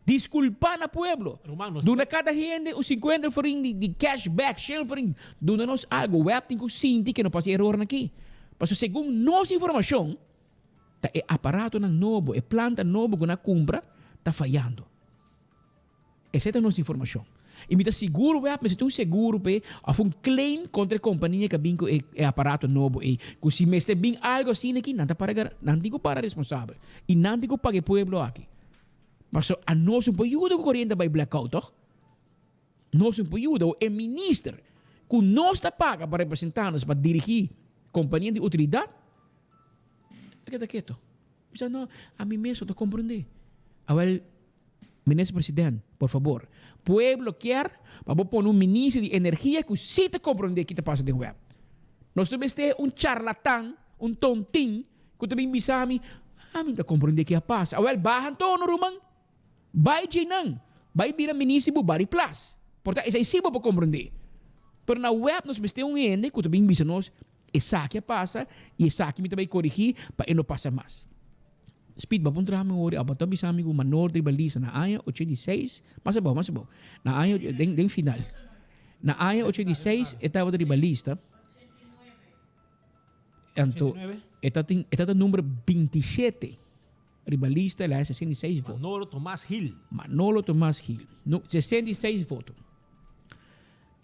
Desculpa na pueblo. Duna cada gente o 50 forinhos de cashback, 100 forinhos. Duna-nos algo. Web tem que sentir que não passa erro aqui. Porque segundo nossa informação, é aparato novo, é planta novo que na compra, está falhando. Essa é a nossa informação. E me dá seguro, mas tem um seguro, ou um claim contra a companhia que vem com aparato novo. E se me está bem algo assim aqui, não digo para responsável. E não digo para o pueblo aqui. Mas a nós não pode ajudar com a corrente vai blackout, toch? Nós não pode ajudar. O ministro, que nós está paga para representar-nos, para dirigir companhia de utilidade. Queda quieto. Bisa no, a mim mesmo te compreender. Awel, ministro presidente, por favor, pueblo quer, para pôr um ministro de energia que se te compreender que te passa de web. Nós temos ter charlatán, tontinho, que também bisa a mim te compreender que passa. Awel, bahan to no rumang. Vai jinang, vai vira ministro bari plus. Portanto, isso é impossível para compreender. Pero na web nós temos ter ende que também bisa nós essa que passa e essa que me também corrigir para não passar mais. Speed ba puntra mo ori abato bisa amigo Manolo Tribalista na aya 86, mas é bom. Na aya den final. Na aya 86 estava Tribalista. Então, está número 27. Ribalista lá é 66 votos. Manolo Tomás Gil. 66 votos.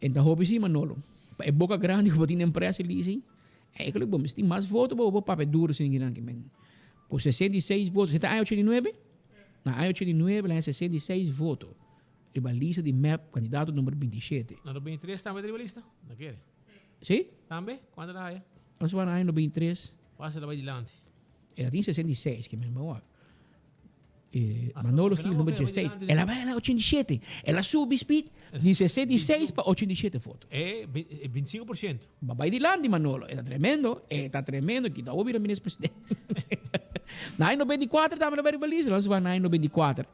Então, houve sim Manolo. É boca grande que botin empresa ali sim. É que bom, tem mais votos, vou papel duro sem que men. Por 66 votos. Você está em 89? Na 89, lá é 66 votos. Ribalista de MEP, candidato número 27. Na 93 também Ribalista? Não quer? Sim? Também? Quando lá é? Nós vamos na 93. Passa lá vai adiante. Ela tem 66, que me embora. Manolo Gil, número 16. Ela vai na 87. Ela sube speed de 66 para 87 votos. É 25%. Vai de lado, Manolo. Está tremendo. Está tremendo. Que está ouvindo o ministro presidente. Na 94 estava na Ribalista. Nós vamos na 94.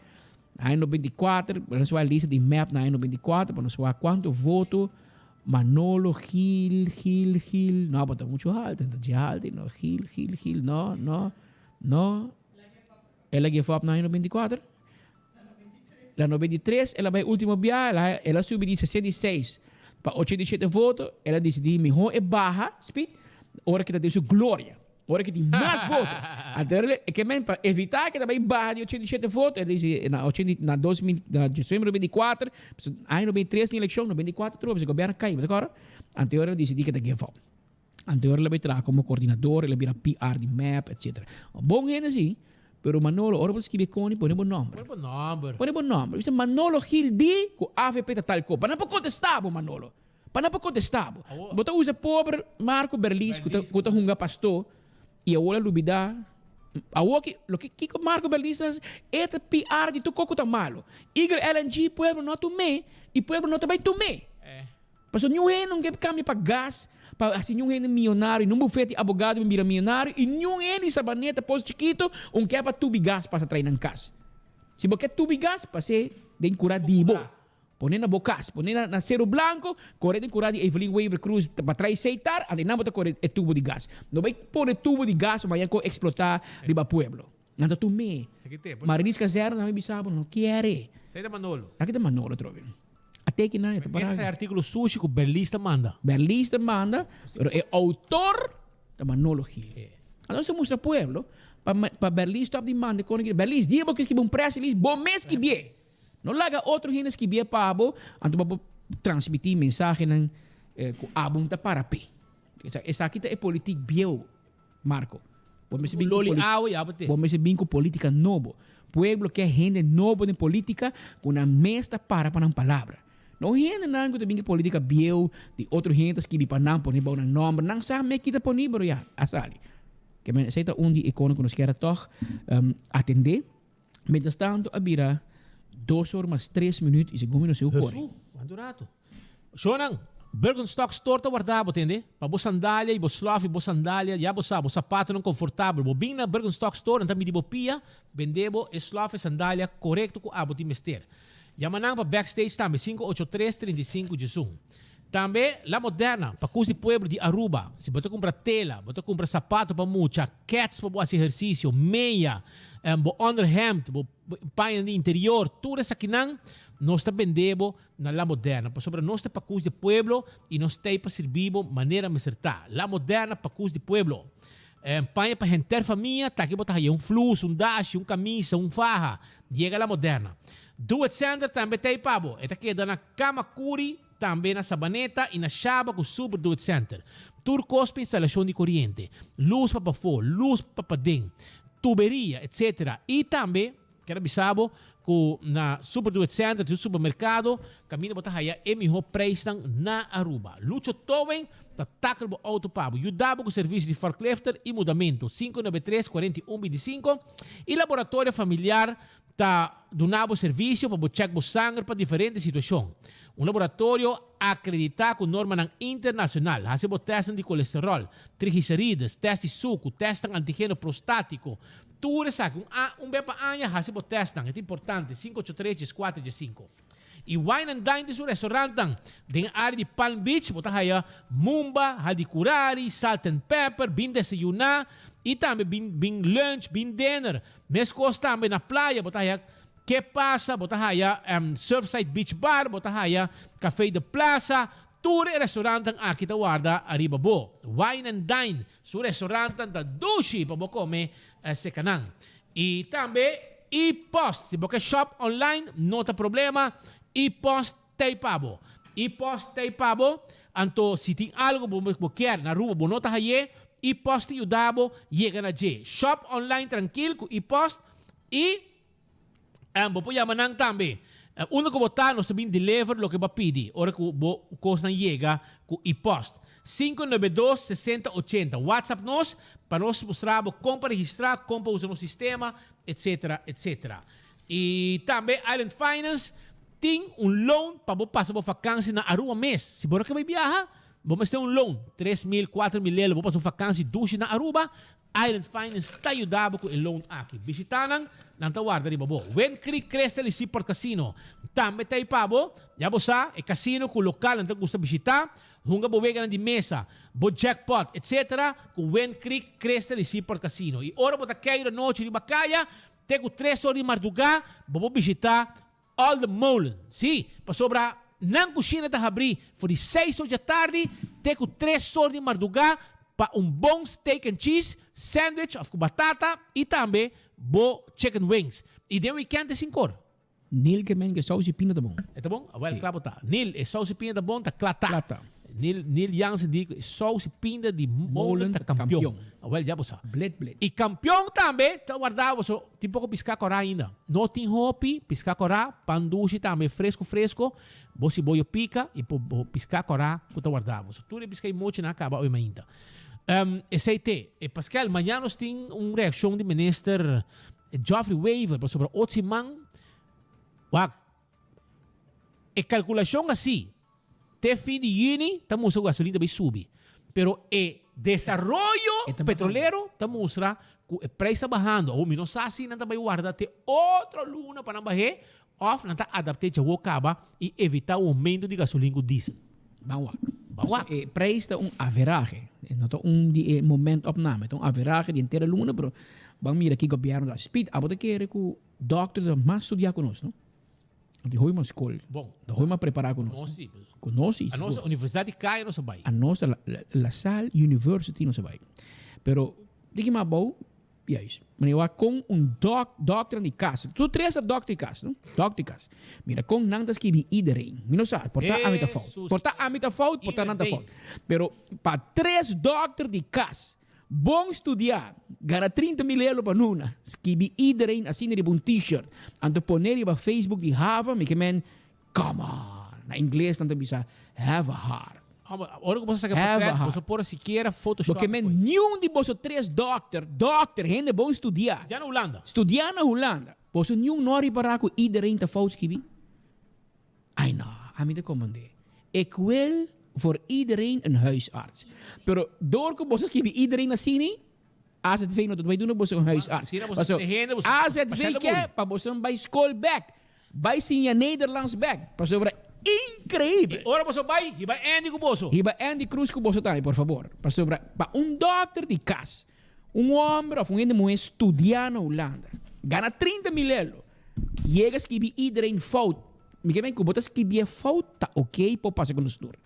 Na 94, nós vamos a lista de map na 94. Nós vamos a quanto voto Manolo Gil. Não, mas está muito alto. Está alto. No, Gil. No. Ela give up na 94. Na 93, ela vai último dia, ela subiu de 66 para 87 votos. Ela decidiu, melhor é barra, speed, hora que ela tem sua glória. Hora que tem mais votos. Então, para evitar que ela vai barra de 87 votos, ela disse, na 2024, em 93, na eleição, 94, trouxe, o governo caiu, agora, anterior ela decidiu que ela give up. Anterior ela vai entrar como coordenador, ela vira PR de MAP, etc. Bom gente assim, pero Manolo, ora você escrever com ele, põe bom nome. Põe bom nome. Isso Manolo Gil di com AVP tal coisa. Para não contestar, Manolo. Para não contestar. Bota usa pobre Marco Berlis, que tá hunga pastor, e a olha lubida. A que Marco Berlis é PR de tu coco tá malo. Igor LNG pueblo não tomei e pueblo não também tomei. Pastor nenhum não quer cambio para gás. Para assim nenhum milionário, num bufete abogado me vira milionário e nenhum sabaneta pós chiquito quer para tubi gás para trair na casa. Se você tubi gás para ser de curadibo, põe na bocas, põe na Cerro Blanco, corre de curar de Evelyn Weaver Cruz para trair aceitar, ali não bota correr é tubo de gás. Não vai pôr tubo de gás para explotar riba pueblo. Não tu me. Marinis Casero não me bisabo, não quer. Sai da Manolo. Aqui da Manolo trove. Até que não é para. Esse artigo sushi que o Berlista manda. Berlista manda, pero é autor da Manolo Gil. Então se mostra pueblo para Berlista de manda com Berlista dia porque que bom preço eles bom mês que bie. Não larga outro gente que bie para abo, então para transmitir mensagem nan com abum ta para pe. Essa aqui é política bio, Marco. Vamos se bem com política novo. Pueblo que é gente novo em política com a mesta para uma palavra. Não gente não que tem política bio de outros gente que para não pôr um nome, não sabe que está ponível já, asali. Que me aceita de econômico nos quer toch atender. Mientras tanto, abira 2 horas mais 3 minutos e segundo minutos eu corre. Quanto rato? Shonan, Birkenstock Store tá guardado, entende? Para boa sandália e boa slof e boa sandália, já boa sapato não confortável. Bo bem na Birkenstock Store, então me dibo pia, vendebo slof e sandália correto com abo de mester. Yamanang para backstage também 583-35-11. Também La Moderna, para cusi pueblo de Aruba. Se você compra tela, você compra sapato para mucha, cats para fazer exercício, meia, underhemd, paia de interior, tudo isso aqui não, nós está vendendo na La Moderna. Sobre nós está para cusi de pueblo e nós está para servir de maneira acertada. La Moderna para cusi de pueblo. Paia para gente família, tá aqui botar aí flus, dash, camisa, farra. Chega La Moderna. Do It Center também tem pabo. Esta aqui é na Kamakuri, também na Sabaneta e na Chaba com Super Do It Center. Turcos para instalação de corrente, luz para fora, luz para padem, tuberia, etc. E também, quero avisar, na Super Do It Center, no supermercado, caminho botar haya e melhor preço na Aruba. Lucho Towing, tá tackle bo auto pabo. Yudabo com serviço de forklifter e mudamento. 593-4125. E laboratório familiar tá donando serviço para check bo sangue para diferentes situações. Laboratório acreditado com norma internacional. Hacemos testes de colesterol, triglicérides, testes de suco, testes antígeno prostático. Tudo isso aqui. Bepa anya hacemos testes. É importante. 583-415. E Wine and Dine de seu restaurante. Tem área de Palm Beach. Bota aí Mumba, Hadicurari, Salt and Pepper, bin desayunar. E também bin lunch, bin dinner. Mescos também na praia. Bota aí Que Pasa, bota aí Surfside Beach Bar. Bota aí Café de Plaza. Tudo restaurante aqui da guarda arriba bo. Wine and Dine. Seu restaurante da Dushi para comer se canang. E também e-post. Se você shop online, não tem problema. E-post tem pabo. E-post tem pabo. Então, se tem algo que você quer na rua, você não está aí, e-post te ajudabo, chega na J. Shop online tranquilo com e-post. E você chamar também. Uno que botar, nós também deliver o que você pede. Ora que você coisa chega com e-post. 592-6080. WhatsApp nós, para nós mostrar como registrar, como usar no sistema, etc, etc. E também Island Finance tem loan para você passar por vacância na Aruba mês. Se você quer viajar, vamos ter loan. 3,000, 4,000 euros, você passar por vacância duche na Aruba. Island Finance está ajudando com o loan aqui. Visitaram, não está guardando de babo. When Creek Crystal e Seaport Casino. Também está aí para você. Já você sabe, é casino com local, não gusta visitar. Hunga bovega de mesa, bo jackpot, etc. Com When Creek Crystal e Seaport Casino. E ora você quer ir noite de Bacaya, tem 3 horas de madrugada, vou visitar All the Molen. Sim, para sobrar, não cozinha da abrir, for de 6 horas da tarde, tem 3 horas de madrugada, para bom steak and cheese, sandwich com batata e também bo chicken wings. E de weekend é 5 horas. Nil que men que saus e pina da bom. É tá bom? Well, claro tá. Nil é saus e pina da bom, tá clata. Nil Jansen diz saus e pina de Molen tá campeão. Well, já você. Bled. E campeão também, tá guardado, so, tem pouco piscar corá ainda. Não tem hopi, piscar corá, pandushi também fresco. Você boio pica e piscar corá, tá guardado. So, tudo é piscar muito na acaba hoje ainda. SAT, Pascal, amanhã nós temos uma reação de ministro Geoffrey Weaver sobre o Otsimang. A calculação assim, até fim de junho, estamos a gasolina vai subir. Pero o desenvolvimento petrolero, estamos a que o preço bajando. Ou menos assim, não vai guardar até outra luna para não baixar, ou não está adaptado a acaba e evitar o aumento de gasolina diesel. Vamos. Preço é average. Não é momento opname. É average de inteira luna, pero vamos mirar aqui o governo da Speed. A você quer que o doctor mais estudar conosco, não? De uma escola. Bom. De uma preparar conosco. Conosco. A nossa universidade cai, não se vai. A nossa La Salle University não se vai. Pero, de que mais bom, yes. Mas eu com doctor de casa. Tu três doctor de casa, não? Doctor de casa. Mira, com nandas que vi iedereen. Não sabe, portar a mita fout. Portar a mita fout, portar nada fout. Pero, para 3 doctor de casa, bom estudar, gana 30,000 euros para nuna. Skibi iedereen assim de um t-shirt. Anto poner iba Facebook de Hava, me que men, come on. Na inglês tanto bisa have a heart. Ora que você saca você pode sequer Photoshop. Porque men nenhum de você 3 doctor, gente bom estudar. Já na Holanda. Estudar na Holanda. Você nenhum nori para com iedereen te fout skibi. Ai não, a mim te comandei. Ik wil voor iedereen een huisarts. Pero door que você escreve iedereen assim, als het veen dat wij doen, você een huisarts. Als het veen que para você bij school back, bij zijn Nederlands back, para sobre incrível. Ora você vai, e vai Andy Cuboso. E vai Andy Cruz Cuboso também, por favor. Para sobre para doctor de casa, homem of gente mulher estudar na Holanda, gana 30,000 euros. Chega a escrever iedereen fout. Me que bem que você escrever fout, tá ok, pode passar com o estudo.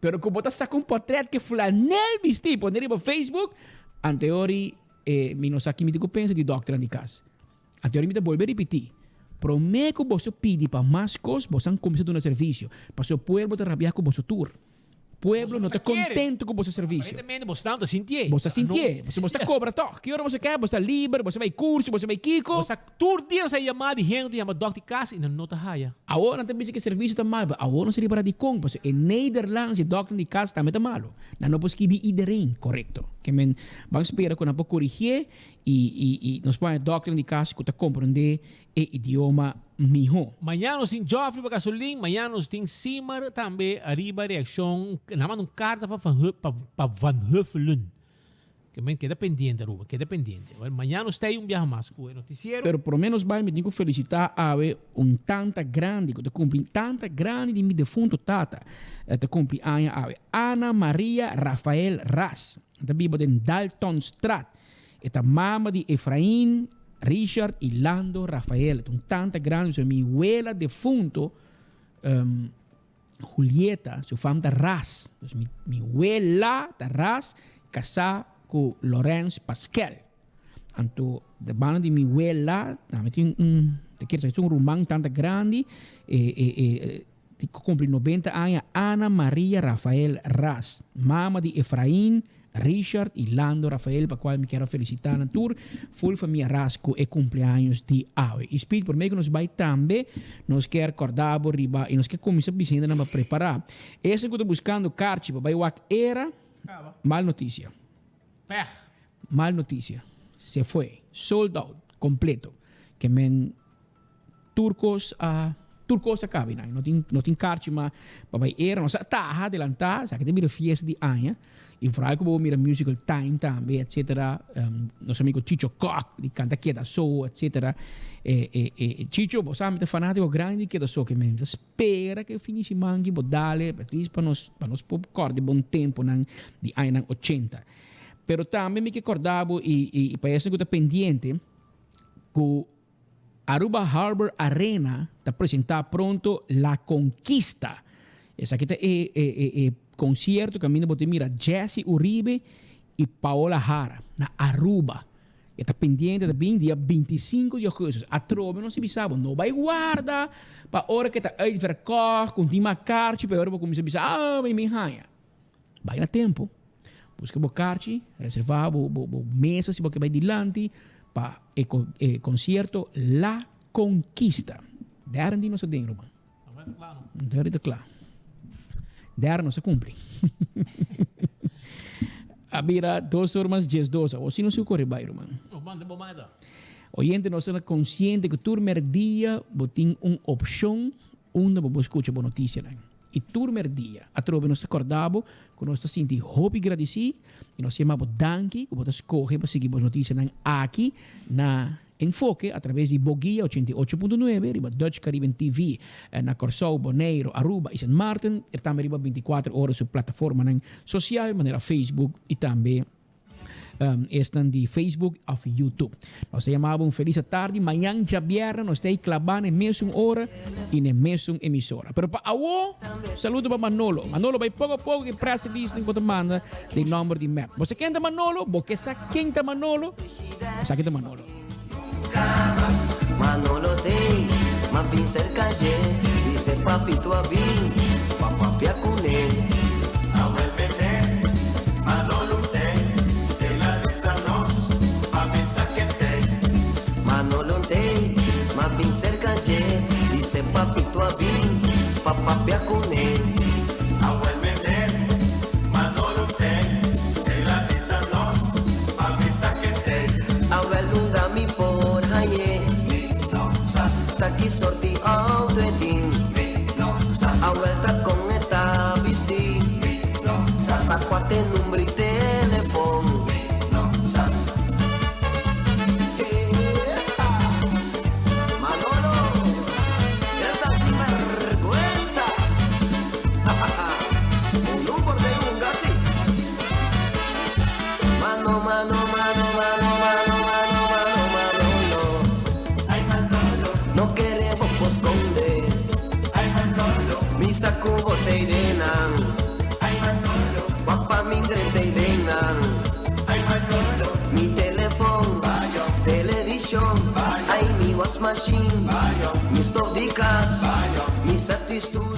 Pero que você saca portrait que flanel vestir, poner no Facebook, anteori, me não sabe que me pensa de doctor de casa. Anteori me volver a repetir. Promete que você pede para mais coisas, você começa a dar um serviço. Para seu povo, você rabiar com você tour. pueblo não está contente com o vosso serviço. Aparentemente, você não está sentindo. Você sentir, você cobra toque. Que hora você quer? Você está livre, você vai curso, você vai kiko. Você todo dia você chama de gente, chama dokter casa e não está haya. Agora não tem que serviço está mal, agora não seria para de kong, porque em Nederlands, o dokter de casa também está malo. Não pode escrever iedereen, correto. Que men, vamos esperar quando pode corrigir e nós podemos dokter de casa que está compreender o idioma miho. Amanhã nós temos Joffrey para gasolina, amanhã nós temos Simar também, arriba reação, namando carta para Van Huffelen. Que queda pendiente, Aruba, queda pendiente. Amanhã nós temos viaje mais com o noticiero. Pero por lo menos vai me tenho que felicitar a tanta grande, que te cumpre tanta grande de mi defunto tata. Te cumpre a Ana Maria Rafael Ras. Te vive en Dalton Strat. Esta mama de Efraín Richard y Lando Rafael. Tanta grande, mi abuela defunto Julieta, su familia Ras. Mi abuela de Ras casada con Lorenz Pascal. Anto de banda de mi abuela, te quiero decir, un rumán tanta grande, cumple 90 años, Ana Maria Rafael Ras, mama de Efraín Richard y Lando Rafael, para cual me quiero felicitar en tour, full familia Rasco e cumpleaños de Ave. Y Speed, por meio que nos vai também, nos quer acordar por riba e nos quer começar a preparar. Esse que eu estou buscando, Carchi, vai o era mal notícia. Mal notícia. Se foi. Sold out. Completo. Que men turcos acabam. Não tem Carchi, mas vai era. Nós está adelantar. Sabe que tem mira fiesta de anos. E vooral que vou mira musical time também, etc. Nosso amigo Chicho Koch, de canta Queda Show, etc. Chicho, você é muito fanático grande de Queda Show, que men espera que finisce mangi, vou dar-lhe, para nós popcorn de bom tempo de anos 80. Pero também me acordava e parece que está pendiente que Aruba Harbor Arena está apresentar pronto La Conquista. Essa aqui é concierto que a mim bote mira Jesse Uribe e Paola Jara na Aruba. Está pendiente também dia 25 de agosto. A trova não se bisava, não vai guarda para hora que está uitverkocht, com uma carta, para hora que começa a bisar, mas me ranha. Vai na tempo. Busca o carta, reservar o mesa se você vai dilante para o concerto La Conquista. Daar não se tem, Roman. Daar é claro. Daar não se cumpre. Abira 2 horas 10 12. Ou se não se ocorre, vai, Roman. Oyente, nós somos conscientes que todo dia tem uma opção onde você escuta boa notícia. E turmer dia, a trove nós acordamos, que nós estamos sentindo hope e agradecidos, e nós chamamos danke, que nós escolhemos para seguir as notícias aqui na Enfoque, através de Bogia 88.9, riba Dutch Caribbean TV, na Corsou, Bonaire, Aruba e St. Martin, e também riba 24 horas sur plataforma social, maneira Facebook e também estão de Facebook ou YouTube. Nós chamamos feliz tarde, amanhã já viernes, nós estamos clavando na mesma hora e na mesma emissora. Pero para awo, saludo para Manolo. Manolo vai pouco a pouco que press release que você manda de número de map. Você quer Manolo? Você sabe quem é Manolo? Sabe quem é Manolo? Manolo tem, mas bem cerca de, dice papi tu a bim, papi a cune. Abuel bebé, Manolo tem, ela dessa nós, a mesa que tem. Manolo tem, mas bem cerca de, dice papi tu a bim, papi a cune. Abuel bebé, Manolo tem, ela dessa nós, a mesa que tem. Abuel nunca me por Taki sorti auto etin a vuelta con esta visti a quate numeri telefono Manolo ya estás sin vergüenza un por de un gasi mano mano mano mano mano mano mano mano ay Manolo no queremos esconder ay Manolo mi saco botei denan ay Manolo papá mi grente denan ay Manolo mi teléfono televisión ay mi wash machine mi stove de gas mi satisfacción